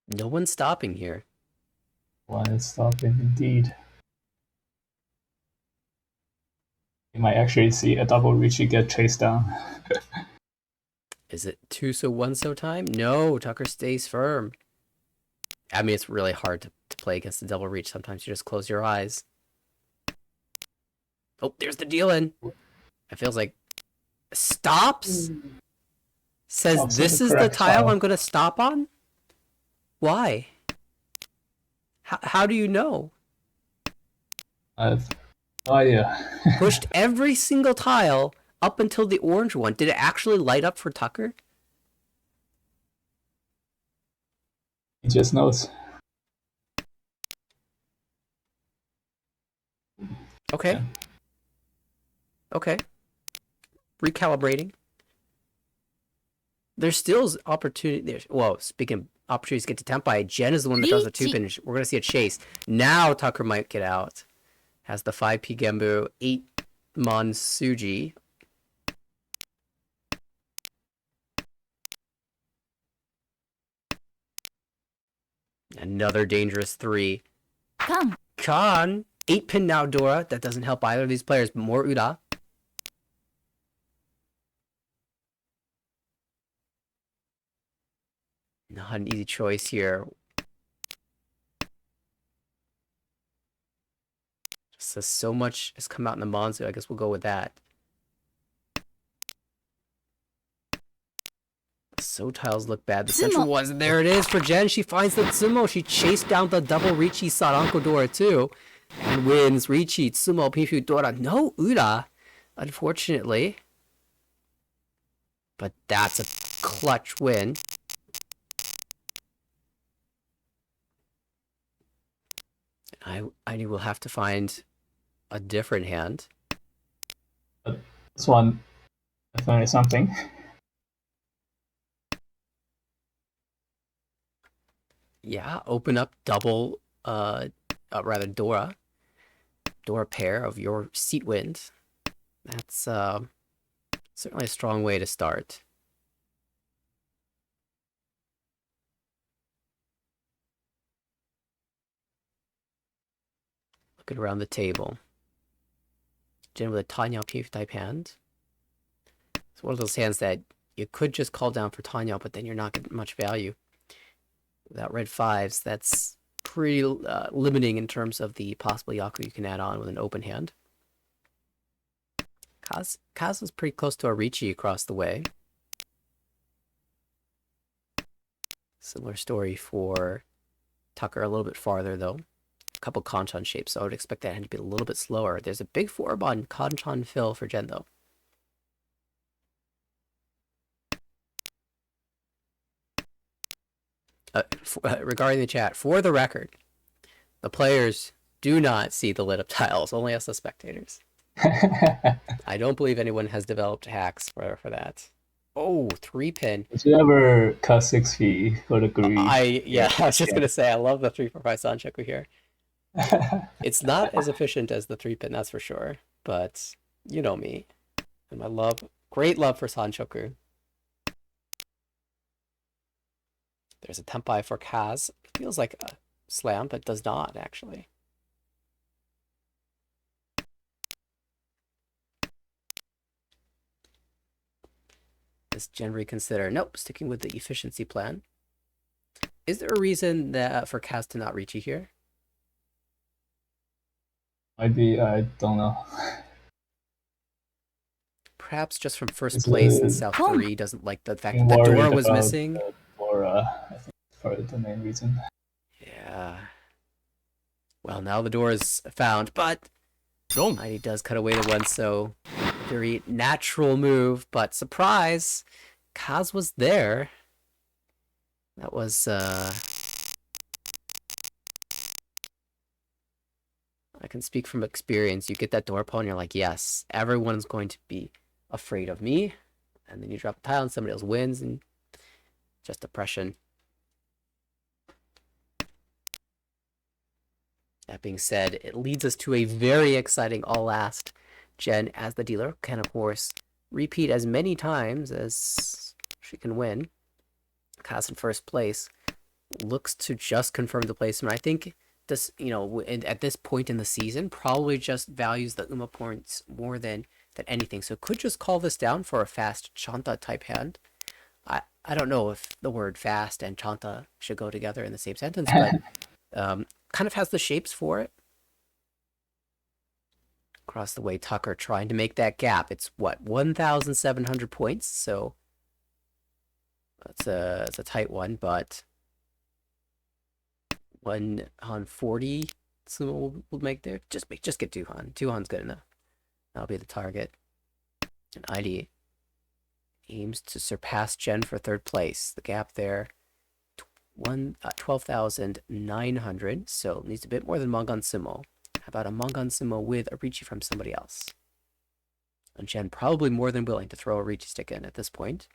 No one's stopping here. One is stopping indeed. You might actually see a double Richie get chased down. Is it 2-so, 1-so time? No, Tucker stays firm. I mean, it's really hard to play against the double reach. Sometimes you just close your eyes. Oh, there's the deal in. It feels like... Stops? Says Stops on this the is the correct tile tile. I'm going to stop on? Why? How do you know? I have no idea. Pushed every single tile up until the orange one. Did it actually light up for Tucker? He just knows. Okay. Yeah. Okay. Recalibrating. There's still opportunity there. Whoa, speaking of opportunities to get to Tempai, Jen is the one that does the 2-pin. We're going to see a chase. Now Tucker might get out. Has the 5P Gembu, 8-mon Suji. Another dangerous 3. Come. Khan, 8-pin now Dora. That doesn't help either of these players, but more Uda. Not an easy choice here. So much has come out in the Monzu. I guess we'll go with that. So tiles look bad. The central ones. There it is for Jen. She finds the Tsumo. She chased down the double Richi Saranko Dora too. And wins Richi, Tsumo, Pifu, Dora. No Ura, unfortunately. But that's a clutch win. I will have to find a different hand. This one definitely something. Yeah, open up double, rather Dora pair of your seat wind. That's certainly a strong way to start. Looking around the table. Jen with a Tanya Pif type hand. It's one of those hands that you could just call down for Tanya, but then you're not getting much value. Without red fives, that's pretty limiting in terms of the possible Yaku you can add on with an open hand. Kaz is pretty close to a Richi across the way. Similar story for Tucker, a little bit farther though. A couple Kanchan shapes, so I would expect that hand to be a little bit slower. There's a big 4-on Kanchan fill for Jen though. Regarding the chat, for the record, the players do not see the lit up tiles, only us as spectators. I don't believe anyone has developed hacks for that. Oh, 3-pin. Did you ever cut 6 feet for the greed? I was just gonna say I love the 3-4-5 Sanchoku here. It's not as efficient as the 3-pin, that's for sure. But you know me. And my great love for Sanchoku. There's a Tempai for Kaz. It feels like a slam, but does not, actually. Does Jen reconsider? Nope, sticking with the efficiency plan. Is there a reason that for Kaz to not reach you here? Might be, I don't know. Perhaps just from first place in South 3 doesn't like the fact that the Dora was missing. Dora, I think that's probably the main reason. Yeah. Well, now the door is found, but Mighty does cut away the one, so very natural move, but surprise, Kaz was there. That was, I can speak from experience. You get that door pawn, you're like, yes, everyone's going to be afraid of me. And then you drop a tile and somebody else wins, and just oppression. That being said, it leads us to a very exciting all-last. Jen, as the dealer, can of course repeat as many times as she can win. Kaz in first place looks to just confirm the placement. I think this, at this point in the season, probably just values the Uma points more than anything. So could just call this down for a fast Chanta type hand. I don't know if the word fast and Chanta should go together in the same sentence, but kind of has the shapes for it. Across the way, Tucker trying to make that gap. It's what, 1,700 points, so it's a tight one, but 1 on 40 Sumo will make there. Just get 2 Han. 2 Han's good enough. That'll be the target. And ID aims to surpass Jen for third place. The gap there, 12,900. So needs a bit more than Mangan Sumo. How about a Mangan Sumo with a Richi from somebody else? And Jen probably more than willing to throw a Richi stick in at this point.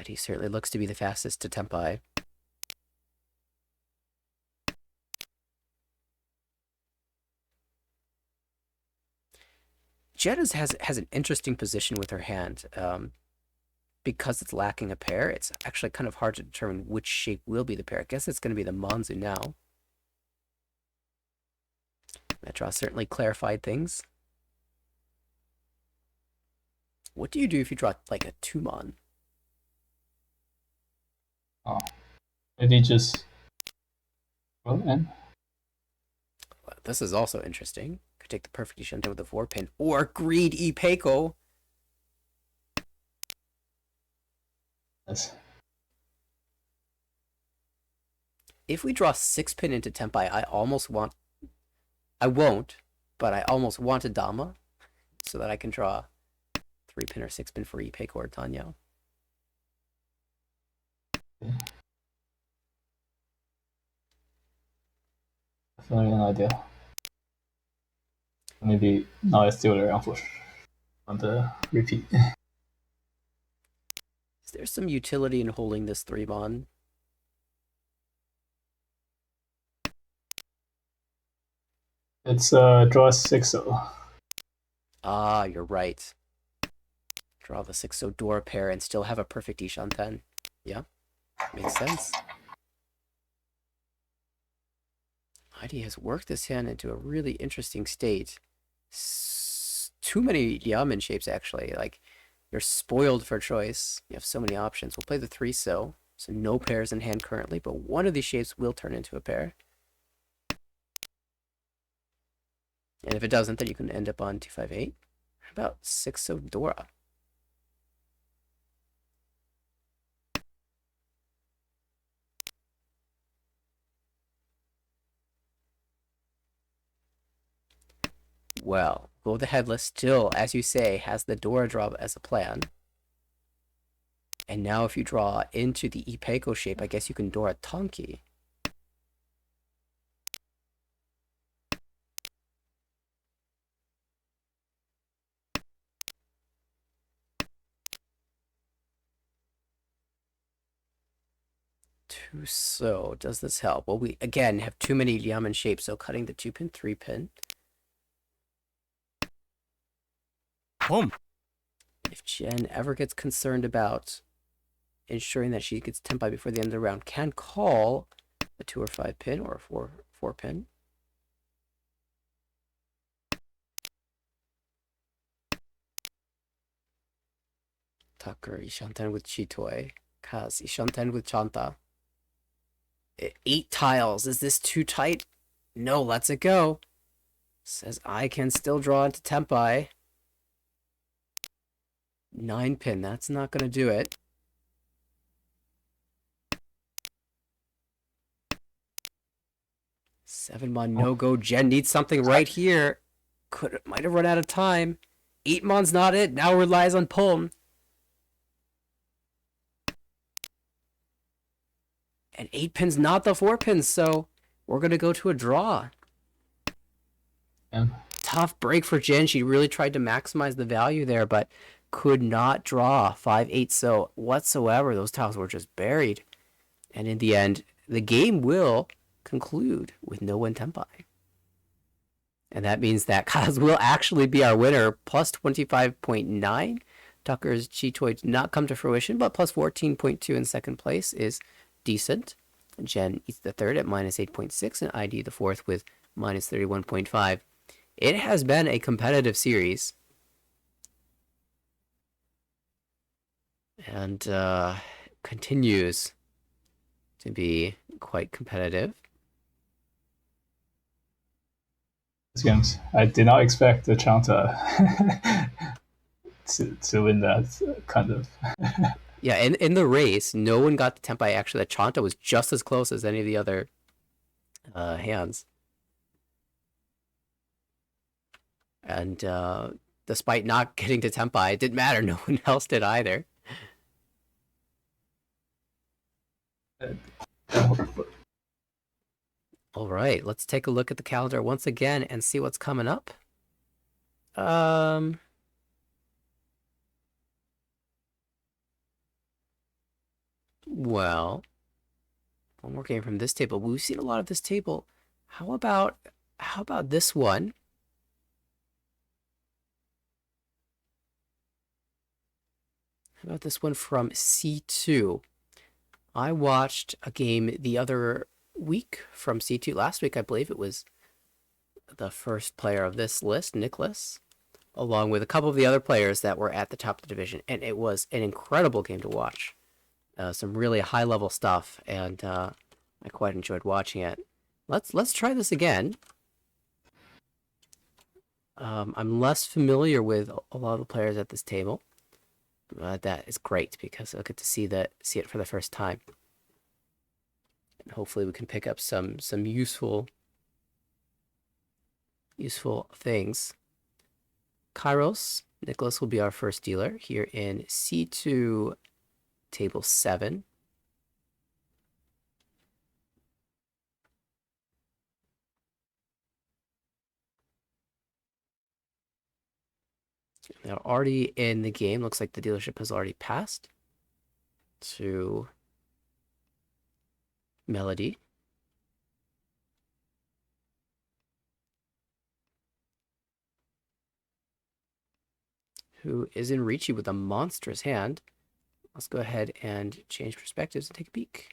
He certainly looks to be the fastest to Tempai. Jen has an interesting position with her hand. Because it's lacking a pair, it's actually kind of hard to determine which shape will be the pair. I guess it's going to be the Manzu now. That draw certainly clarified things. What do you do if you draw like a 2-mon? Oh, maybe just roll in. Well, this is also interesting. Could take the perfect Ishanta with a 4-pin, or greed Ipeiko. Yes. If we draw 6-pin into Tempai, I won't, but I almost want a Dama so that I can draw 3-pin or 6-pin for Ipeiko or Tanyo. Definitely an idea. Maybe now it's still around for on the repeat. Is there some utility in holding this 3-mon? It's draw 6-0. Ah, you're right. Draw the 6-0 Dora pair and still have a perfect Ishanten. Yeah, makes sense. ID has worked this hand into a really interesting state. Too many Yamen shapes, actually. Like, you're spoiled for choice. You have so many options. We'll play the 3-so. So no pairs in hand currently, but one of these shapes will turn into a pair. And if it doesn't, then you can end up on 2-5-8. How about 6-so Dora? Well, Go the Headless still, as you say, has the Dora draw as a plan. And now if you draw into the Ipeiko shape, I guess you can Dora Tonki. So does this help? Well, we again have too many Yamen shapes, so cutting the 2-pin, 3-pin. Boom. If Jen ever gets concerned about ensuring that she gets Tempai before the end of the round, can call a 2 or 5-pin or a 4-pin. Tucker, Ishanten with Chitoi. Kaz, Ishanten with Chanta. 8 tiles. Is this too tight? No, lets it go. Says I can still draw into Tempai. 9-pin, that's not going to do it. Seven-mon no-go. Jen needs something right here. Might have run out of time. 8-mon's not it. Now relies on Pulm. And 8-pin's not the 4-pin, so we're going to go to a draw. Yeah. Tough break for Jen. She really tried to maximize the value there, but could not draw 5-8 so whatsoever. Those tiles were just buried. And in the end, the game will conclude with no win Tempai. And that means that Kaz will actually be our winner, plus 25.9. Tucker's Chitoi did not come to fruition, but plus 14.2 in second place is decent. Jen eats the third at minus 8.6, and ID the fourth with minus 31.5. It has been a competitive series. And continues to be quite competitive. Games. I did not expect the Chanta to win that kind of. Yeah, in the race, no one got the Tempai. Actually, the Chanta was just as close as any of the other hands. And despite not getting to Tempai, it didn't matter. No one else did either. All right, let's take a look at the calendar once again and see what's coming up. Well, one more game from this table. We've seen a lot of this table. How about this one? How about this one from C2? I watched a game the other week from C2. Last week, I believe it was the first player of this list, Nicholas, along with a couple of the other players that were at the top of the division, and it was an incredible game to watch. Some really high-level stuff, and I quite enjoyed watching it. Let's try this again. I'm less familiar with a lot of the players at this table. That is great because I'll get to see it for the first time, and hopefully we can pick up some useful things. Kairos, Nicholas will be our first dealer here in C2 table 7. They're already in the game. Looks like the dealership has already passed to Melody. Who is in Ricci with a monstrous hand. Let's go ahead and change perspectives and take a peek.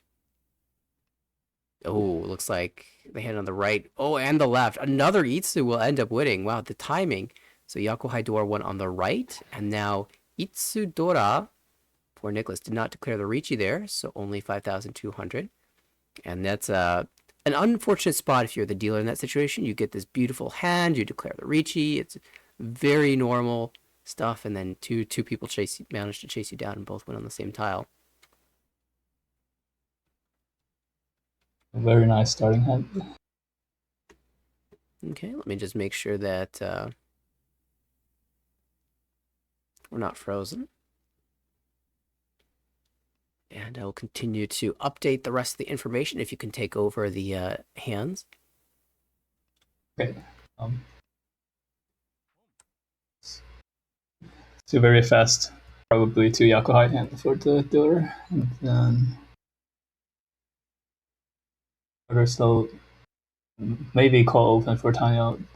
Oh, looks like the hand on the right. Oh, and the left. Another Itsu will end up winning. Wow, the timing. So Yakuhai Dora won on the right, and now Itsu Dora, poor Nicholas, did not declare the Ricci there, so only 5,200. And that's an unfortunate spot if you're the dealer in that situation. You get this beautiful hand, you declare the Ricci. It's very normal stuff, and then two people manage to chase you down and both win on the same tile. A very nice starting hand. Okay, let me just make sure that we're not frozen. And I will continue to update the rest of the information if you can take over the hands. Okay. Two very fast, probably two Yakuhai hand for the dealer, and then other still maybe call open for Tanya on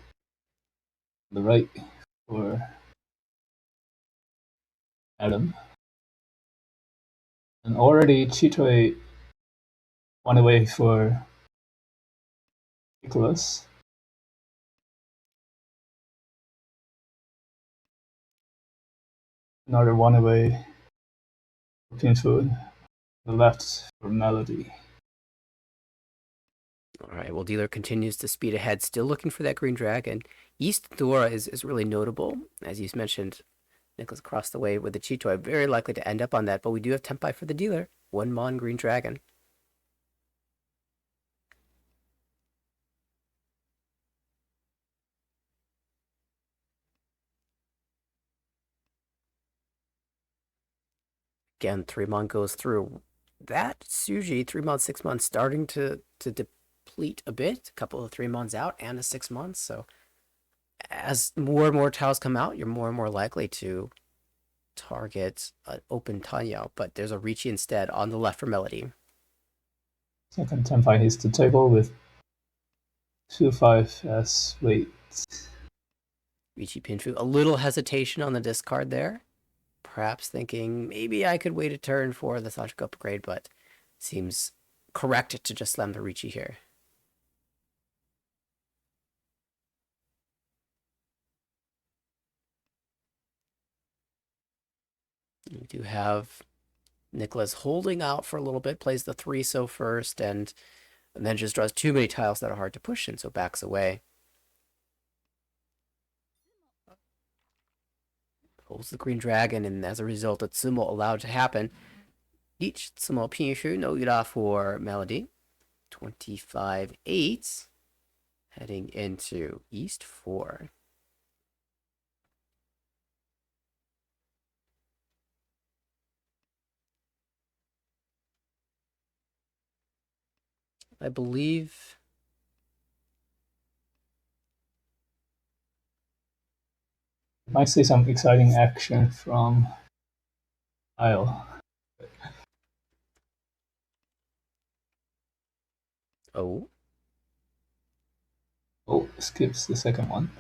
the right for Adam. And already Chitoe one away for Nicholas. Another one away for Pinfood. The left for Melody. All right, well, dealer continues to speed ahead, still looking for that green dragon. East Dora is really notable. As you mentioned, Nicholas crossed the way with the Chitoy, very likely to end up on that, but we do have Tempai for the dealer. 1 Mon green dragon. Again, 3 Mon goes through. That Suji, 3 Mon, 6 Mon, starting to deplete a bit. A couple of 3 Mons out and a 6 Mon. So as more and more tiles come out, you're more and more likely to target an open Tanya. But there's a Ricci instead on the left for Melody. Second Tenpai hits the table with 2-5 as weight. Ricci Pinfu. A little hesitation on the discard there. Perhaps thinking maybe I could wait a turn for the Sachiko upgrade, but seems correct to just slam the Ricci here. We do have Nicholas holding out for a little bit, plays the 3-so first, and then just draws too many tiles that are hard to push in, so backs away. Holds the green dragon, and as a result, it's Sumo allowed to happen. Each Sumo Pinshu no Ira for Melody. 25-8. Heading into East 4. I believe Might see some exciting action from Isle. Oh, Oh, skips the second one.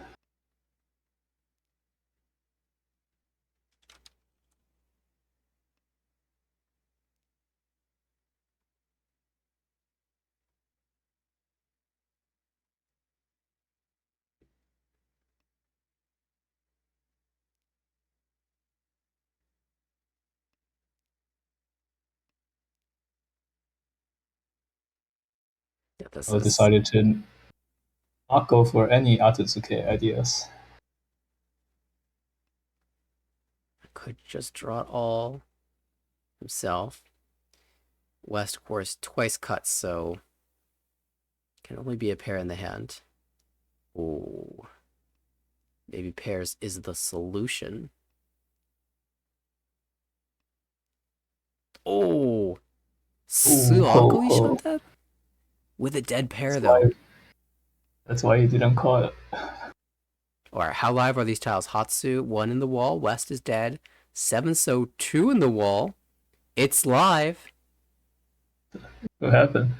Yeah, this So I is. decided to not go for any Atsuzuke ideas. Could just draw it all himself. West, of course, twice cuts, so can only be a pair in the hand. Ooh. Maybe pairs is the solution. Oh! Ooh, ho, Suako ho. Ishanta? With a dead pair, That's though. why, that's why you didn't call it. Or how live are these tiles? Hatsu, 1 in the wall. West is dead. 7, so 2 in the wall. It's live. What happened?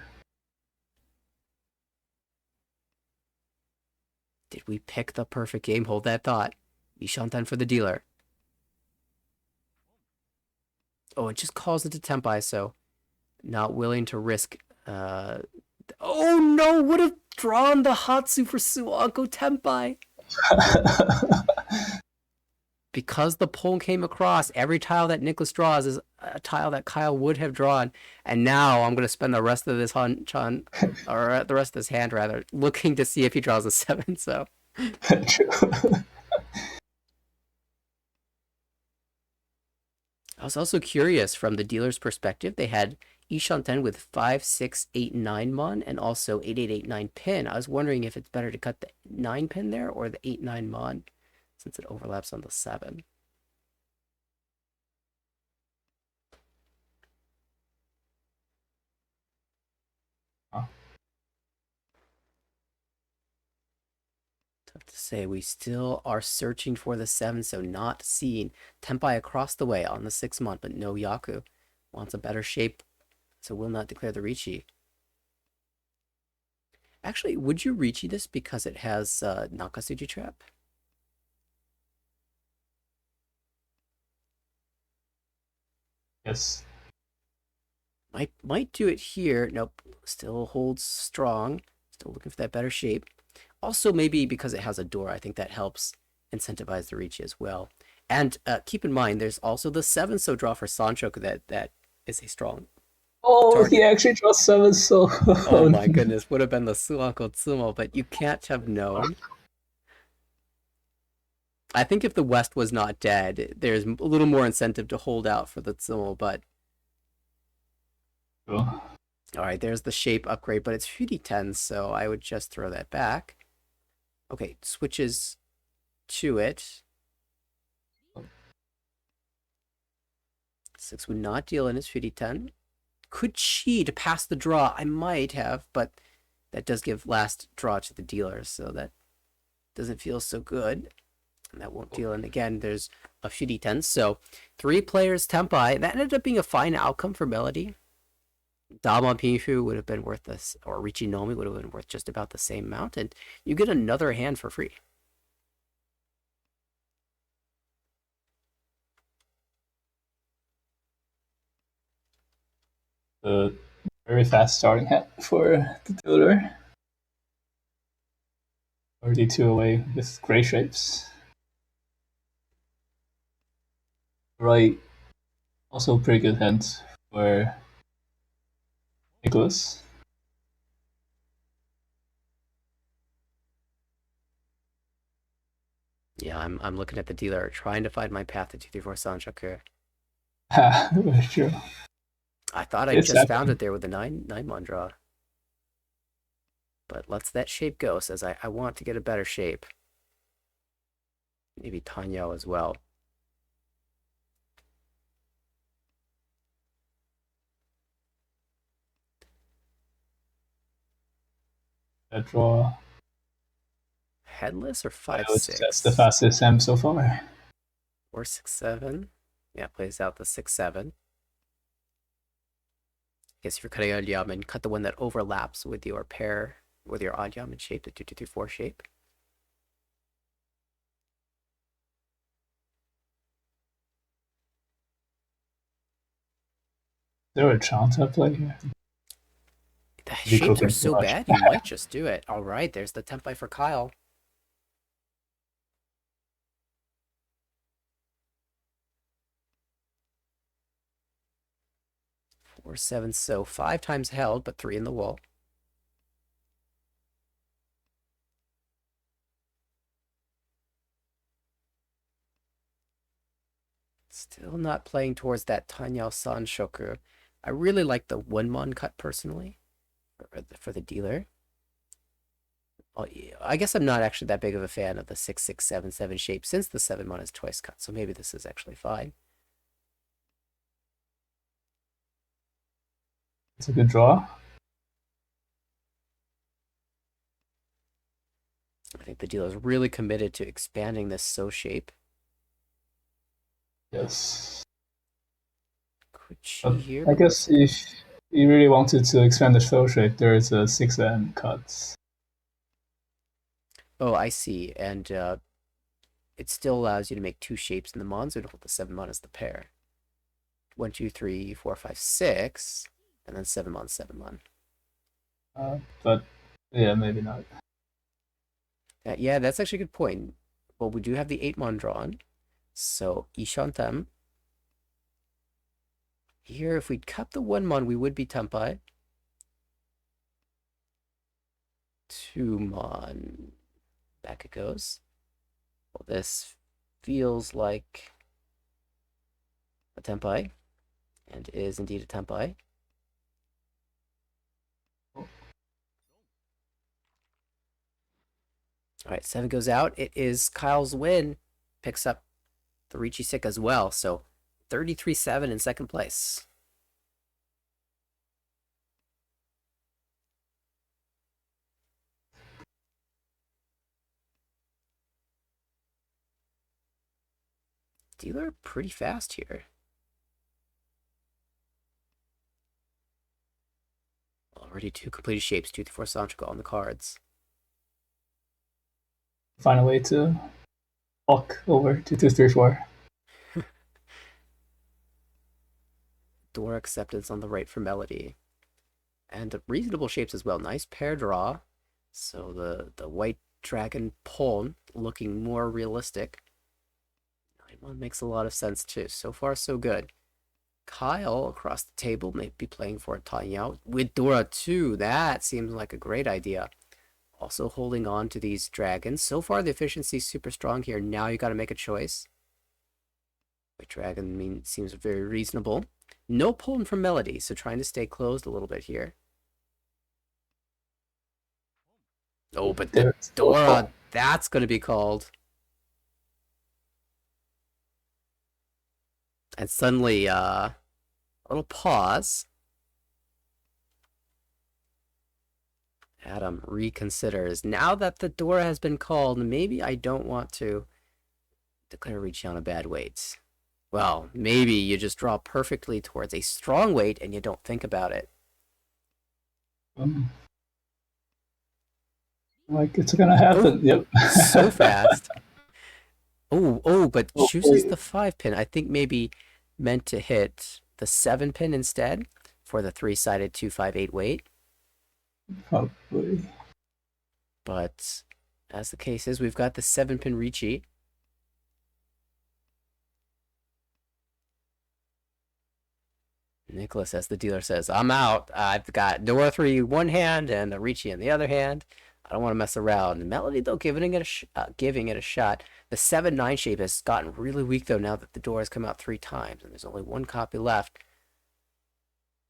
Did we pick the perfect game? Hold that thought. Ishantan for the dealer. Oh, it just calls into Tempai, so not willing to risk. Oh no! Would have drawn the Hatsu for Suako Tempai. Because the pole came across, every tile that Nicholas draws is a tile that Kyle would have drawn. And now I'm going to spend the rest of this or the rest of this hand, rather, looking to see if he draws a 7, so. True. I was also curious from the dealer's perspective. They had Ishanten with 5, 6, 8, 9 mon and also 8, 8, 8, 9 pin. I was wondering if it's better to cut the 9 pin there or the 8, 9 mon since it overlaps on the 7. Tough to say. We still are searching for the 7, so not seeing Tempai across the way on the 6 mon, but no Yaku. Wants a better shape, so will not declare the Richi. Actually, would you Richi this because it has Nakasuji Trap? Yes. Might do it here. Nope. Still holds strong. Still looking for that better shape. Also, maybe because it has a door, I think that helps incentivize the Richi as well. And keep in mind, there's also the 7 so draw for Sanchoku that is a strong Oh, target. he actually draws 7, so. Oh my goodness, would have been the Suanko Tsumo, but you can't have known. I think if the West was not dead, there's a little more incentive to hold out for the Tsumo, but. True. Alright, there's the shape upgrade, but it's 50-10, so I would just throw that back. Okay, switches to it. 6 would not deal in his 50-10. Could cheat to pass the draw? I might have, but that does give last draw to the dealer, so that doesn't feel so good. And that won't deal in again. There's a 50-10, so 3 players Tempai. That ended up being a fine outcome for Melody. Dama Pifu would have been worth this, or Richi Nomi would have been worth just about the same amount, and you get another hand for free. A very fast starting hand for the dealer. 32 away with gray shapes. Right. Also pretty good hand for Nicholas. Yeah, I'm looking at the dealer, trying to find my path to 234 Sanchoku. Very true. I thought I just found it there with the 9 mon draw. But lets that shape go, says I want to get a better shape. Maybe Tanyo as well. That draw. Headless or 5, That's 6? the fastest M so far. Or 6, 7. Yeah, plays out the 6, 7. Guess if you're cutting odd yamen, cut the one that overlaps with your pair, with your odd yamen shape, the 2, 2, 3, 4 shape. Is there a chance I play here? The shapes are so bad, you might just do it. All right, there's the Tempai for Kyle. Four, 7, so 5 times held, but 3 in the wall. Still not playing towards that Tanyao San Shoku. I really like the 1-mon cut personally for the dealer. Oh, yeah, I guess I'm not actually that big of a fan of the 6-6-7-7 shape since the 7-mon is twice cut, so maybe this is actually fine. It's a good draw. I think the dealer is really committed to expanding this so shape. Yes. Could she here? I guess if you really wanted to expand the show shape, there is a 6M cut. Oh, I see. And it still allows you to make 2 shapes in the mon, so to hold the 7-mon as the pair. 1, 2, 3, 4, 5, 6, and then 7-mon, 7-mon. But yeah, maybe not. Yeah, that's actually a good point. Well, we do have the 8-mon drawn. So, Ishantem. Here, if we'd cut the 1-mon, we would be Tempai. 2-mon. Back it goes. Well, this feels like a Tempai. And is indeed a Tempai. Alright, 7 goes out. It is Kyle's win. Picks up the Ricci Sick as well. So 33-7 in second place. Dealer pretty fast here. Already 2 completed shapes, 2 through 4 Sanchoku on the cards. Find a way to walk over to 2, 3, 4. Door acceptance on the right for Melody. And reasonable shapes as well. Nice pair draw. So the white dragon pawn looking more realistic. 9-1 makes a lot of sense too. So far, so good. Kyle across the table may be playing for a Tanyao with Dora too. That seems like a great idea. Also holding on to these dragons. So far, the efficiency is super strong here. Now you got to make a choice. White dragon seems very reasonable. No pulling from Melody, so trying to stay closed a little bit here. Oh, but the Dora, that's going to be called. And suddenly, a little pause. Adam reconsiders. Now that the Dora has been called, maybe I don't want to declare Ricci on a bad weight. Well, maybe you just draw perfectly towards a strong weight and you don't think about it. Like it's gonna happen. Yep. So fast. But chooses the 5-pin. I think maybe meant to hit the 7-pin instead for the 3-sided 2-5-8 weight. Probably. But as the case is, we've got the 7-pin Ricci. Nicholas, as the dealer says, I'm out. I've got Dora 3 one hand and the Ricci in the other hand. I don't want to mess around. Melody, though, giving it a shot. The 7-9 shape has gotten really weak, though, now that the Dora has come out 3 times, and there's only 1 copy left.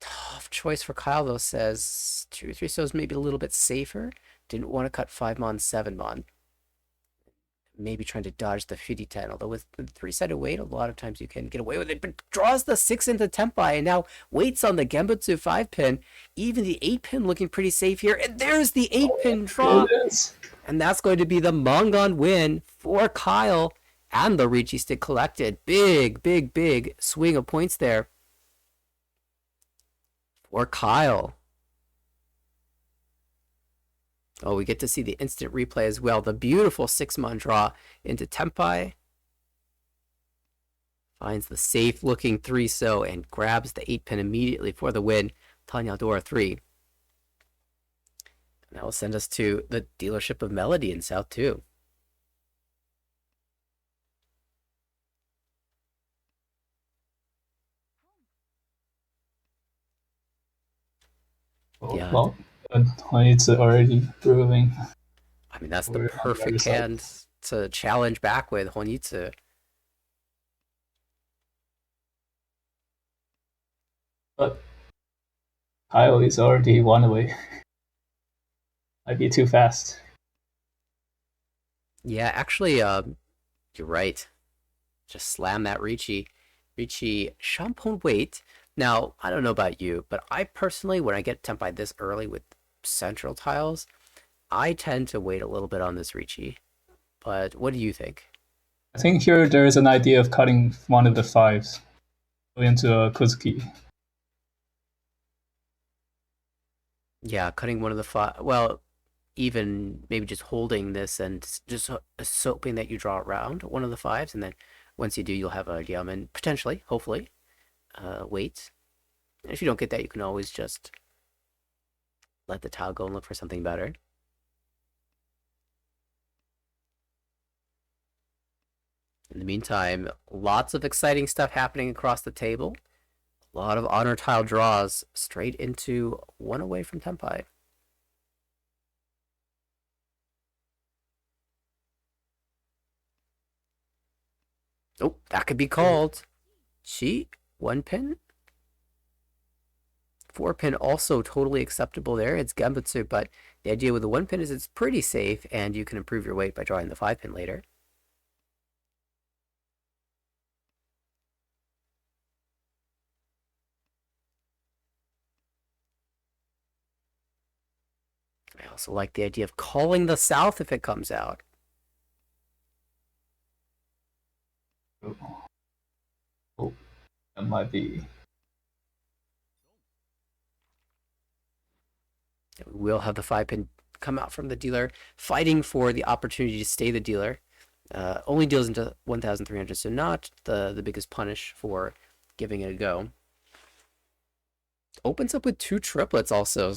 Tough choice for Kyle, though, says 2 or 3 so's maybe a little bit safer. Didn't want to cut 5-mon, 7-mon. Maybe trying to dodge the 50-10, although with the 3-sided weight, a lot of times you can get away with it, but draws the 6 into Tempai, and now waits on the Genbutsu 5-pin. Even the 8-pin looking pretty safe here, and there's the 8-pin draw. And that's going to be the Mongon win for Kyle and the Ricci stick collected. Big, big, big swing of points there for Kyle. Oh, we get to see the instant replay as well. The beautiful 6-mon draw into Tempai. Finds the safe-looking 3-so and grabs the 8-pin immediately for the win. Tanya Dora 3. And that will send us to the dealership of Melody in South 2. Yeah. Well, it's already brewing. I mean, that's the perfect hand to challenge back with Honitsu. Kyle is already one away. Might be too fast. Yeah, actually, you're right. Just slam that Ricci. Ricci, Champon wait. Now, I don't know about you, but I personally, when I get tempai this early with central tiles, I tend to wait a little bit on this Ricci. But what do you think? I think here there is an idea of cutting one of the 5s into a Kuzuki. Yeah, cutting one of the five. Well, even maybe just holding this and just hoping that you draw around one of the 5s, and then once you do, you'll have a yum and potentially, hopefully, wait. And if you don't get that, you can always just let the tile go and look for something better. In the meantime, lots of exciting stuff happening across the table. A lot of honor tile draws straight into one away from Tempai. Oh, that could be called. Cheat. 1 pin. 4 pin also totally acceptable there. It's Gambutsu, but the idea with the 1 pin is it's pretty safe and you can improve your weight by drawing the 5 pin later. I also like the idea of calling the south if it comes out. Oh, that might be. We'll have the 5 pin come out from the dealer, fighting for the opportunity to stay the dealer. Only deals into 1,300, so not the biggest punish for giving it a go. Opens up with 2 triplets also.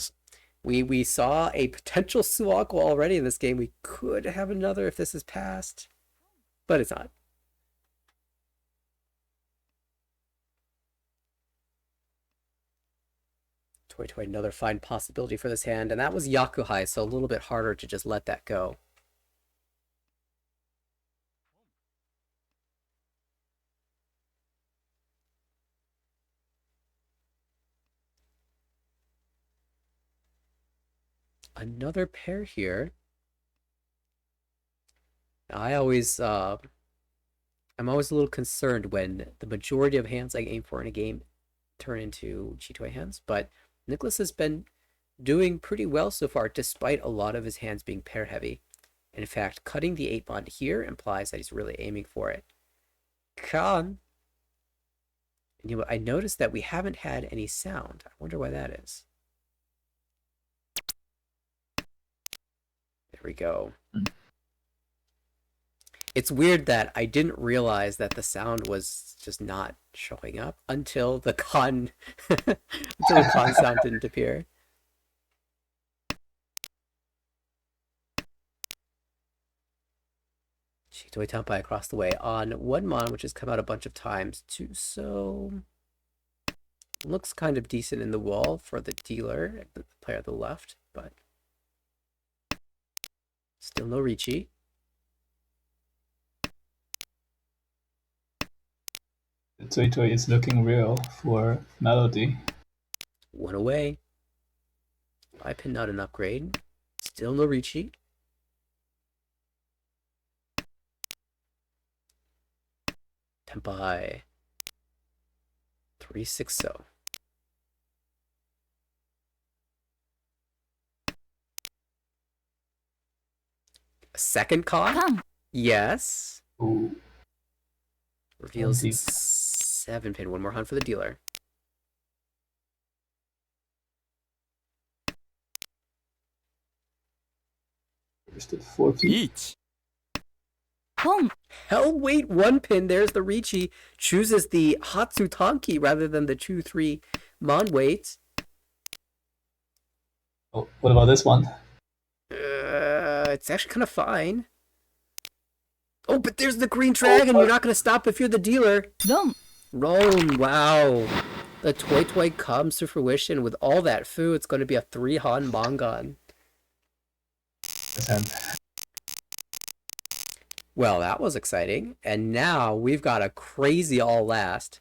We saw a potential Suaku already in this game. We could have another if this is passed, but it's not. Toy, another fine possibility for this hand, and that was Yakuhai, so a little bit harder to just let that go. Another pair here. I always, I'm always a little concerned when the majority of hands I aim for in a game turn into Chitoy hands, but Nicholas has been doing pretty well so far, despite a lot of his hands being pair heavy. In fact, cutting the 8 bond here implies that he's really aiming for it. Kan. And you know, I noticed that we haven't had any sound. I wonder why that is. There we go. It's weird that I didn't realize that the sound was just not showing up until the con sound didn't appear. Chitoy Tempai across the way on 1 mon, which has come out a bunch of times too, so looks kind of decent in the wall for the dealer, the player on the left, but still no Ricci. Toy is looking real for Melody. 1 away. 5 pin, not an upgrade. Still no Ricci. Tempai. 360. A second con? Come. Yes. Ooh. Reveals Deep. 7 pin. 1 more hunt for the dealer. First at 40. Each. Boom. Hell, wait, 1 pin. There's the Ricci. Chooses the Hatsutanki rather than the 2-3 mon weight. Oh, what about this one? It's actually kind of fine. Oh, but there's the green dragon. You're not going to stop if you're the dealer. Boom. Roam, wow. The Toy comes to fruition with all that food. It's going to be a 3 Han Mongon. This hand. Well, that was exciting. And now we've got a crazy all last.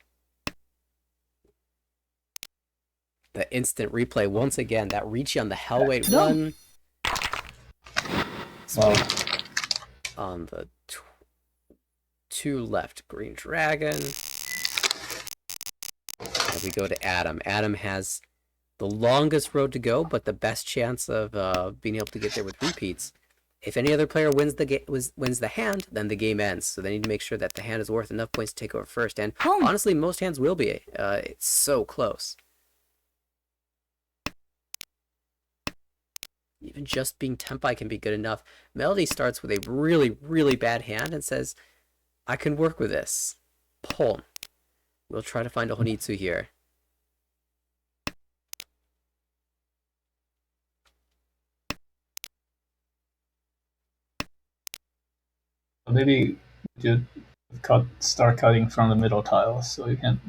The instant replay once again. That Ricci on the Hellweight No. one. Wow. On the 2 left Green Dragon. And we go to Adam. Adam has the longest road to go, but the best chance of being able to get there with repeats. If any other player wins the hand, then the game ends. So they need to make sure that the hand is worth enough points to take over first. And honestly, most hands will be. It's so close. Even just being Tempai can be good enough. Melody starts with a really, really bad hand and says, I can work with this. Pon. We'll try to find a Honitsu here. Maybe you start cutting from the middle tiles, so you can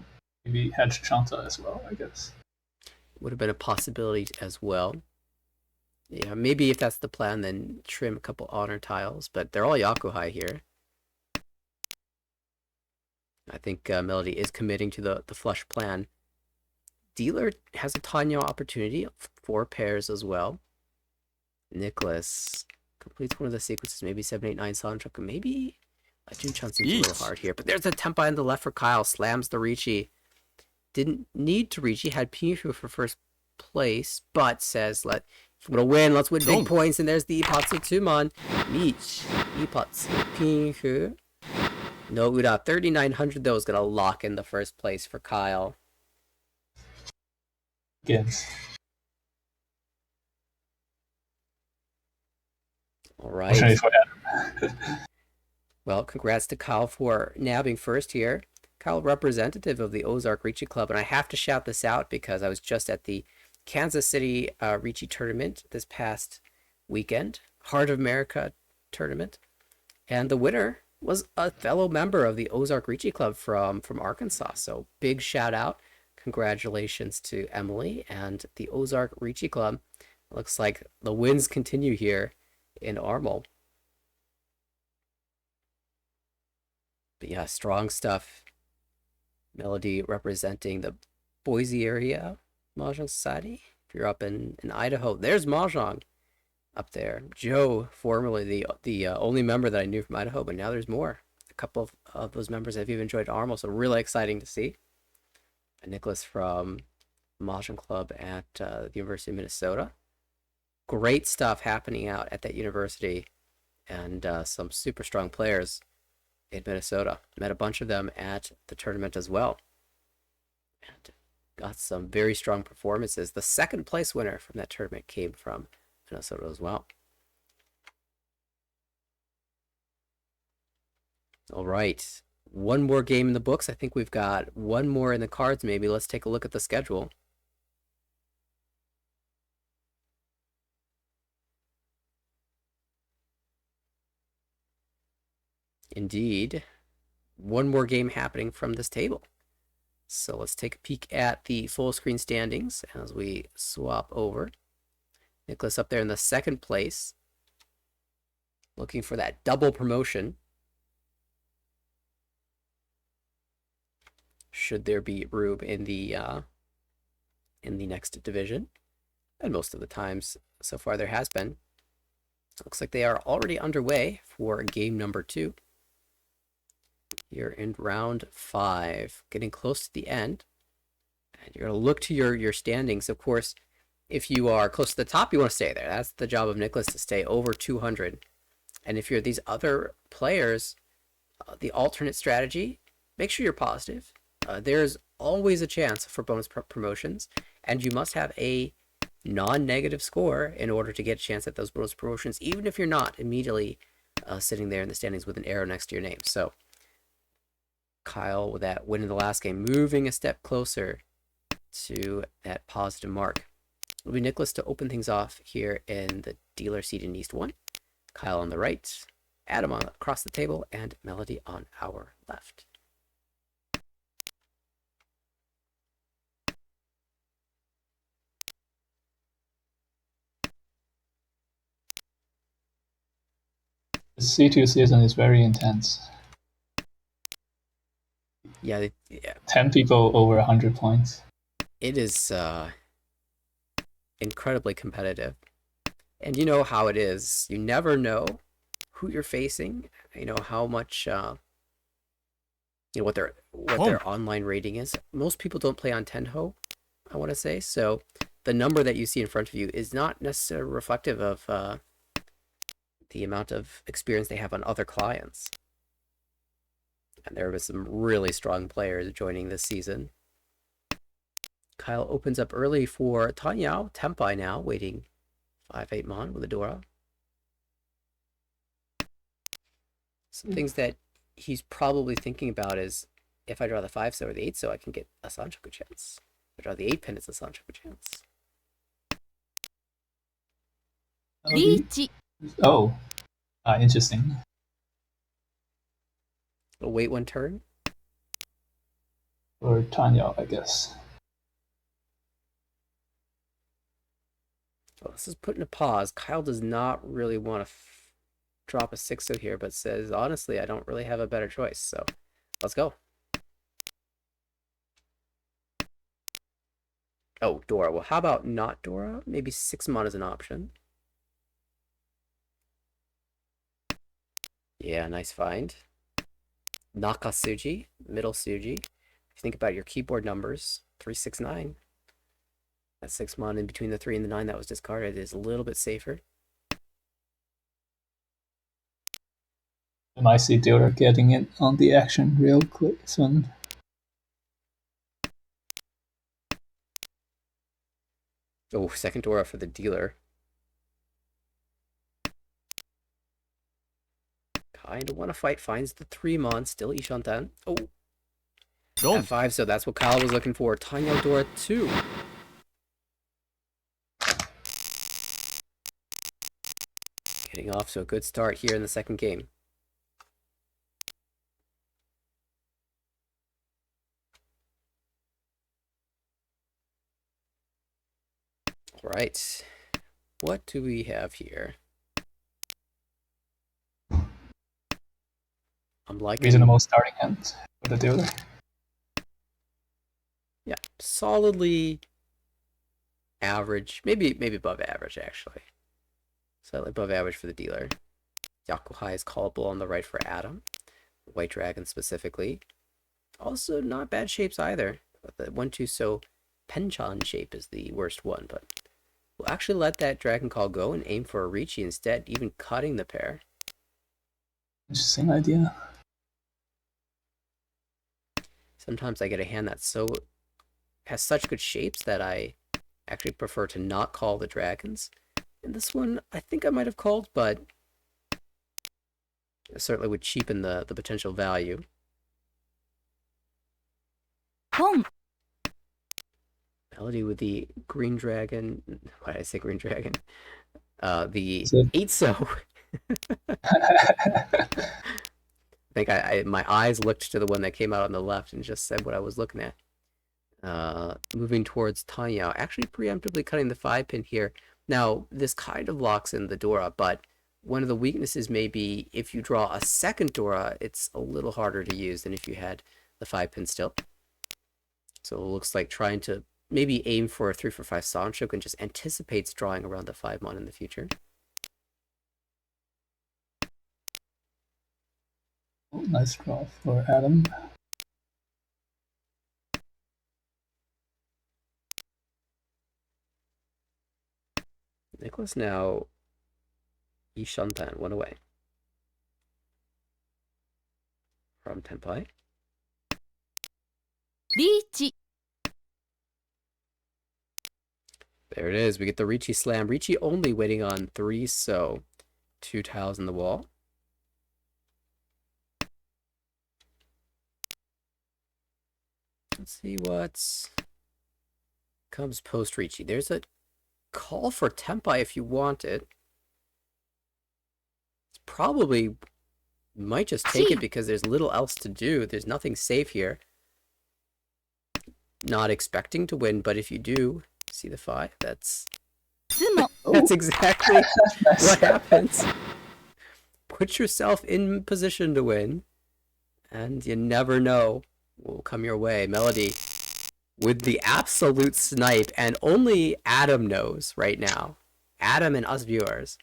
maybe hedge Shanta as well, I guess. Would have been a possibility as well. Yeah, maybe if that's the plan, then trim a couple honor tiles, but they're all Yakuhai here. I think Melody is committing to the flush plan. Dealer has a Tanya opportunity, 4 pairs as well. Nicholas completes one of the sequences, maybe 7, 8, 9 Sanchoku, maybe Junchan seems a little hard here, but there's a Tempai on the left for Kyle, slams the Ricci. Didn't need to Ricci, had Pinfu for first place, but says, if we're gonna win, let's win big points, and there's the Ipatsu Tuman. Mich, Ipatsu, Pinfu. No Ura, 3,900 though is gonna lock in the first place for Kyle. Yes. All right. For Well, congrats to Kyle for nabbing first here. Kyle, representative of the Ozark Ricci Club, and I have to shout this out because I was just at the Kansas City Ricci tournament this past weekend, Heart of America tournament, and the winner was a fellow member of the Ozark Ricci Club from Arkansas. So big shout out, congratulations to Emily and the Ozark Ricci Club. Looks like the wins continue here in Armel. But yeah, strong stuff. Melody representing the Boise area Mahjong Society. If you're up in Idaho, there's Mahjong up there. Joe, formerly the only member that I knew from Idaho, but now there's more. A couple of those members have even joined Armel, so really exciting to see. And Nicholas from Mahjong Club at the University of Minnesota. Great stuff happening out at that university, and some super strong players in Minnesota. Met a bunch of them at the tournament as well. And got some very strong performances. The second place winner from that tournament came from Minnesota as well. All right. One more game in the books. I think we've got one more in the cards maybe. Let's take a look at the schedule. Indeed, one more game happening from this table. So let's take a peek at the full screen standings as we swap over. Nicholas up there in the second place, looking for that double promotion. Should there be room in the next division, and most of the times so far there has been. Looks like they are already underway for game number 2. You're in round 5, getting close to the end. And you're going to look to your standings. Of course, if you are close to the top, you want to stay there. That's the job of Nicholas, to stay over 200. And if you're these other players, the alternate strategy, make sure you're positive. There's always a chance for bonus promotions, and you must have a non-negative score in order to get a chance at those bonus promotions, even if you're not immediately sitting there in the standings with an arrow next to your name. So Kyle, with that win in the last game, moving a step closer to that positive mark. It'll be Nicholas to open things off here in the dealer seat in East 1. Kyle on the right, Adam across the table, and Melody on our left. The C2 season is very intense. Yeah, 10 people over 100 points. it is incredibly competitive. And you know how it is. You never know who you're facing. You know how much what their online rating is. Most people don't play on Tenho, I want to say. So the number that you see in front of you is not necessarily reflective of the amount of experience they have on other clients. And there was some really strong players joining this season. Kyle opens up early for Tanyao. Tempai now waiting 5-8 mon with Adora. Some things that he's probably thinking about is, if I draw the 5 so or the 8 so, I can get a Sanchoku chance. If I draw the 8 pin, it's a Sanchoku chance. Reach. Oh, interesting. We'll wait one turn. Or Tanya, I guess. Well, this is putting a pause. Kyle does not really want to drop a 6 here, but says, honestly, I don't really have a better choice. So let's go. Oh, Dora. Well, how about not Dora? Maybe 6 mon is an option. Yeah, nice find. Nakasuji, middle Suji. If you think about your keyboard numbers, 369. That 6 mon in between the 3 and the 9 that was discarded is a little bit safer. And I see Dora getting it on the action real quick soon. Oh, second Dora for the dealer. Kinda want to fight. Finds the 3 mon. Still Ishantan. Oh. F5, so that's what Kyle was looking for. Tanya Dora 2. Getting off to a good start here in the second game. All right. What do we have here? I'm liking reasonable starting hand for the dealer. Yeah, solidly average, maybe above average actually. Slightly above average for the dealer. Yakuhai is callable on the right for Adam. White Dragon specifically. Also not bad shapes either. But the 1-2 so Penchan shape is the worst one, but we'll actually let that Dragon Call go and aim for a Ricci instead, even cutting the pair. Interesting idea. Sometimes I get a hand that has such good shapes that I actually prefer to not call the dragons. And this one, I think I might have called, but it certainly would cheapen the potential value. Pong. Melody with the green dragon. Why did I say green dragon? The Is it- 8 so. I think my eyes looked to the one that came out on the left and just said what I was looking at. Moving towards Tanya, actually preemptively cutting the 5 pin here. Now, this kind of locks in the Dora, but one of the weaknesses may be if you draw a second Dora, it's a little harder to use than if you had the 5 pin still. So it looks like trying to maybe aim for a 3 for 5 Sanchoku and just anticipates drawing around the 5 mon in the future. Oh, nice draw for Adam. Nicholas now Ishantan, 1 away from Tenpai. Reach. There it is. We get the Ricci slam. Ricci only waiting on 3, so 2 tiles in the wall. Let's see what comes post Ricci. There's a call for Tenpai if you want it. It's probably might just take it because there's little else to do. There's nothing safe here. Not expecting to win, but if you do see the 5, that's exactly what happens. Put yourself in position to win, and you never know what will come your way. Melody with the absolute snipe, and only Adam knows right now. Adam and us viewers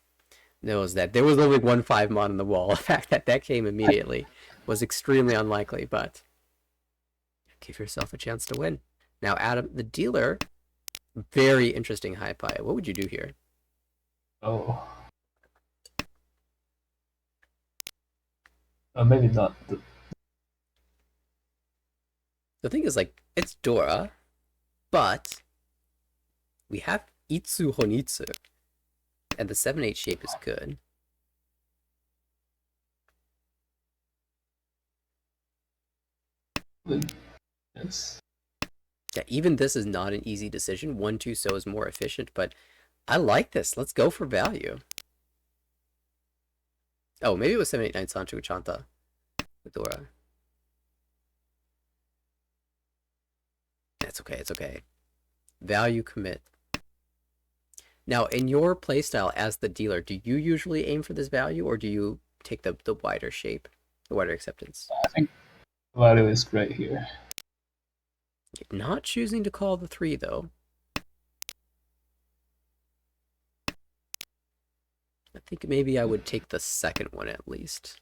knows that there was only one 5-mon on the wall. The fact that that came immediately was extremely unlikely, but give yourself a chance to win. Now, Adam, the dealer, very interesting high pie. What would you do here? Oh. Maybe not. The thing is, like, it's Dora, but we have Itsu Honitsu, and the 7-8 shape is good. Yes. Yeah, even this is not an easy decision. 1-2 so is more efficient, but I like this. Let's go for value. Oh, maybe it was 7-8-9 Sancho Chanta with Dora. It's okay, it's okay. Value commit. Now, in your playstyle as the dealer, do you usually aim for this value, or do you take the wider shape, the wider acceptance? I think value is great here. Not choosing to call the 3, though. I think maybe I would take the second one at least.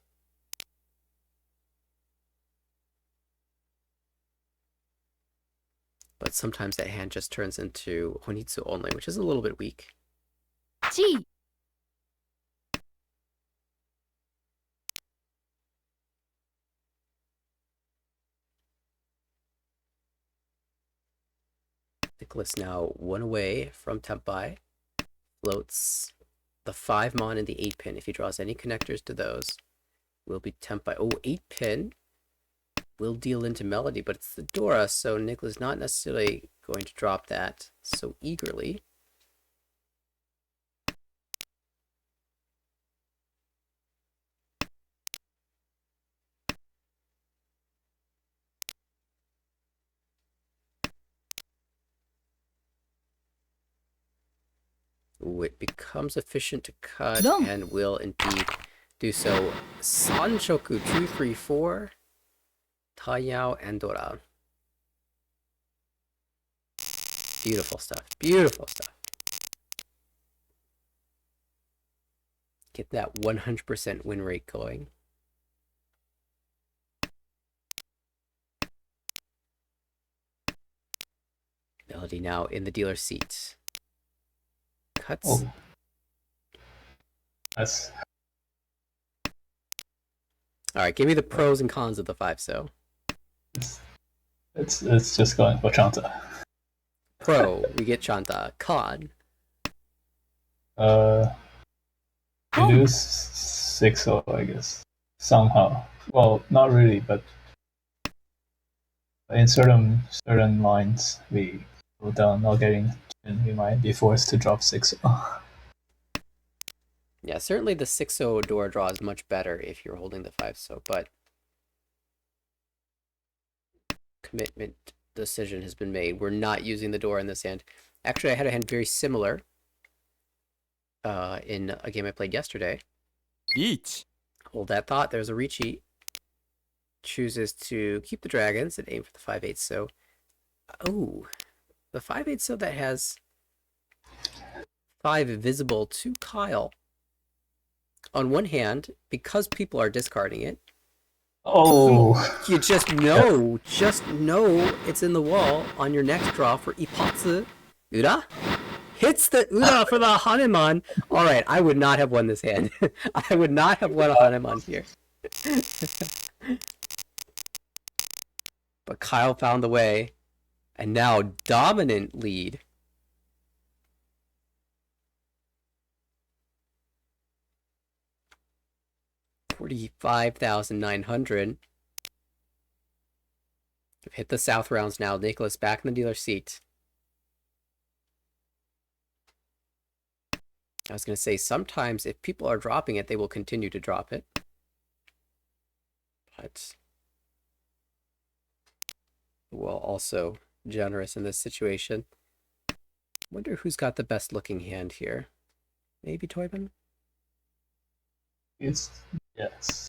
But sometimes that hand just turns into Honitsu only, which is a little bit weak. G. Nicholas now 1 away from Tempai. Floats the 5-mon and the 8-pin. If he draws any connectors to those, will be Tempai. Oh, 8-pin will deal into Melody, but it's the Dora, so Nicholas not necessarily going to drop that so eagerly. Ooh, it becomes efficient to cut Done. and will indeed do so. Sanchoku 234, Tayao and Dora. Beautiful stuff. Beautiful stuff. Get that 100% win rate going. Melody now in the dealer's seat. Cuts. Oh. That's Alright, give me the pros and cons of the 5-so. it's just going for Chanta. Pro, we get Chanta. Con, You do 6-0, I guess. Somehow. Well, not really, but in certain lines we go down not getting, and we might be forced to drop 6-0. yeah, certainly the 6-so Dora draw is much better if you're holding the 5-so, but commitment decision has been made. We're not using the Dora in this hand. Actually, I had a hand very similar in a game I played yesterday. Each. Hold that thought. There's a Ricci. Chooses to keep the dragons and aim for the 5-8. So, oh, the 5-8. So that has 5 visible to Kyle. On one hand, because people are discarding it, Oh, you just know it's in the wall on your next draw for Ipatsu. Ura hits the Ura for the Hanuman. All right, I would not have won this hand. I would not have won a Hanuman here. But Kyle found the way, and now dominant lead. $45,900. We've hit the south rounds now. Nicholas back in the dealer's seat. I was going to say, sometimes if people are dropping it, they will continue to drop it. But well, also generous in this situation. Wonder who's got the best looking hand here. Maybe Toyman? yes.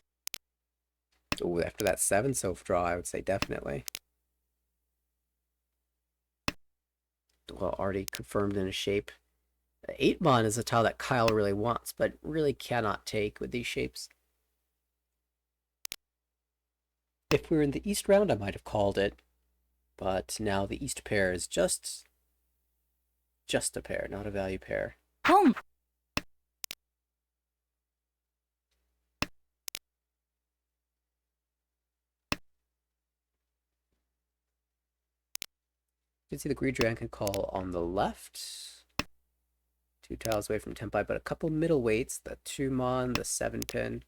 Oh, after that 7-so draw, I would say definitely. well, already confirmed in a shape. 8 mon is a tile that Kyle really wants, but really cannot take with these shapes. If we were in the East round, I might have called it, but now the East pair is just a pair, not a value pair. ポン You can see the Green Dragon call on the left. 2 tiles away from Tempai, but a couple middle weights, the 2 mon, the 7 pin.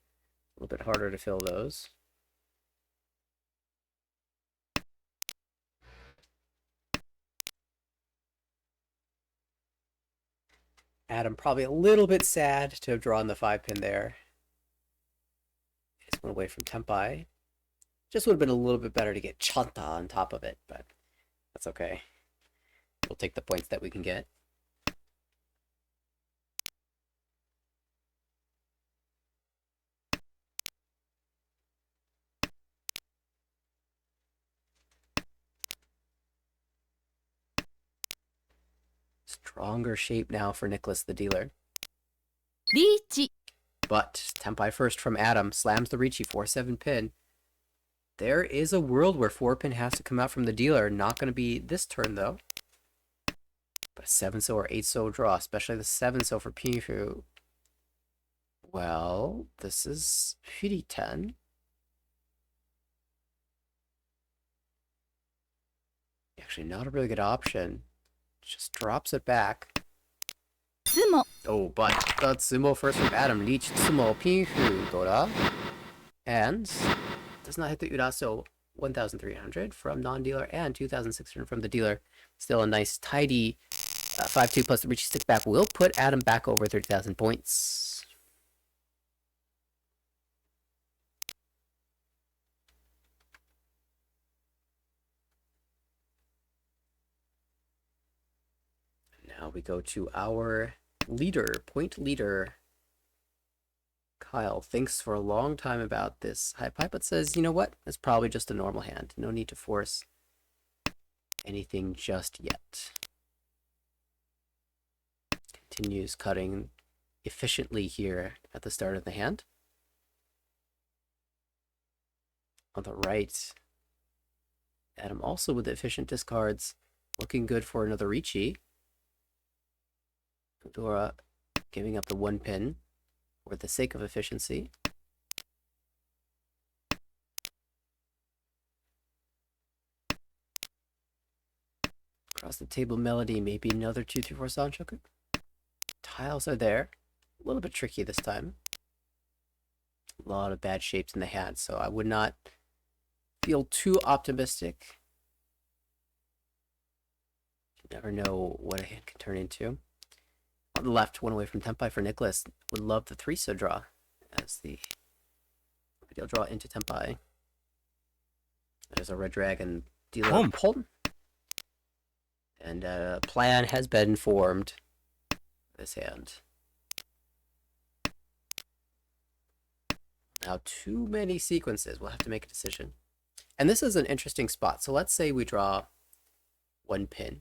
A little bit harder to fill those. Adam probably a little bit sad to have drawn the 5 pin there. Just went away from Tempai. Just would have been a little bit better to get Chanta on top of it, but that's okay. We'll take the points that we can get. Stronger shape now for Nicholas the dealer. リーチ But Tempai first from Adam slams the Ricci 4-7 pin. There is a world where 4 pin has to come out from the dealer. Not going to be this turn though. But a 7-so or 8-so draw, especially the 7-so for Pinfu. Well, this is Piri 10. Actually, not a really good option. Just drops it back. ツモ Oh, but the Tsumo first from Adam. Leech Tsumo Pinfu Dora. And does not hit the Uraso 1,300 from non-dealer and 2,600 from the dealer. Still a nice tidy 5-2 plus the Ricci stick back will put Adam back over 30,000 points. Now we go to our leader, point leader. Kyle thinks for a long time about this high pipe, but says, you know what? It's probably just a normal hand. No need to force anything just yet. Continues cutting efficiently here at the start of the hand. On the right, Adam also with the efficient discards, looking good for another Ricci. Dora giving up the 1 pin for the sake of efficiency. Across the table melody, maybe another 2-3-4 Sanchoku. Tiles are there. A little bit tricky this time. A lot of bad shapes in the hand, so I would not feel too optimistic. You never know what a hand can turn into. On the left, one away from Tempai for Nicholas. Would love the 3-so draw as the ideal draw into Tempai. There's a red dragon dealer Pump. Pulton. And a plan has been formed for this hand. Now too many sequences. We'll have to make a decision. And this is an interesting spot. So let's say we draw 1 pin.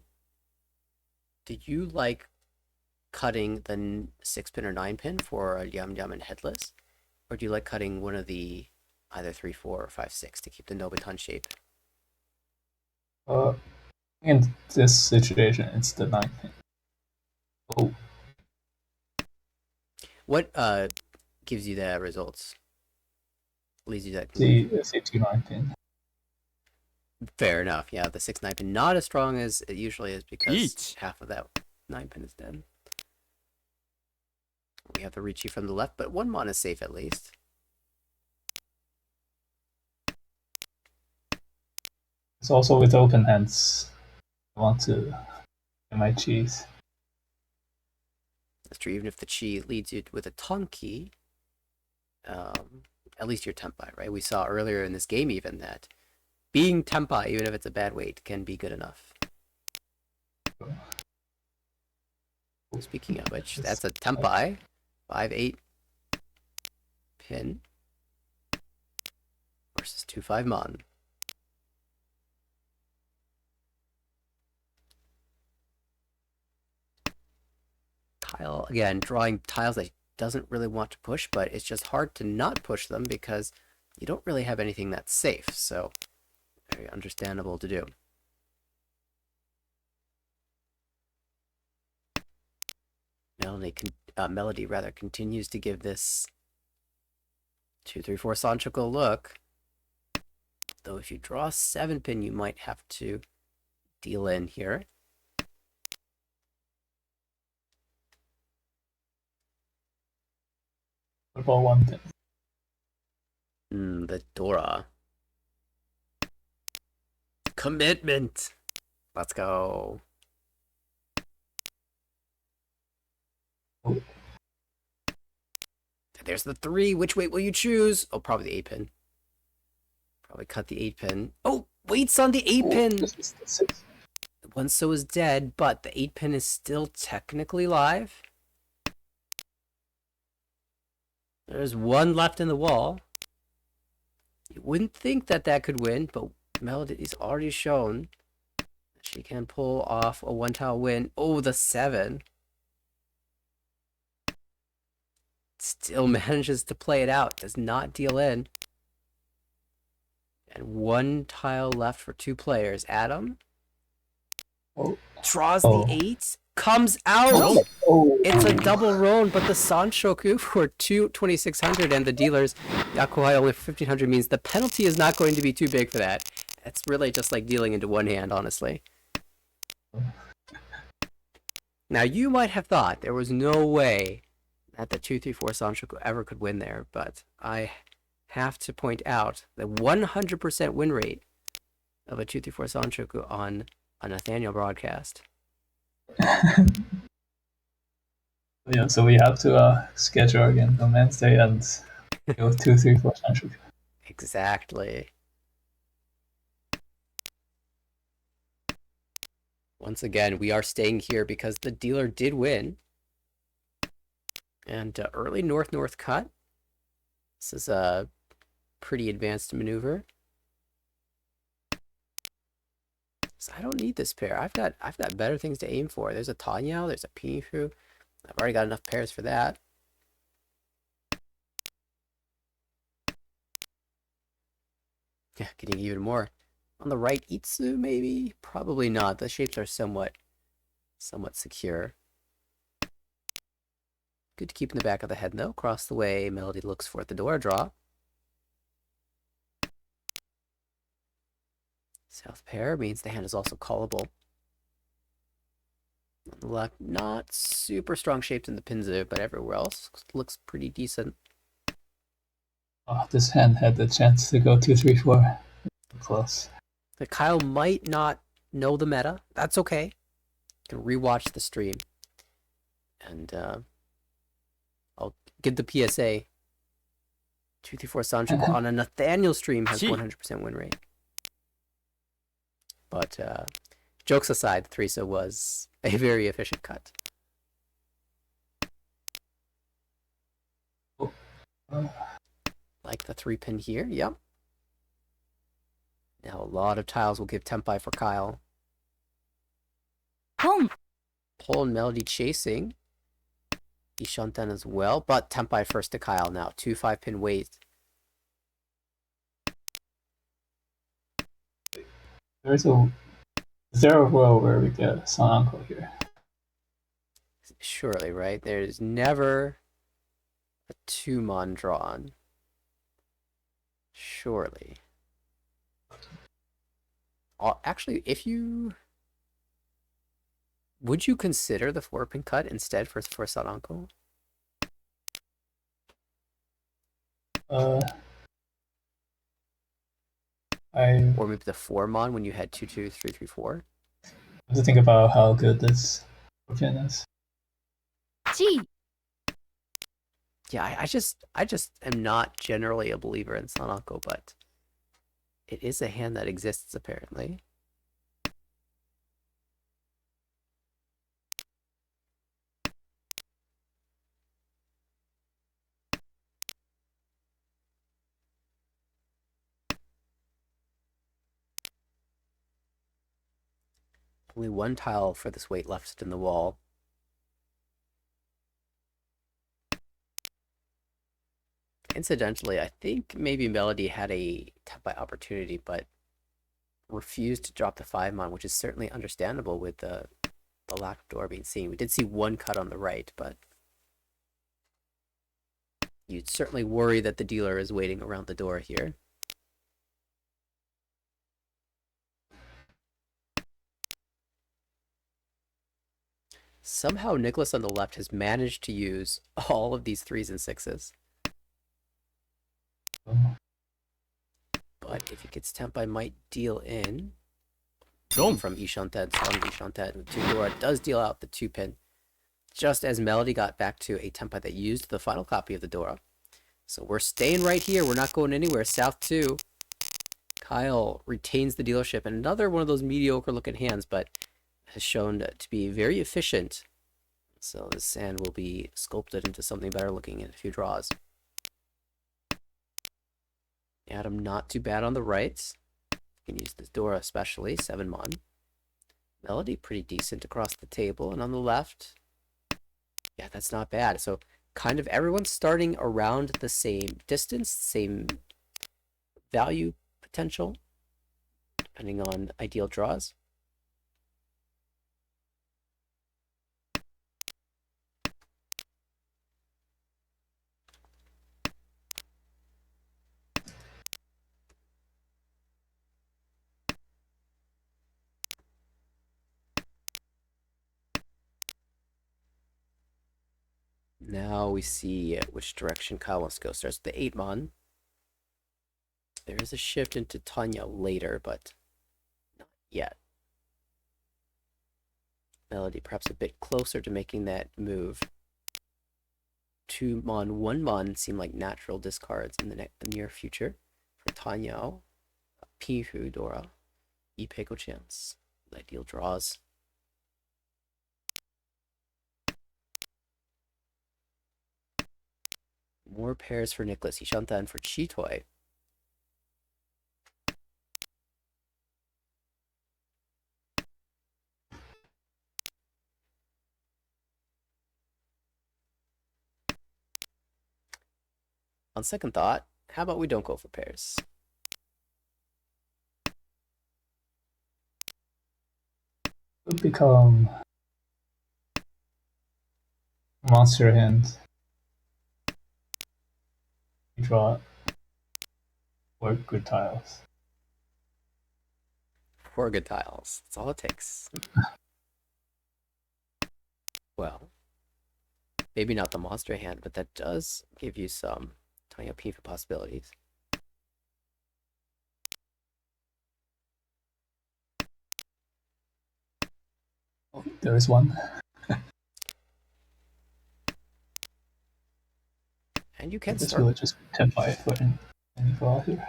Do you like cutting the 6 pin or 9 pin for a Yum Yum and Headless? Or do you like cutting one of the either 3-4 or 5-6 to keep the Nobutan shape? In this situation, it's the 9 pin. Oh, What gives you the results? Leads you that the 2 9 pin. Fair enough. Yeah, the 6-9 pin not as strong as it usually is because Each. half of that 9 pin is dead. We have the Ricci from the left, but 1 mon is safe at least. It's also with open hands. I want to get my cheese. That's true. Even if the Chi leads you with a Tonki, at least you're Tempai, right? We saw earlier in this game even that being Tempai, even if it's a bad weight, can be good enough. Speaking of which, that's a Tempai 5-8 pin versus 2-5 mon. again, drawing tiles that he doesn't really want to push, but it's just hard to not push them because you don't really have anything that's safe. So very understandable to do. Melody rather continues to give this 2-3-4 Sanchoku a look. Though if you draw a 7-pin, you might have to deal in here. What about 1 pin? The Dora. Commitment! Let's go. Oh. There's the 3. Which weight will you choose? Oh, probably the 8-pin. Probably cut the 8-pin. Oh, waits on the 8-pin! This is the 6. One so is dead, but the 8-pin is still technically live. There's 1 left in the wall. You wouldn't think that that could win, but Melody's already shown she can pull off a 1-tile win. Oh, the 7. Still manages to play it out. Does not deal in. And 1 tile left for 2 players. Adam draws the 8. Comes out. It's a double roan, but the Sanshoku for 2,600 and the dealers Yakuhai only for 1,500 means the penalty is not going to be too big for that. It's really just like dealing into 1 hand, honestly. Now, you might have thought there was no way that the 2-3-4 Sanshoku ever could win there, but I have to point out the 100% win rate of a 2-3-4 Sanshoku on a Nathaniel broadcast. Yeah, so we have to schedule again on Wednesday and go 2-3-4 Sanchoku. Exactly. Once again, we are staying here because the dealer did win. And early north-north cut. This is a pretty advanced maneuver. So I don't need this pair. I've got better things to aim for. There's a Tanyao, there's a Pinifu. I've already got enough pairs for that. Yeah, getting even more. On the right, Itsu maybe? Probably not. The shapes are somewhat secure. Good to keep in the back of the head though. Across the way, Melody looks for the Dora draw. South pair means the hand is also callable. On the left, not super strong shapes in the Pinzu, but everywhere else looks pretty decent. Oh, this hand had the chance to go 2-3-4. Close. But Kyle might not know the meta. That's okay. You can rewatch the stream. And I'll give the PSA. 2-3-4 Sanchoku on a Nathaniel stream has 100% win rate. But jokes aside, the 3-so was a very efficient cut. Like the 3-pin here, yep. Now a lot of tiles will give Tempai for Kyle. Pon. Pull and Melody chasing. Ishanten as well, but Tempai first to Kyle now. 2 5-pin wait. Is there a row where we get Sananko here? Surely, right? There's never a 2-mon drawn. Surely. Actually, would you consider the 4-pin cut instead for Sananko? Or maybe the 4-mon when you had 2-2, 3-3-4? I have to think about how good this pin is. G. Yeah, I just am not generally a believer in Sanako, but it is a hand that exists apparently. Only 1 tile for this weight left in the wall. Incidentally, I think maybe Melody had a tap-by opportunity, but refused to drop the 5-mon, which is certainly understandable with the lack of door being seen. We did see one cut on the right, but you'd certainly worry that the dealer is waiting around the door here. Somehow Nicholas on the left has managed to use all of these 3s and 6s. But if he gets temp, I might deal in. From Ishantet, from Ishantet. 2-Dora does deal out the 2-pin. Just as Melody got back to a tempo that used the final copy of the Dora. So we're staying right here. We're not going anywhere. South 2. Kyle retains the dealership. And another one of those mediocre looking hands, but has shown to be very efficient. So this sand will be sculpted into something better looking in a few draws. Adam not too bad on the right. You can use the Dora especially, 7-mon. Melody pretty decent across the table. And on the left, yeah, that's not bad. So kind of everyone's starting around the same distance, same value potential, depending on ideal draws. Now we see which direction Kyle wants to go. Starts with the 8-mon. There is a shift into Tanya later, but not yet. Melody perhaps a bit closer to making that move. 2-mon, 1-mon seem like natural discards in the near future. For Tanya, Pihu, Dora, Ipeko chance. Ideal draws. More pairs for Nicholas, Ishanta, and for Chitoy. On second thought, how about we don't go for pairs? Would become monster hand. You draw 4 good tiles. 4 good tiles. That's all it takes. Well, maybe not the monster hand, but that does give you some Tanya Pifa possibilities. Oh, there is one. And you can This start. will just tempo for any draw here.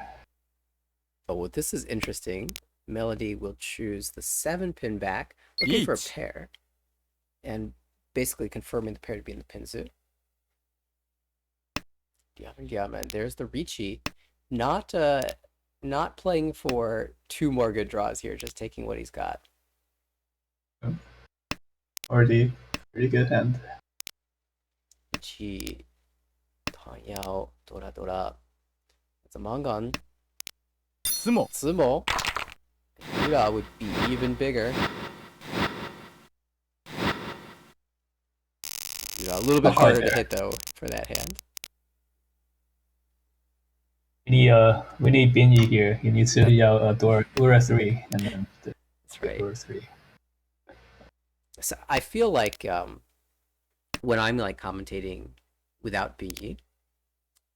Oh, well, this is interesting. Melody will choose the 7-pin back, looking for a pair, and basically confirming the pair to be in the pinzu. Yeah, man. There's the Ricci. Not playing for 2 more good draws here, just taking what he's got. Already pretty good hand. Ricci, Tanyao, Dora. It's a Mangan. Sumo. Yura would be even bigger. A little bit harder to hit though for that hand. We need Binyi here. He needs to yell Dora 3 and then That's right. Dora 3. So I feel like when I'm like commentating without Binyi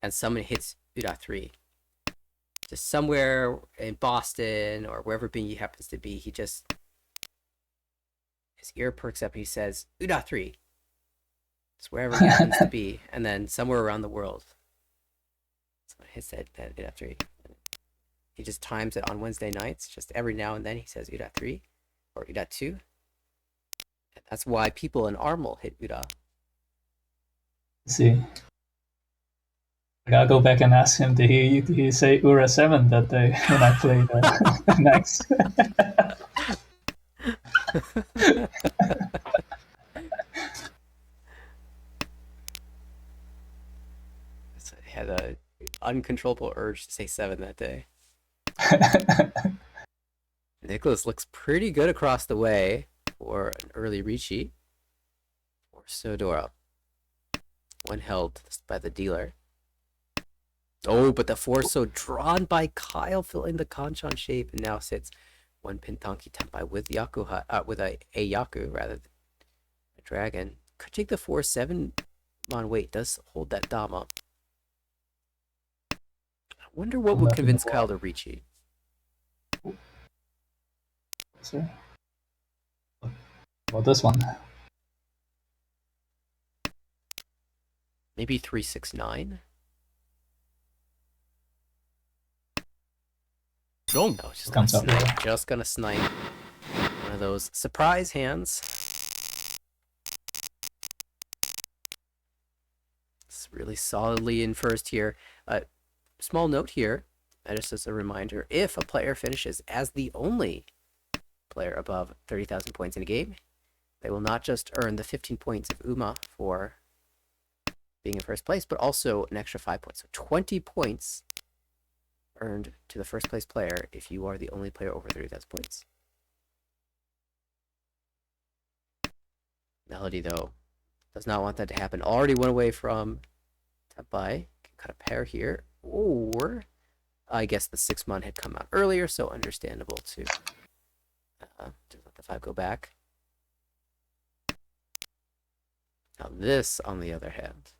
and someone hits Ura 3, just somewhere in Boston or wherever Binyi happens to be, his ear perks up and he says, Ura 3. It's wherever he happens to be. And then somewhere around the world, someone hits that Ura 3. He just times it on Wednesday nights. Just every now and then he says Ura 3 or Ura 2. And that's why people in Armel hit Ura. See. I gotta go back and ask him, did he say Ura 7 that day when I played next? So he had a uncontrollable urge to say 7 that day. Nicholas looks pretty good across the way for an early Ricci. For Sodora. One held by the dealer. Oh, but the Forso drawn by Kyle, filling the Kanchan shape, and now sits 1 pin Tanki Tenpai with Yaku, with a Yaku rather than a dragon. Could take the 4-7 mon. Wait, does hold that Dama. I wonder what would convince Kyle to Ricci. Well, this one. Maybe 3-6-9. Wrong. No, just Comes gonna up. snipe. Just gonna snipe. One of those surprise hands. It's really solidly in first here. Small note here, just as a reminder, if a player finishes as the only player above 30,000 points in a game, they will not just earn the 15 points of UMA for being in first place, but also an extra 5 points. So 20 points earned to the first place player if you are the only player over 30,000 points. Melody, though, does not want that to happen. Already went away from Tenpai. Can cut a pair here. Or, I guess the 6-mon had come out earlier, so understandable to let the 5 go back. Now this, on the other hand,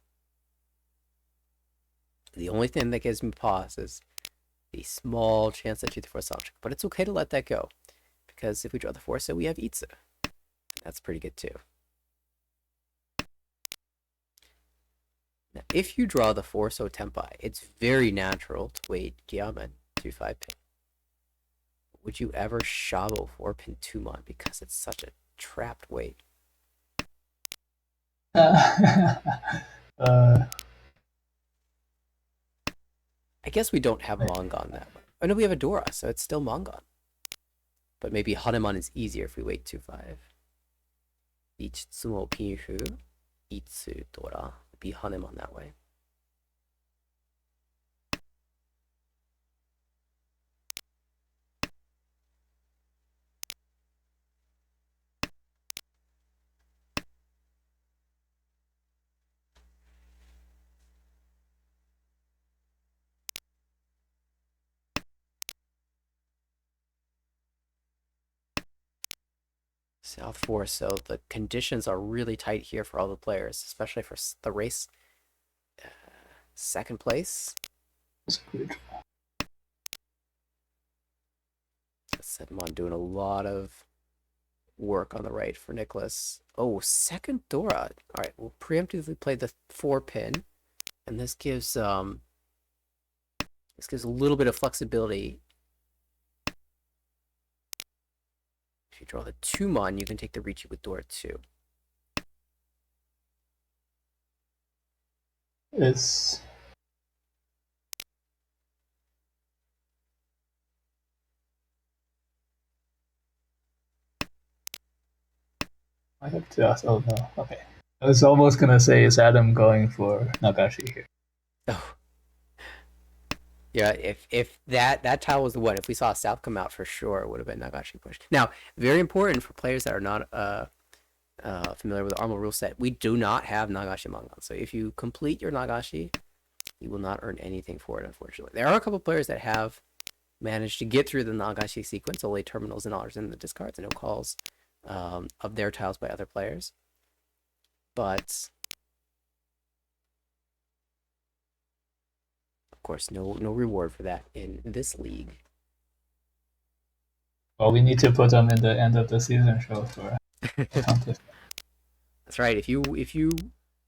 the only thing that gives me pause is the small chance that you throw a soft trick. But it's okay to let that go, because if we draw the 4, so we have Itsu. That's pretty good too. Now, if you draw the 4 so Tenpai, it's very natural to wait Gyaman 2-5 pin. Would you ever Shabo 4 pin 2-mon because it's such a trapped weight? I guess we don't have Mongon that way. Oh no, we have a Dora, so it's still Mongon. But maybe Hanemon is easier if we wait 2-5. Ichitsumo Pinhu, Itsu Dora. Be Hanemon that way. South 4, so the conditions are really tight here for all the players, especially for the race. Second place. Sedmon doing a lot of work on the right for Nicholas. Oh, second Dora. All right, we'll preemptively play the 4 pin, and this gives a little bit of flexibility. If you draw the 2-mon, you can take the Ricci with Dora 2. It's I have to ask. Oh no, okay. I was almost gonna say, is Adam going for Nagashi here? Oh. Yeah, if that tile was the one, if we saw South come out for sure, it would have been Nagashi pushed. Now, very important for players that are not familiar with the Armor rule set, we do not have Nagashi Mongon. So if you complete your Nagashi, you will not earn anything for it, unfortunately. There are a couple players that have managed to get through the Nagashi sequence, only terminals and honors in the discards, and no calls of their tiles by other players. But of course, no reward for that in this league. Well, we need to put them in the end of the season show for contest. That's right. If you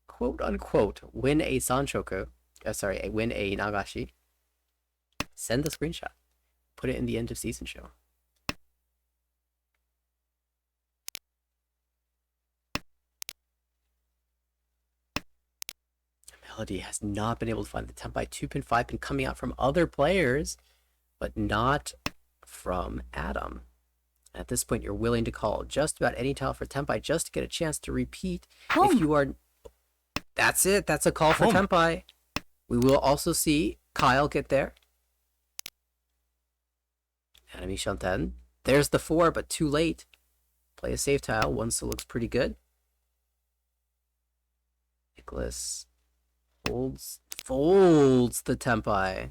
quote unquote win a Sanchoku, win a Nagashi, send the screenshot. Put it in the end of season show. Melody has not been able to find the Tenpai 2-pin, 5-pin coming out from other players, but not from Adam. At this point, you're willing to call just about any tile for Tenpai just to get a chance to repeat. If you are... That's it. That's a call for Tenpai. We will also see Kyle get there. Adam Ishanten. There's the 4, but too late. Play a safe tile. One still looks pretty good. Nicholas folds the Tempai.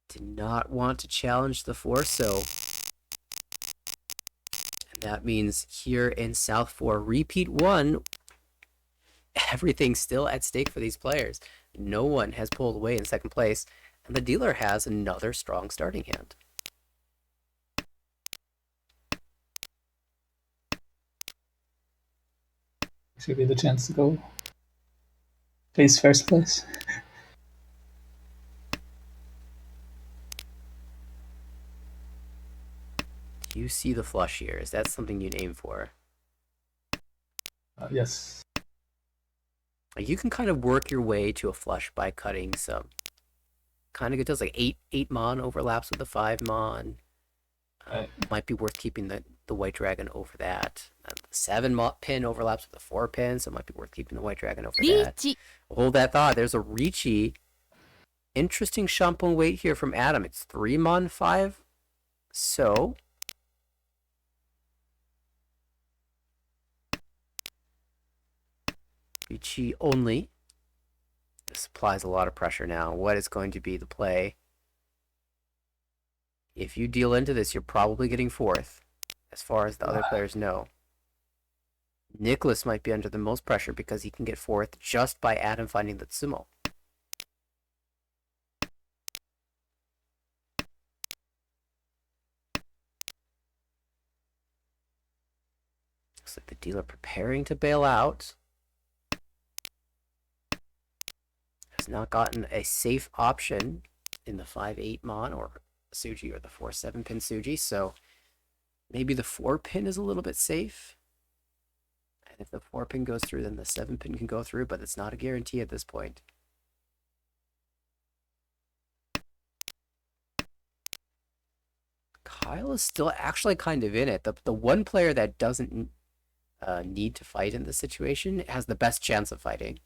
Did not want to challenge the 4, so... And that means here in South 4, repeat 1, everything's still at stake for these players. No one has pulled away in second place, and the dealer has another strong starting hand. Should be the chance to go face first place. Do you see the flush here? Is that something you'd aim for? Yes. You can kind of work your way to a flush by cutting some kind of good deals, like 8 mon overlaps with the 5 mon. Might be worth keeping the white dragon over that. The 7 pin overlaps with the 4 pin, so it might be worth keeping the white dragon over that. Hold that thought. There's a Ricci. Interesting Shampoo weight here from Adam. It's 3 mon 5. So Ricci only. This applies a lot of pressure now. What is going to be the play? If you deal into this, you're probably getting 4th, as far as the other players know. Nicholas might be under the most pressure because he can get 4th just by Adam finding the Tsumo. Looks like the dealer preparing to bail out. Has not gotten a safe option in the 5-8 mon or Suji or the 4-7 pin Suji, so maybe the 4 pin is a little bit safe. And if the 4 pin goes through, then the 7 pin can go through, but it's not a guarantee at this point. Kyle is still actually kind of in it. The one player that doesn't need to fight in this situation has the best chance of fighting.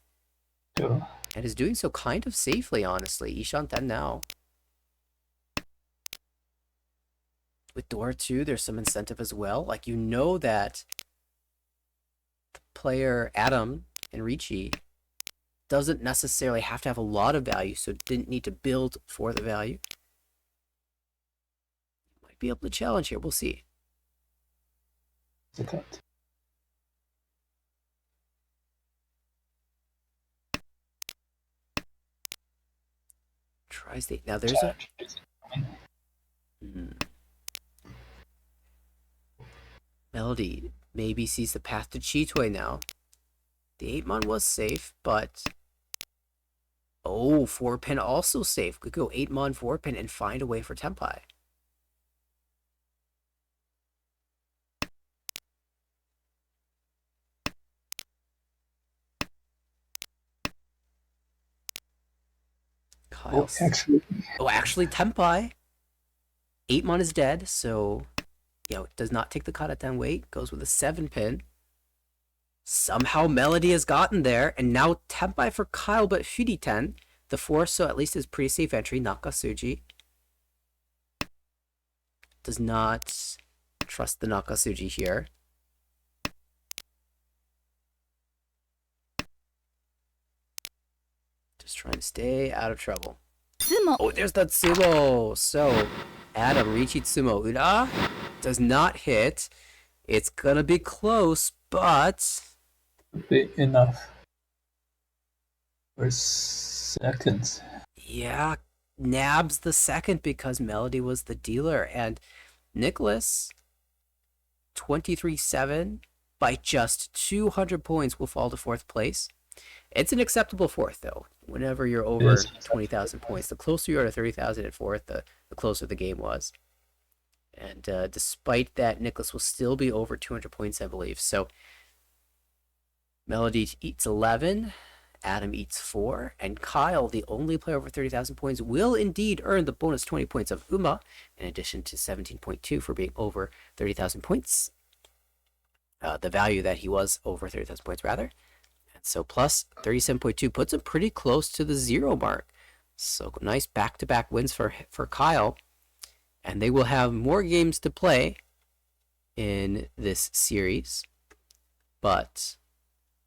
Sure. And is doing so kind of safely, honestly. Ishanten now. With Dora 2, there's some incentive as well. Like, you know that the player Adam and Ricci doesn't necessarily have to have a lot of value, so didn't need to build for the value. Might be able to challenge here. We'll see. It's a cut. Tries the... Now there's a... Melody maybe sees the path to Chitoi now. The 8 mon was safe, but... Oh, 4 pin also safe. Could go 8 mon 4 pin and find a way for Tempai. Oh, actually, Tempai. 8 mon is dead, so it does not take the Karaten weight. Goes with a 7 pin. Somehow Melody has gotten there, and now Tempai for Kyle, but Furiten. The 4, so at least is pretty safe entry. Nakasuji does not trust the Nakasuji here. Just trying to stay out of trouble. Tsumo. Oh, there's that Tsumo. So, Adam, Ricci Tsumo. Ura does not hit. It's gonna be close, but... Be enough. For seconds. Yeah, nabs the second because Melody was the dealer. And Nicholas, 23-7, by just 200 points, will fall to 4th place. It's an acceptable 4th, though. Whenever you're over 20,000 points, the closer you are to 30,000 at 4th, the closer the game was. And despite that, Nicholas will still be over 200 points, I believe. So, Melody eats 11, Adam eats 4, and Kyle, the only player over 30,000 points, will indeed earn the bonus 20 points of Uma, in addition to 17.2 for being over 30,000 points. The value that he was over 30,000 points, rather. So plus 37.2 puts him pretty close to the 0 mark. So nice back-to-back wins for Kyle. And they will have more games to play in this series. But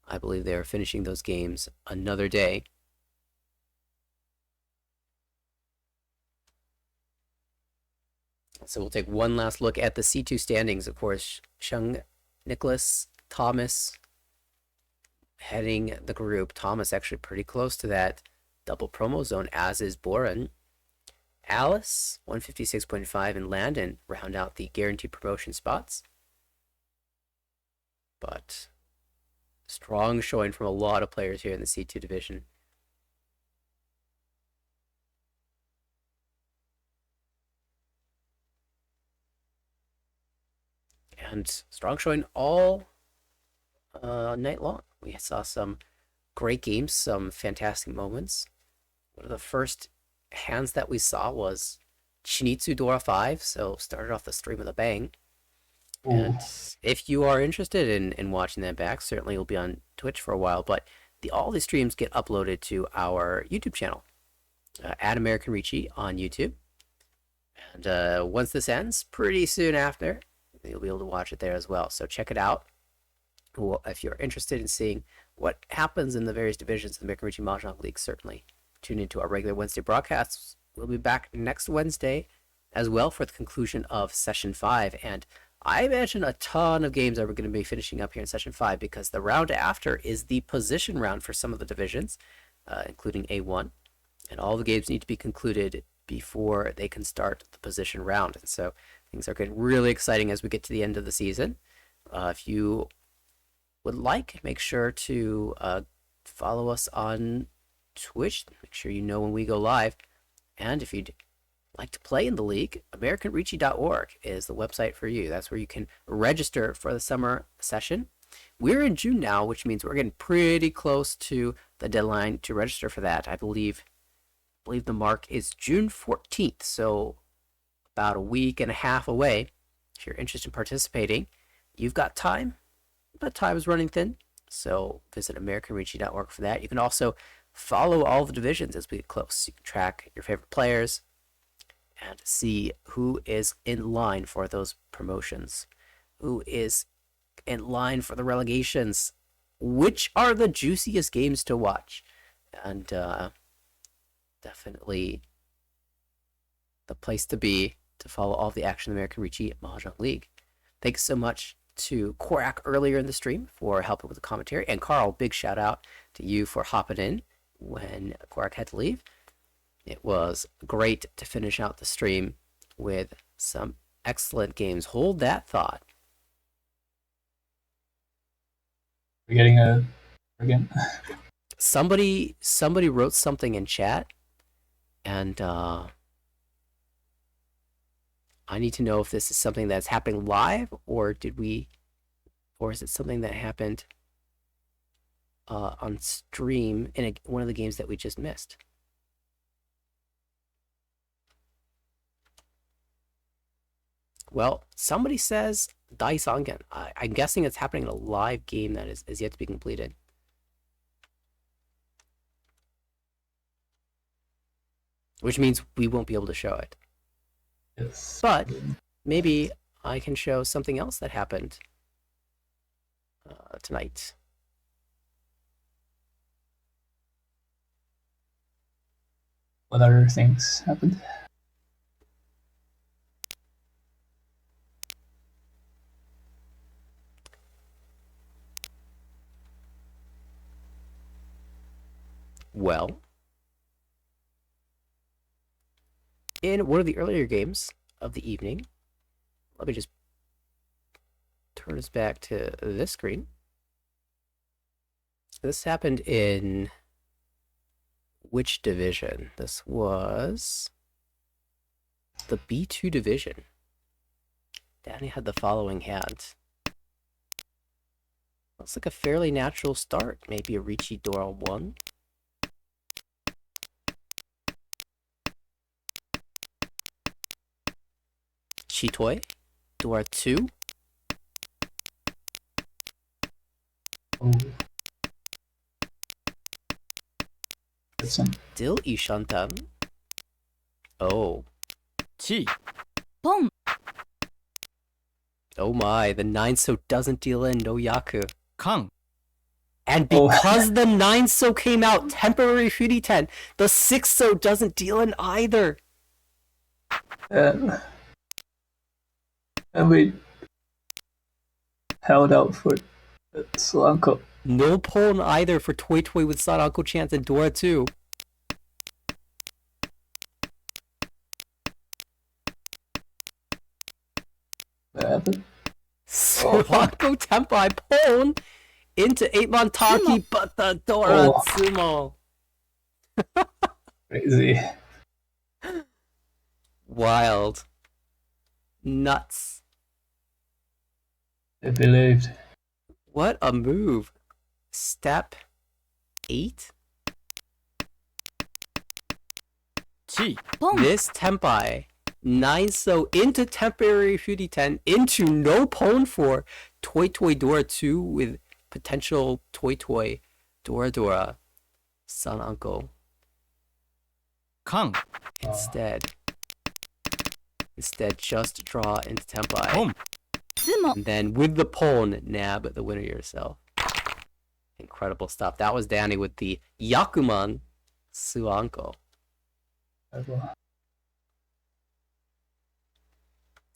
I believe they are finishing those games another day. So we'll take one last look at the C2 standings. Of course, Sheng, Nicholas, Thomas heading the group. Thomas actually pretty close to that double promo zone, as is Boren. Alice, 156.5, and Landon round out the guaranteed promotion spots. But strong showing from a lot of players here in the C2 division. And strong showing all night long. We saw some great games, some fantastic moments. One of the first hands that we saw was Shinitsu Dora 5, so started off the stream with a bang. Ooh. And if you are interested in watching that back, certainly you'll be on Twitch for a while, but all the streams get uploaded to our YouTube channel, at American Ricci on YouTube. And once this ends, pretty soon after, you'll be able to watch it there as well. So check it out. If you're interested in seeing what happens in the various divisions of the American Ricci Mahjong League, certainly tune into our regular Wednesday broadcasts. We'll be back next Wednesday as well for the conclusion of Session 5. And I imagine a ton of games are going to be finishing up here in Session 5, because the round after is the position round for some of the divisions, including A1. And all the games need to be concluded before they can start the position round. And so things are getting really exciting as we get to the end of the season. If you would like, make sure to follow us on Twitch. Make sure you know when we go live. And if you'd like to play in the league, AmericanRicci.org is the website for you. That's where you can register for the summer session. We're in June now, which means we're getting pretty close to the deadline to register for that. I believe the mark is June 14th, so about a week and a half away. If you're interested in participating, you've got time, but time is running thin. So visit AmericanRicci.org for that. You can also follow all the divisions as we get close. You can track your favorite players and see who is in line for those promotions, who is in line for the relegations, which are the juiciest games to watch. And definitely the place to be to follow all the action of the American Ricci Mahjong League. Thanks so much to Korak earlier in the stream for helping with the commentary. And Carl, big shout out to you for hopping in when Korak had to leave. It was great to finish out the stream with some excellent games. Hold that thought. We're getting a again. Somebody wrote something in chat, and I need to know if this is something that's happening live, or is it something that happened on stream in one of the games that we just missed. Well, somebody says Dice Ongen. I'm guessing it's happening in a live game that is yet to be completed. Which means we won't be able to show it. Yes. But maybe I can show something else that happened tonight. What other things happened? Well, in one of the earlier games of the evening, let me just turn us back to this screen. This happened in which division? This was the B2 division. Danny had the following hand. Looks like a fairly natural start. Maybe a Ricci Dora 1. Chitoy, Dora 2. Oh. Still Ishantam. Oh. チ、ポン、 Oh my, the 9 so doesn't deal in, no Yaku. カン、 And Oh. because the 9 so came out, temporary Fury 10, the 6 so doesn't deal in either. And we held out for Solanko. No pull either for Toy Toy with Sun Uncle Chance and Dora too. What happened? Suranko Tempai Pone into 8 Montaki, but the Dora Oh. Sumo. Crazy. Wild. Nuts. I believed. What a move. Step 8? チ、ポン、 This Tempai 9 so into temporary Fury 10 into no Pone for Toy Toy Dora 2 with potential Toy Toy Dora Dora Sun Uncle カン、 instead. Instead, just draw into Tempai. ポン、 ツモ、 And then with the Pone, nab the winner yourself. Incredible stuff. That was Danny with the Yakuman Suanko.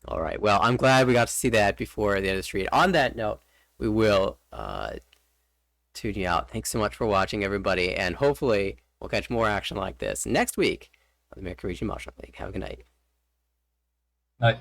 All right. Well, I'm glad we got to see that before the end of the street. On that note, we will tune you out. Thanks so much for watching, everybody. And hopefully, we'll catch more action like this next week on the American Region Marshall League. Have a good night. Night.